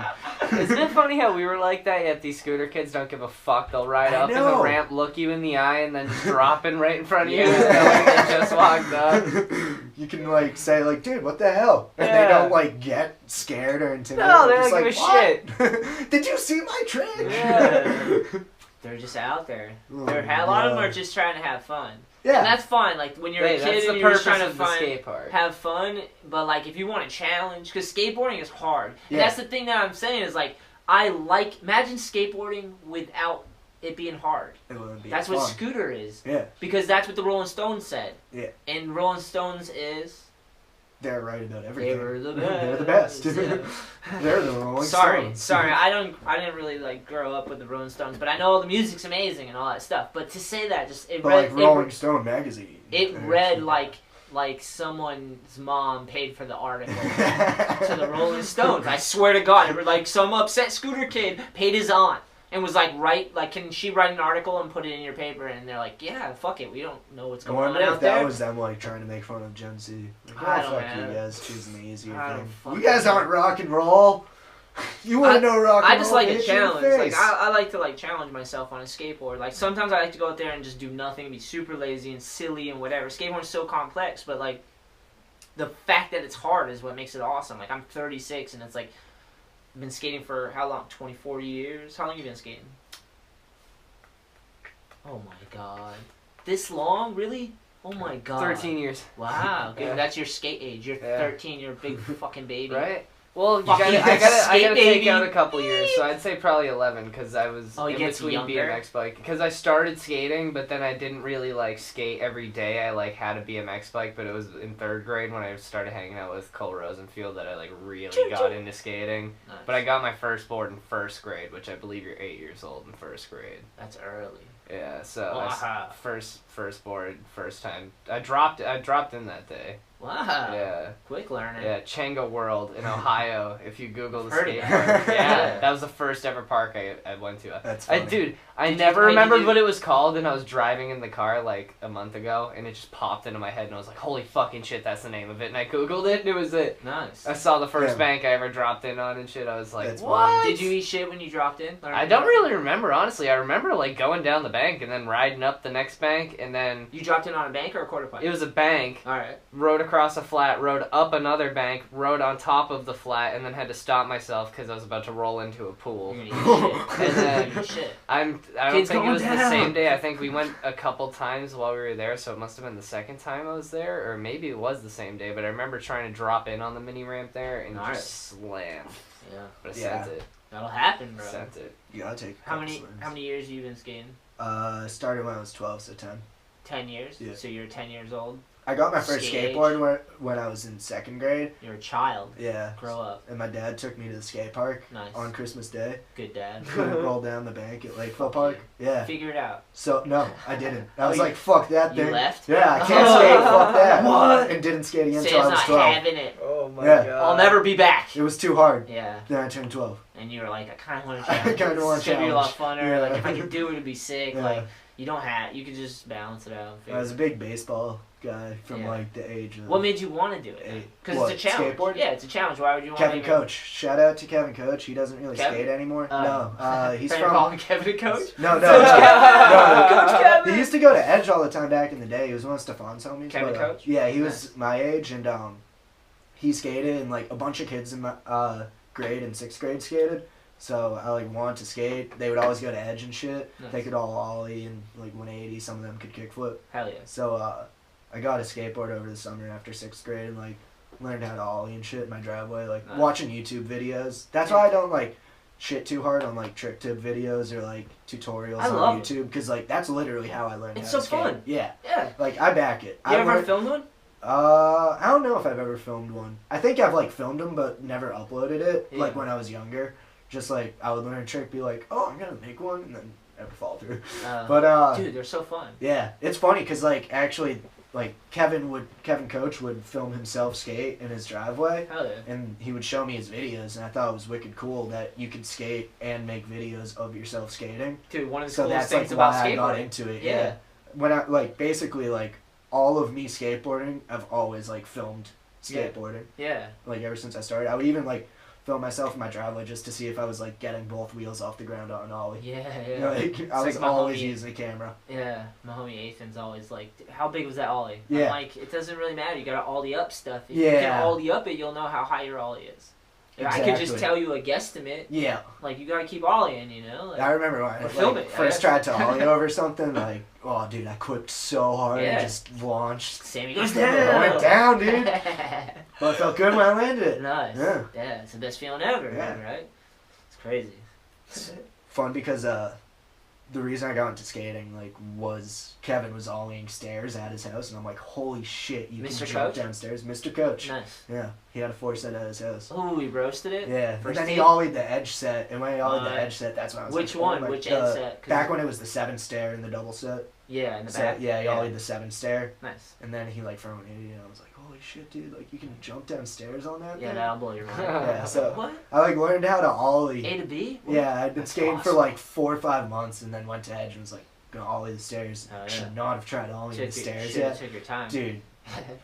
Isn't it funny how we were like that, yet these scooter kids don't give a fuck. They'll ride I up in the know. ramp, look you in the eye, and then just drop in right in front of you Yeah. knowing they just walked up. You can, like, say, like, dude, what the hell? And Yeah. they don't, like, get scared or intimidated. No, they They're don't just give a like, "What? Did you see my trick? Yeah. They're just out there. Oh, A lot of them God. are just trying to have fun. Yeah. And that's fine. Like when you're Hey, a that's kid the and you're just purpose trying to of the skate park. have fun, but like if you want to challenge, because skateboarding is hard. And Yeah. that's the thing that I'm saying is like imagine skateboarding without it being hard. It wouldn't be That's fun. what scooter is. Yeah. Because that's what the Rolling Stones said. Yeah. And Rolling Stones is... They're right about everything. They were the best. They're the best. Yeah. They're the Rolling Stones. Sorry. I didn't really like grow up with the Rolling Stones, but I know all the music's amazing and all that stuff. But to say that, just it But read, like Rolling Stone magazine. It read like someone's mom paid for the article to the Rolling Stones. I swear to God, it was like some upset scooter kid paid his aunt and was like, can she write an article and put it in your paper? And they're like, yeah, fuck it, we don't know what's I going on wonder out if that there. was them like trying to make fun of Gen Z. Like, I oh, don't fuck know. you guys choosing the easier I don't thing. fucking You guys aren't rock and roll. You want to know rock and roll? I just like a Hit you in the challenge. Like face. I like to like challenge myself on a skateboard. Like sometimes I like to go out there and just do nothing, and be super lazy and silly and whatever. Skateboarding is so complex, but like the fact that it's hard is what makes it awesome. Like I'm 36 and it's like I've been skating for how long? 24 years. How long have you been skating? Oh my god. This long? Really? Oh my god. 13 years. Wow. Good. Yeah. That's your skate age. You're Yeah. 13. You're a big fucking baby. Right? Well, Fucking I gotta skate, take baby. out a couple years, so I'd say probably 11 because I was Oh, he in gets between younger? BMX bike. Because I started skating, but then I didn't really like skate every day. I like had a BMX bike, but it was in 3rd grade when I started hanging out with Cole Rosenfield that I like really got into skating. Nice. But I got my first board in 1st grade, which I believe you're 8 years old in 1st grade. That's early. Yeah, so Wow. first board, first time. I dropped in that day. Wow. Yeah. Quick learner. Yeah, Changa World in Ohio. If you Google the Heard skate of park, that. yeah, that was the first ever park I went to. That's I funny. I Did never you- remembered you- what it was called, and I was driving in the car like a month ago, and it just popped into my head, and I was like, "Holy fucking shit, that's the name of it!" And I Googled it, and it was it. Nice. I saw the first Yeah. bank I ever dropped in on and shit. I was like, That's "What?" funny. Did you eat shit when you dropped in? I don't really remember, honestly. I remember like going down the bank and then riding up the next bank, and then You dropped in on a bank or a quarter pipe? it was a bank. All right. Rode across a flat, rode up another bank, rode on top of the flat, and then had to stop myself because I was about to roll into a pool. You're gonna eat shit. And then- You're gonna eat shit. I don't Kids think it going was the down. same day. I think we went a couple times while we were there, so it must have been the second time I was there, or maybe it was the same day. But I remember trying to drop in on the mini ramp there and Alright. just slammed. Yeah. But I Yeah. sent it. That'll happen, bro. Sent it. You gotta take a How couple many swings. years have you been skating? Started when I was 12, so 10. 10 years? Yeah. So you're 10 years old? I got my first Skate skateboard when I was in 2nd grade. You're a child. Yeah. Grow up. And my dad took me to the skate park Nice. on Christmas Day. Good dad. Couldn't roll down the bank at Lakeville Park. Yeah. Figure it out. So, no, I didn't. I Oh, was you- like, fuck that You thing. left? Yeah, I can't skate. Fuck that. What? And didn't skate again Sam's until I was not 12. having it. Oh my Yeah. god. I'll never be back. It was too hard. Yeah. Then I turned 12. And you were like, I kind of want to I challenge. kinda wanna It's gonna be a lot challenge. funner. Yeah. Like, if I could do it, it'd be sick. Yeah. Like, you could just balance it out. I was a big baseball guy from Yeah. like the age of... What made you want to do it? Eight. Because What, it's a challenge. skateboard? Yeah, it's a challenge. Why would you want Kevin to Coach. Shout out to Kevin Coach. He doesn't really Kevin? skate anymore. Oh. No, he's Can you from... call him Kevin Coach? No, Coach Kevin. Coach Kevin. He used to go to Edge all the time back in the day. He was one of Stefan's homies. Kevin but, Coach? Yeah, he was my age, and he skated, and like a bunch of kids in my grade and 6th grade skated. So I like wanted to skate. They would always go to Edge and shit. Nice. They could all ollie and like 180. Some of them could kickflip. Hell yeah. So I got a skateboard over the summer after 6th grade and like learned how to ollie and shit in my driveway. Like Nice. watching YouTube videos. That's why I don't like shit too hard on like trick tip videos or like tutorials I on love it. YouTube because like that's literally how I learned. It's how to so skate. fun. Yeah, Yeah. like I back it. You I ever learned- filmed one? I don't know if I've ever filmed one. I think I've like filmed them but never uploaded it. Yeah. Like when I was younger, just like I would learn a trick, be like, oh, I'm gonna make one, and then never fall through. But Dude, they're so fun. yeah, it's funny because like actually like Kevin Coach would film himself skate in his driveway. Hell yeah. And he would show me his videos, and I thought it was wicked cool that you could skate and make videos of yourself skating. Dude, one of the So coolest that's things like about why I got skateboarding. into it. Yeah. Yeah. When I like basically like all of me skateboarding, I've always like filmed skateboarding. Yeah. Like ever since I started, I would even like film myself in my driveway just to see if I was like getting both wheels off the ground on an ollie. Yeah, You yeah. know, like, I It's was like my always homie- using a camera. Yeah, my homie Ethan's always like, how big was that ollie? I'm Yeah. like, it doesn't really matter. You gotta ollie up stuff. If you Yeah. can ollie up it, you'll know how high your ollie is. I could just Exactly. tell you a guesstimate. Yeah. Like, you gotta keep ollieing, you know? Like, I remember when I or film like, it, first yeah. tried to ollie over something, like, oh dude, I quipped so hard Yeah. and just launched. Sammy goes I down. went down, dude. But it felt good when I landed it. Nice. Yeah. Yeah, it's the best feeling ever, Yeah. man, right? It's crazy. Fun because the reason I got into skating, like, was Kevin was ollieing stairs at his house, and I'm like, holy shit, you Mr. can jump Coach? downstairs. Mr. Coach. Nice. Yeah, he had a 4-set at his house. Oh, he roasted it? Yeah, and First then he tee? ollied the edge set, and when he ollied the edge set, that's when I was Which like, one? oh my- Which edge set? 'Cause Back when it was the 7 stair and the double set. Yeah, in the So, back. yeah, he ollied the 7 stair. Nice. And then he, like, from an idiot, I was like, holy shit, dude, like, you can jump downstairs on that Yeah, thing? that'll blow your mind. Yeah, so What? I, like, learned how to ollie. A to B? What? Yeah, I'd been That's skating for, awesome. like, 4 or 5 months, and then went to edge and was like, gonna ollie the stairs. Oh, yeah. Should not have tried ollieing the stairs yet. Took your time. Dude,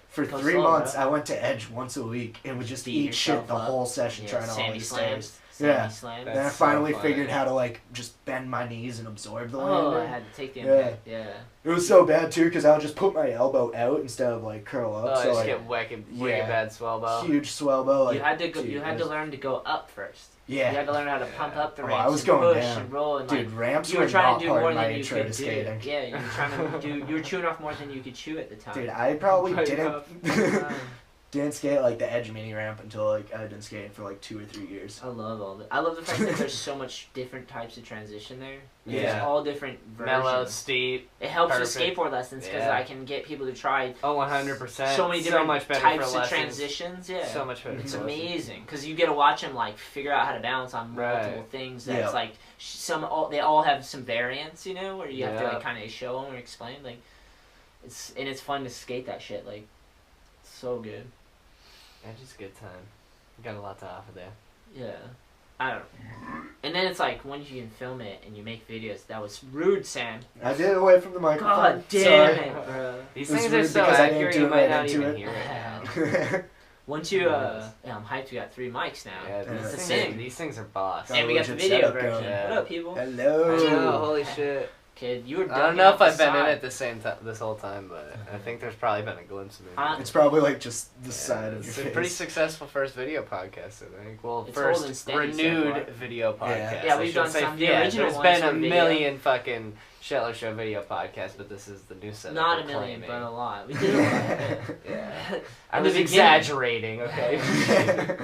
for Go 3 slow, months, bro. I went to edge once a week and would just Beat eat shit yourself the up. whole session Yeah, trying to ollie Sammy the slams. stairs. Sammy Yeah. slams. Then I That's finally so funny. figured how to, like, just bend my knees and absorb the Oh, landing. I had to take the Yeah. impact. Yeah. It was so bad, too, because I would just put my elbow out instead of, like, curl up. Oh, so, just like, get wicked yeah. bad swell bow. huge swell bow. Like, you had to go. dude, You had it to was- learn to go up first. Yeah. You had to learn how to pump up the Oh, ramps. I was and going push down. and roll and Dude, like, ramps you were were trying not to do part more of my than you intro could to do. skating. Yeah, you were trying to do. You were chewing off more than you could chew at the time. Dude, I probably Right didn't up. didn't skate like the edge mini ramp until like I had been skating for like 2 or 3 years. I love the fact that there's so much different types of transition there. There's Yeah. all different versions. Mellow, steep. It helps perfect. with skateboard lessons because Yeah. I can get people to try Oh, 100%. so many different much better types for of lessons. transitions. Yeah, So much better. it's for lessons. amazing because you get to watch them like figure out how to balance on multiple Right. things. That's Yeah. like they all have some variants, you know, where you have to Yeah. like kind of show them or explain. Like it's fun to skate that shit. Like it's so good. Yeah, just a good time. You got a lot to offer there. Yeah. I don't know. And then it's like once you can film it and you make videos. That was rude, Sam. I did it away from the microphone. God damn Sorry. it, bro. These It was things are rude so because I didn't accurate, do you it might right not into even it. hear it now. Once you yeah, I'm hyped. We got 3 mics now. Yeah, Yeah. these, The things, same. these things are boss. Got And we got the legit video setup version. going. Yeah. What up, people? Hello. I know, holy shit. Kid, you were. I don't know if I've been in it the same time this whole time, but I think there's probably been a glimpse of me. It's It's probably like just the side of It's your a pretty face. successful first video podcast, I think. Well, It's holding first steady so renewed far. video podcast. Yeah, I we've should done say. some. The Yeah, original there's ones been a were video. million fucking Shetler Show video podcasts, but this is the new setup. Not a we're million, claiming. but a lot. We did a lot. Yeah. I In the was beginning. exaggerating, okay?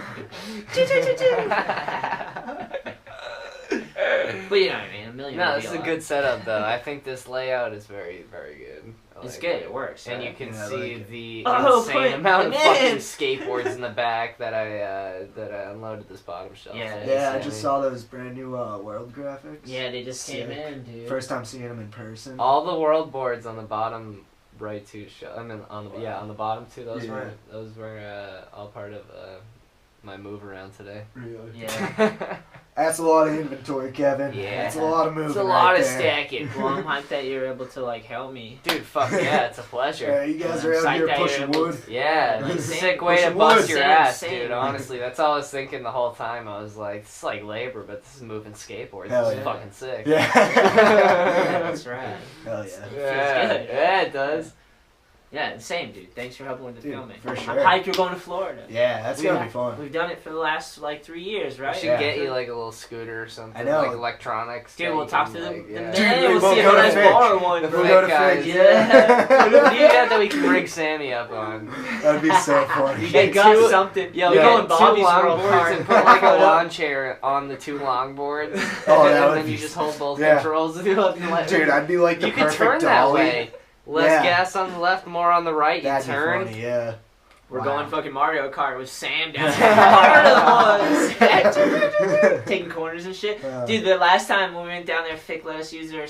But you know what I mean. A million. No, would this be is a lot. good setup, though. I think this layout is very, very good. I It's like good. It works. And right? you can Yeah, I see like it. the Oh, insane put amount of them fucking in. skateboards in the back that I unloaded this bottom shelf. Yeah, today, Yeah, I so just saw those brand new world graphics. Yeah, they just came Sick. in, dude. First time seeing them in person. all the world boards on the bottom right two shelf. I mean, on the bottom two. Those Yeah. were all part of my move around today. Really. Yeah. That's a lot of inventory, Kevin. Yeah. That's a lot of moving. It's a lot right of there. stacking. Well, I'm hyped that you're able to like help me. Dude, fuck yeah, it's a pleasure. Yeah, you guys I'm are out psyched here that you're pushing able wood. Yeah, Like, it's a same- sick way to pushing bust wood. your Same, ass, same. dude. Honestly, that's all I was thinking the whole time. I was like, this is like labor, but this is moving skateboards. Hell This is yeah. fucking sick. Yeah. That's right. Hell yeah. Yeah, good. yeah, it does. Yeah, same, dude. Thanks for helping with the Dude, filming. for I'm sure. hyped you're going to Florida. Yeah, that's We gonna ha- be fun. We've done it for the last like 3 years, right? I should Yeah. get you like a little scooter or something. I know. Like electronics. Dude, that we'll you talk can, to the like, yeah. man. Dude, We'll we'll see if go a to nice Fig. bar one, The bro. We'll go to guys. Fig. Yeah. What do you got that we can rig Sammy up on? That'd be so funny. You get got something. Yo, we yeah, go in two Bobby's long world boards card. and put like a lawn chair on the 2 long boards. Oh, that and would then you be- just hold both yeah. controls. Dude, Dude, I'd be like the you could perfect turn that dolly. way. Less Yeah. gas on the left, more on the right. You That'd turn. be funny, yeah. We're Wow. going fucking Mario Kart with Sam down there. Taking corners and shit. Dude, the last time when we went down there, Fick let us use their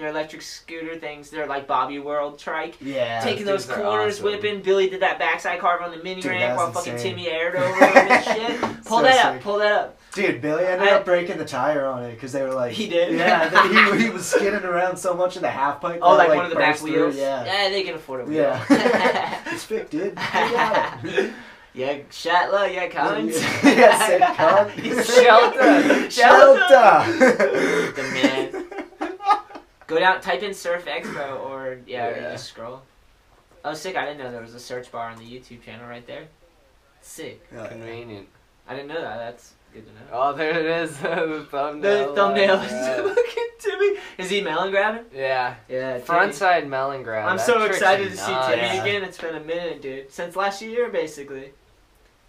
electric scooter things. They're like Bobby World trike. Yeah. Taking those dudes are corners, awesome. whipping. Billy did that backside carve on the mini Dude, ramp that's while fucking insane. Timmy aired over him and shit. Pull So that up, sick. pull that up. Dude, Billy ended up breaking the tire on it because they were like... He did? Yeah, he was skidding around so much in the half pipe. Oh, that, like one of the back burst through, wheels? Yeah. They can afford a wheel. Yeah. It's Fick, dude. You got it. Yeah, Shatla, yeah, Collins. Yeah, sick cunt. Shelter. Shelter. The man. Go down, type in Surf Expo, or yeah, or you just scroll. Oh, sick! I didn't know there was a search bar on the YouTube channel right there. Sick. Convenient. I didn't know that. That's good to know. Oh, there it is. The thumbnail. The thumbnail is Yeah. looking Timmy. Is he melon grabbing? Yeah. Yeah. Front Timmy. side melon grab. I'm That so trick's excited to see nuts. Timmy Yeah. again. It's been a minute, dude. Since last year, basically.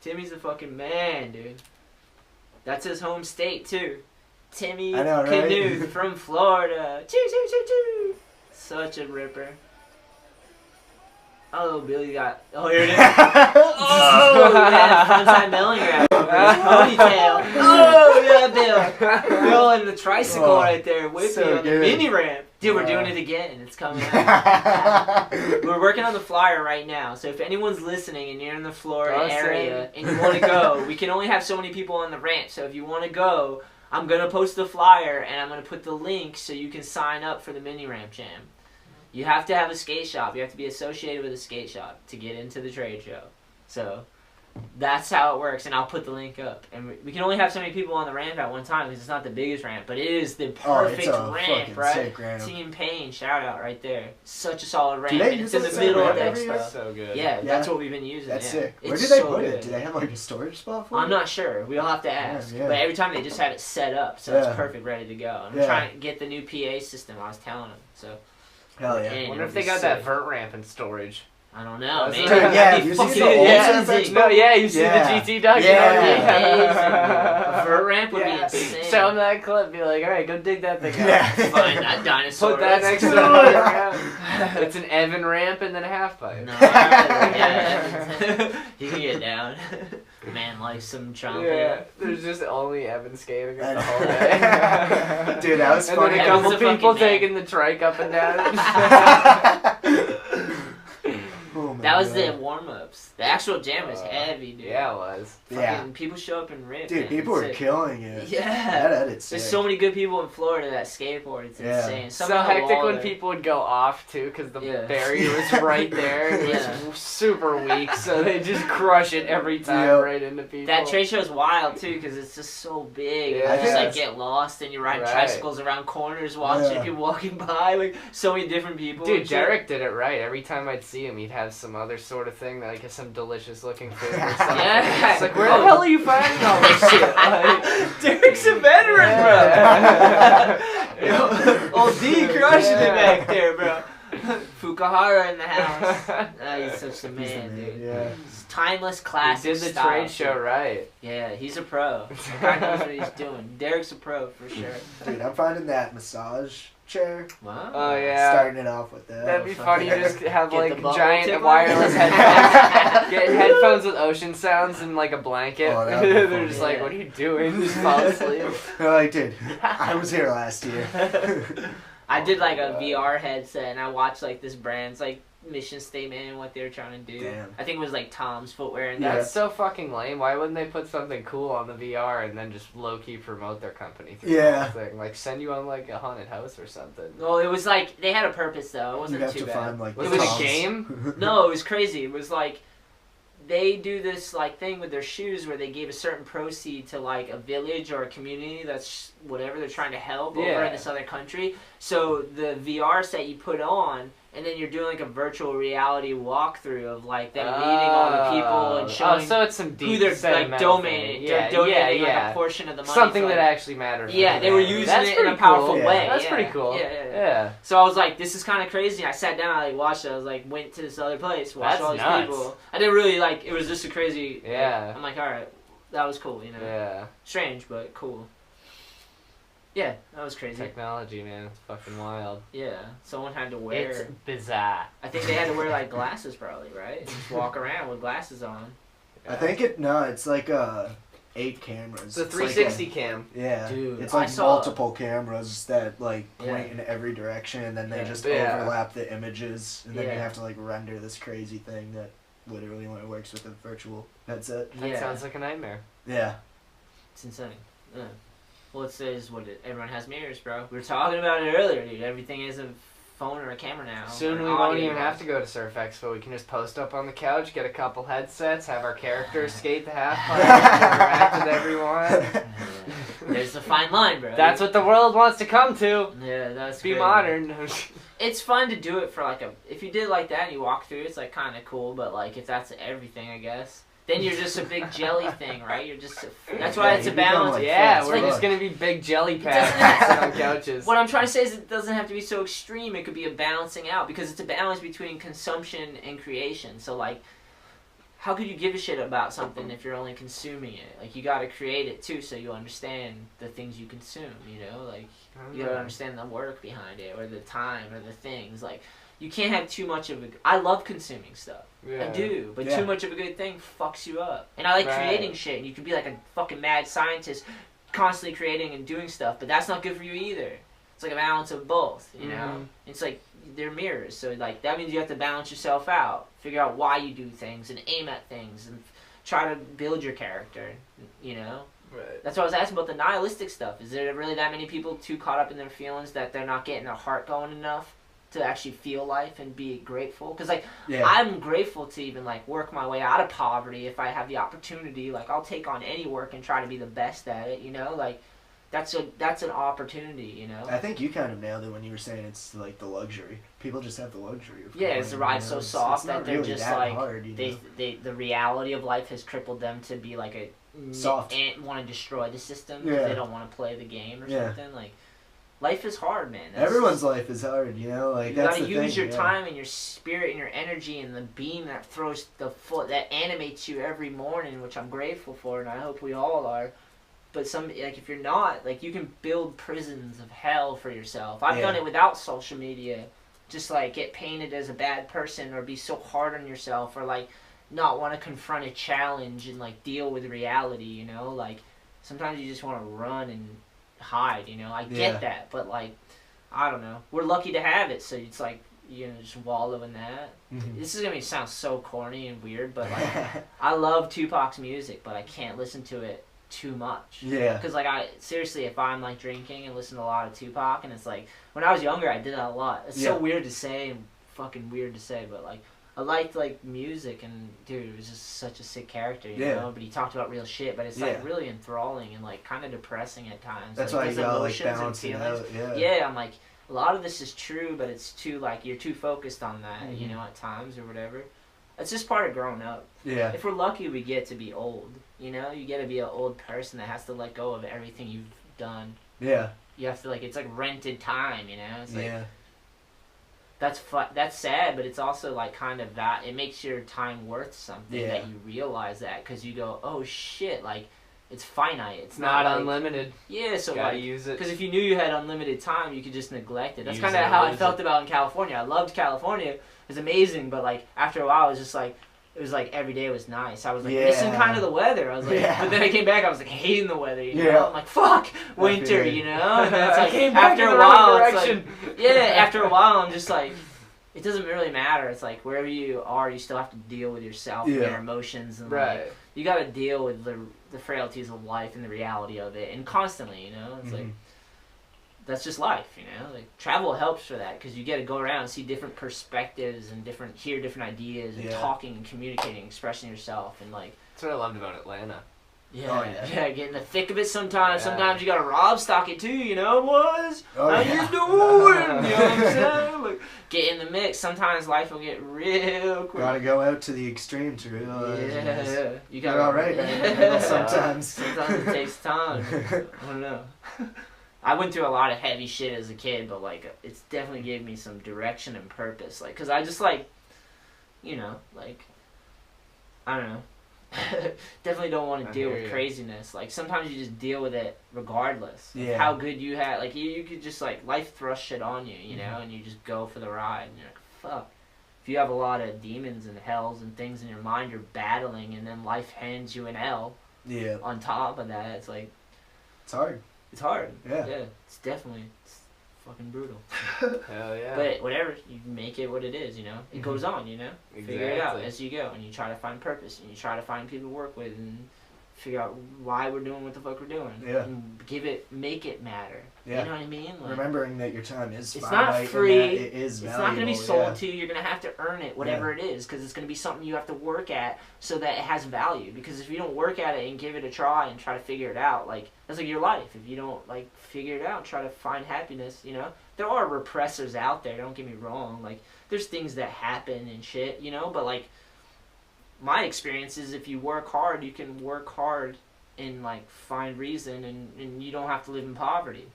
Timmy's a fucking man, dude. That's his home state too. Timmy I know, right? Knuth from Florida. Choo choo choo choo. Such a ripper. Oh, Billy got. Oh, here it is. Oh, yeah, frontside milling grab over his ponytail. Oh, yeah, Bill. Bill and the tricycle right there with so me on the good. mini ramp. Dude, we're doing it again. It's coming out. We're working on the flyer right now. So if anyone's listening and you're in the Florida area and you want to go, we can only have so many people on the ranch. So if you want to go, I'm going to post the flyer and I'm going to put the link so you can sign up for the mini ramp jam. You have to have a skate shop. You have to be associated with a skate shop to get into the trade show. So that's how it works, and I'll put the link up. And we can only have so many people on the ramp at one time because it's not the biggest ramp, but it is the perfect ramp, right? Ramp. Team Payne, shout out right there. Such a solid ramp. Do they And use it's in the that same middle of ramp the every year? expo. So good. Yeah, that's what we've been using. That's yeah. sick. Where It's do they so put good. it? Do they have like a storage spot for it? I'm not sure. We'll have to ask. Yeah. But every time they just have it set up, so Yeah. it's perfect, ready to go. And I'm Yeah. trying to get the new PA system. I was telling them. So. Hell yeah. And I wonder it'll if they be got sick. that vert ramp in storage. I don't know. That's Maybe right. that'd be you see fucking the old amazing. No, yeah, you see Yeah. the GT Duck. Yeah. A vert ramp would Yeah. be insane. Show them that clip. Be like, all right, go dig that thing out. Yeah. Find that dinosaur. Put that Let's next to do the it. ramp. It's an Evan ramp and then a half pipe. No, yeah, you can get down. Man likes some trumpet. Yeah, there's just only Evan skating the I whole know. day. Dude, that was And then funny. a Evan's couple a fucking people man. taking the trike up and down. Oh my That was God. the warm-ups. The actual jam was heavy, dude. Yeah, it was. Yeah. Fucking people show up and rip. Dude, man. people were It's killing it. Yeah. That edit's There's sick. so many good people in Florida that skateboard. It's Yeah. insane. Some So on the hectic wall when there. people would go off too, because the Yeah. barrier was right there. It was Yeah. super weak, so they just crush it every time Yep. right into people. That trade show is wild too because it's just so big. Yeah. You just like Yes. get lost and you ride Right. tricycles around corners, watching Yeah. people walking by, like so many different people. Dude, and shit. Derek did it right. Every time I'd see him, he'd have some other sort of thing, like some delicious looking food or something. Yeah. It's like, where the hell are you finding all this shit? Like, Derek's a veteran, Yeah. bro. Old D crushing it back there, bro. Fukuhara in the house. He's such a He's the man, dude. Yeah. It's timeless he classic did the style, trade show dude. right. Yeah, he's a pro. The guy knows what he's doing. Derek's a pro for sure. Dude, I'm finding that massage chair. Wow. Oh yeah. Starting it off with that. That'd be fuck funny. yeah. Just have Get the like bubble giant tip on? wireless headphones. Get headphones with ocean sounds and like a blanket. Oh, that'd be They're funny. just like, Yeah. what are you doing? Just fall asleep. They're like, dude, I was here last year. I did like a God. VR headset and I watched like this brand's like mission statement and what they were trying to do. Damn. I think it was like Tom's footwear and That's so fucking lame. Why wouldn't they put something cool on the VR and then just low key promote their company through Yeah. the whole thing? Like send you on like a haunted house or something. Well, it was like they had a purpose though. It You wasn't have too to bad. find like Was the it a tops. game? No, it was crazy. It was like they do this like thing with their shoes where they gave a certain proceed to like a village or a community that's whatever they're trying to help over Yeah. in this other country. So the VR set you put on, and then you're doing like a virtual reality walkthrough of like them meeting all the people and showing Oh, so it's some deep who they're like sentimental donating. thing. They're donating like yeah. a portion of the money. Something for, that like, actually matters. yeah, they were using That's it in a pretty powerful cool. way. That's yeah. pretty cool. Yeah. So I was like, this is kind of crazy. I sat down, I like watched it. I was like, went to this other place, watched That's all these nuts. people. I didn't really like. It was just a crazy. Yeah. I'm like, all right, that was cool. You know, Yeah. strange but cool. Yeah, that was crazy. Technology, man. It's fucking wild. Yeah, someone had to wear. It's bizarre. I think they had to wear like glasses, probably, right? Just walk around with glasses on. I think it's like 8 cameras. It's a like 360 cam. yeah, Dude, it's I like saw- multiple cameras that like point Yeah. in every direction, and then they Yeah. just Yeah. overlap the images, and then Yeah. you have to like render this crazy thing that literally only works with a virtual headset. That Yeah. sounds like a nightmare. Yeah. It's insane. Yeah. Well, it says everyone has mirrors, bro. We were talking about it earlier, dude. Everything is a phone or a camera now. Soon or we an won't audio even have device. to go to Surf Expo. We can just post up on the couch, get a couple headsets, have our characters skate the half pipe, interact with everyone. There's a fine line, bro. That's what the world wants to come to. Yeah, that's Be great. modern. It's fun to do it for like if you did like that and you walk through, it's like kind of cool. But like if that's everything, I guess. Then you're just a big jelly thing, right? You're just that's why Yeah, it's a you become, balance. like, Yeah, It's we're like- just gonna be big jelly doesn't pads have- sit on couches. What I'm trying to say is it doesn't have to be so extreme. It could be a balancing out because it's a balance between consumption and creation. So like, how could you give a shit about something if you're only consuming it? Like, you gotta create it too, so you understand the things you consume, you know? Like, you gotta understand the work behind it, or the time, or the things. Like, you can't have too much of a... I love consuming stuff. I do, but too much of a good thing fucks you up. And I like creating shit, and you can be like a fucking mad scientist constantly creating and doing stuff, but that's not good for you either. It's like a balance of both, you know? It's like, they're mirrors, so like, that means you have to balance yourself out, figure out why you do things, and aim at things, and try to build your character, you know? Right. That's what I was asking about the nihilistic stuff. Is there really that many people too caught up in their feelings that they're not getting their heart going enough to actually feel life and be grateful? Because, like, I'm grateful to even, like, work my way out of poverty if I have the opportunity. Like, I'll take on any work and try to be the best at it, you know? Like, that's an opportunity, you know? I think you kind of nailed it when you were saying it's, like, the luxury. People just have the luxury of it's the ride so soft it's not that they're really just, that like, hard, you know? the reality of life has crippled them to be, like, a... Soft. And want to destroy the system because they don't want to play the game or something. Like, life is hard, man. Everyone's life is hard, you know. Like, you that's gotta the use thing, your time and your spirit and your energy and the beam that throws the foot that animates you every morning, which I'm grateful for, and I hope we all are. But like, if you're not, like, you can build prisons of hell for yourself. I've done it without social media. Just like get painted as a bad person or be so hard on yourself or like not want to confront a challenge and like deal with reality, you know? Like, sometimes you just want to run and hide, you know? I get that, but like, I don't know. We're lucky to have it, so it's like, you know, just wallow in that. This is gonna sound so corny and weird, but like, I love Tupac's music, but I can't listen to it too much. Because like, seriously, if I'm like drinking and listen to a lot of Tupac, and it's like, when I was younger, I did that a lot. It's so weird to say and fucking weird to say, but like, I liked like music, and dude, it was just such a sick character, you know. But he talked about real shit, but it's like really enthralling and like kind of depressing at times. That's like, why you gotta like emotions balance and it feelings. out. Yeah, I'm like, a lot of this is true, but it's too like, you're too focused on that, you know, at times or whatever. It's just part of growing up. If we're lucky, we get to be old. You know, you get to be an old person that has to let go of everything you've done. You have to like, it's like rented time, you know. It's like, that's sad, but it's also like kind of that it makes your time worth something that you realize that, because you go, oh shit, like it's finite, it's not like, unlimited. So gotta like, use it, because if you knew you had unlimited time, you could just neglect it. That's kind of how I felt about in California. I loved California, it was amazing, but like after a while it was just like, it was like every day was nice. I was like missing kind of the weather. I was like, but then I came back, I was like hating the weather, you know? I'm like, fuck winter, you know? And it's like, after a while, it's like, after a while, I'm just like, it doesn't really matter. It's like, wherever you are, you still have to deal with yourself and your emotions. And like, you got to deal with the frailties of life and the reality of it. And constantly, you know? It's like, that's just life, you know? Like, travel helps for that, because you get to go around and see different perspectives and hear different ideas and talking and communicating, expressing yourself, and like... That's what I loved about Atlanta. Get in the thick of it sometimes. Sometimes you gotta rob stock it too, you know, boys? How you doing? You know what I'm saying? Like, get in the mix. Sometimes life will get real quick. Gotta go out to the extreme to realize. You gotta... You're alright, man. Sometimes. Sometimes it takes time. I don't know. I went through a lot of heavy shit as a kid, but like, it's definitely gave me some direction and purpose. Like, cause I just like, you know, like, I don't know. Definitely don't want to deal with craziness. Like, sometimes you just deal with it regardless of how good you had. Like, you could just like, life thrusts shit on you, you know, and you just go for the ride. And you're like, fuck. If you have a lot of demons and hells and things in your mind you're battling, and then life hands you an L on top of that, it's like, it's hard. It's hard. It's definitely, it's fucking brutal. Hell yeah. But whatever, you make it what it is, you know? It goes on, you know? Exactly. Figure it out as you go, and you try to find purpose, and you try to find people to work with, and figure out why we're doing what the fuck we're doing. And make it matter. You know what I mean? Like, remembering that your time is finite, it's not free. It is valuable. It's not going to be sold to you. You're going to have to earn it, whatever it is, because it's going to be something you have to work at so that it has value. Because if you don't work at it and give it a try and try to figure it out, like, that's like your life. If you don't like figure it out, try to find happiness, you know? There are repressors out there, don't get me wrong. Like, there's things that happen and shit, you know? But like, my experience is if you work hard, you can work hard and like find reason, and you don't have to live in poverty.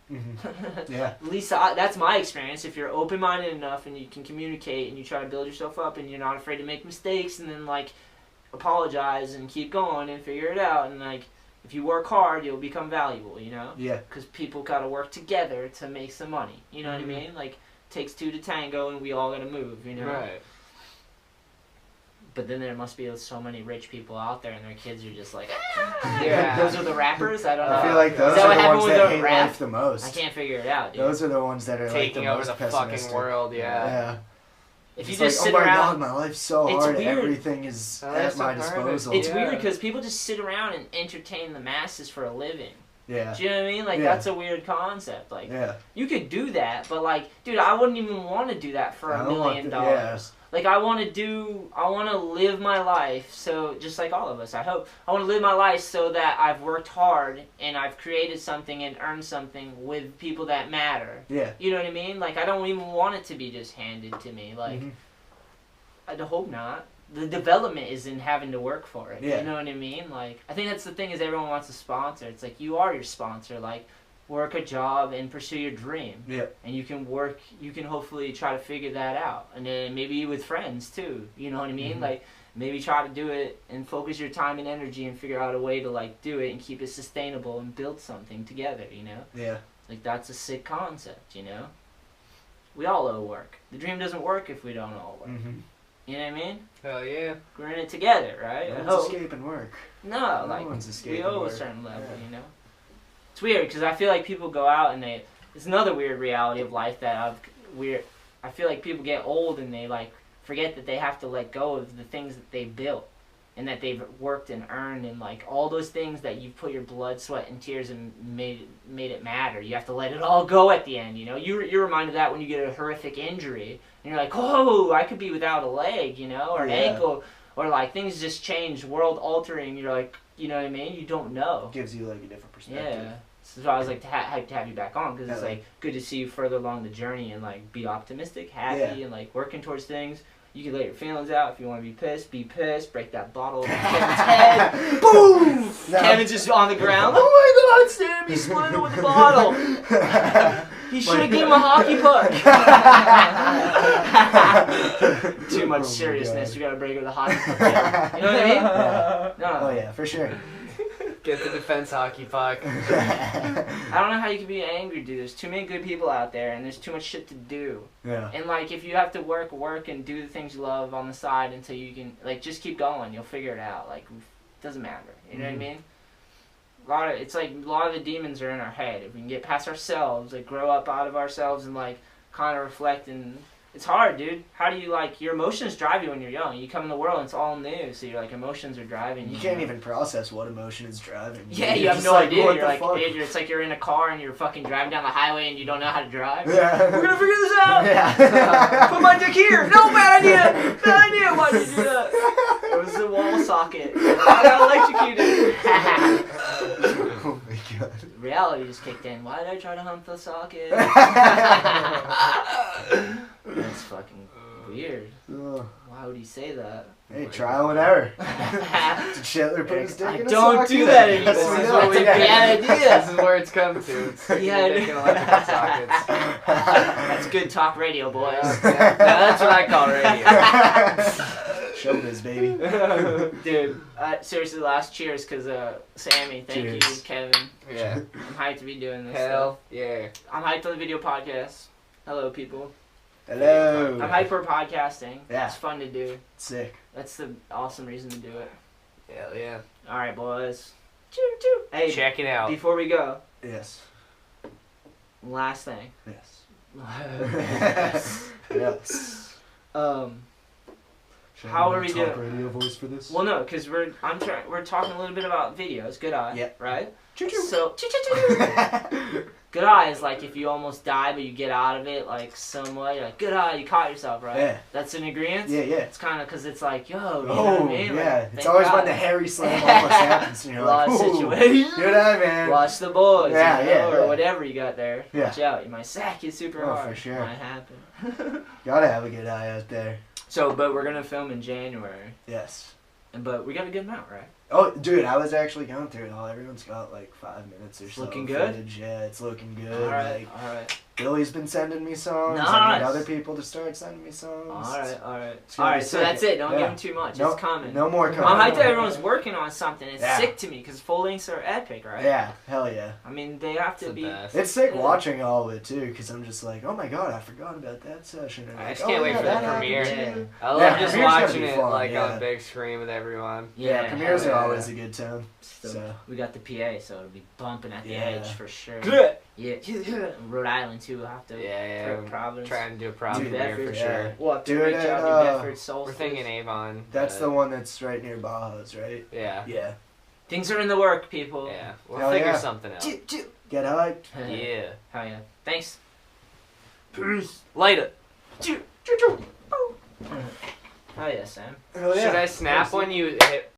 At least that's my experience. If you're open-minded enough and you can communicate and you try to build yourself up and you're not afraid to make mistakes, and then like apologize and keep going and figure it out. And like, if you work hard, you'll become valuable, you know? Yeah. Because people got to work together to make some money. You know what I mean? Like, takes two to tango, and we all got to move, you know? Right. But then there must be so many rich people out there, and their kids are just like, Yeah. Those are the rappers? I don't know. I feel like those Is that are what the happened ones with that the hate rap? life the most. I can't figure it out, dude. Those are the ones that are Taking like over the the most fucking pessimistic. world, yeah. If you It's just like, sit oh my around, God, my life's so it's hard. weird. Everything is Oh, at that's my so perfect. disposal. it's Yeah. weird because people just sit around and entertain the masses for a living. Yeah. Do you know what I mean? Like, Yeah. that's a weird concept. Like, Yeah. you could do that, but like, dude, I wouldn't even want to do that for I $1 don't want million. to- yeah. Like, I want to live my life, so, just like all of us, I hope. I want to live my life so that I've worked hard, and I've created something and earned something with people that matter. Yeah. You know what I mean? Like, I don't even want it to be just handed to me. Like, I hope not. The development is in having to work for it. Yeah. You know what I mean? Like, I think that's the thing is everyone wants a sponsor. It's like, you are your sponsor. Like, work a job and pursue your dream. Yeah. And you can hopefully try to figure that out. And then maybe with friends too. You know what I mean? Like, maybe try to do it and focus your time and energy and figure out a way to like do it and keep it sustainable and build something together, you know? Yeah. Like, that's a sick concept, you know? We all owe work. The dream doesn't work if we don't all work. You know what I mean? Hell yeah. We're in it together, right? No I one's hope. escaping work. No, No like, one's we escaping owe a work. certain level, Yeah. you know? It's weird, because I feel like people go out and it's another weird reality of life that I feel like people get old and they, like, forget that they have to let go of the things that they built and that they've worked and earned and, like, all those things that you've put your blood, sweat, and tears and made it matter. You have to let it all go at the end, you know? You're reminded of that when you get a horrific injury and you're like, oh, I could be without a leg, you know, or an ankle, or, like, things just change, world-altering. You're like, you know what I mean? You don't know. Gives you like a different perspective. Yeah. So I was like, hyped to have you back on, because it's like good to see you further along the journey and like be optimistic, happy, and like working towards things. You can let your feelings out. If you want to be pissed, break that bottle over Kevin's head. Boom! No. Kevin's just on the ground. Oh my God, Sam, he split it with the bottle. He should have given him a hockey puck. Too much seriousness. You gotta break it with a hockey puck. You know what I mean? Yeah. No. Oh yeah, for sure. Get the defense hockey puck. I don't know how you can be angry, dude. There's too many good people out there, and there's too much shit to do. Yeah. And, like, if you have to work, and do the things you love on the side until you can, like, just keep going. You'll figure it out. Like, it doesn't matter. You know what I mean? A lot of the demons are in our head. If we can get past ourselves, like, grow up out of ourselves and, like, kind of reflect and... It's hard, dude. How do you, like, your emotions drive you when you're young. You come in the world and it's all new, so you're like, emotions are driving you. You can't even process what emotion is driving you. Yeah, you You're have just no idea. what You're the like, fuck? it's like you're in a car and you're fucking driving down the highway and you don't know how to drive. Yeah. We're gonna figure this out! Yeah. Put my dick here! No, bad idea! Bad idea! Why'd you do that? It was the wall socket. I got electrocuted. Oh my God. Reality just kicked in. Why did I try to hump the socket? That's fucking weird. Ugh. Why would he say that? Hey, trial and error. Did Shetler put his dick I in a don't socket? do that anymore. Yes, we This is know. what we That's a bad idea. This is where it's come to. It's Yeah, taking electrical sockets. That's good talk radio, boys. Yeah, that's what I call radio. Showbiz, baby. Dude, seriously, last cheers, because Sammy, thank you, Cheers. Kevin. Yeah. I'm hyped to be doing this. Hell yeah. I'm hyped on the video podcast. Hello, people. Hello. I'm hyped for podcasting. Yeah. It's fun to do. Sick. That's the awesome reason to do it. Hell yeah. All right, boys. Choo choo. Hey, Check it out. before we go, Yes. last thing. Yes. Yes. Should How are we talk doing? radio voice for this? Well, no, because we're talking a little bit about videos. Good eye. Yeah. Right. Choo-choo. So good eye is like if you almost die but you get out of it like somewhat. You're like good eye, you caught yourself, right? Yeah. That's an agreement. Yeah, yeah. It's kind of because it's like yo. You know Oh, what I mean? yeah. Like, It's thank always God. when the hairy slam almost happens. And you're A lot like, of ooh, situations. good eye, man. Watch the boys. Yeah, you know, yeah, or yeah. whatever you got there. Yeah. Watch out. You might sack you super Oh, hard. for sure. Might happen. Gotta have a good eye out there. So, but we're gonna film in January. Yes. But we got a good amount, right? Oh, dude, I was actually going through it all. Everyone's got like 5 minutes or so. Looking good? Footage. Yeah, it's looking good. All right. Like, All right. Billy's been sending me songs. I Nice. need other people to start sending me songs. Alright, so that's it. Don't give him too much. It's coming. No more coming. I'm hyped that everyone's working on something. It's Yeah. sick to me because full lengths are epic, right? Yeah, hell yeah. I mean, they have to It's the be. best. It's sick watching all of it too, because I'm just like, oh my god, I forgot about that session. And I like, just can't wait for the that happened premiere. too. I love Yeah, just premiere's gonna watching be it fun, like yeah. on big screen with everyone. Yeah, premieres hell are yeah. always a good time. So. We got the PA, so it'll be bumping at the Yeah. edge for sure. Good. Yeah, Rhode Island too. We'll have to. Yeah. Providence. Try and do a prop New premiere for Bedford, sure. We'll have to Do it reach out at, New Bedford, Solstice. We're thinking Avon. That's but- the one that's right near Baja's, right? Yeah. Yeah. Things are in the work, people. Yeah. We'll Hell figure yeah. something out. Get hyped. Yeah. Hell yeah. Thanks. Peace. Later. Hell yeah, Sam. Hell yeah. Should I snap when you hit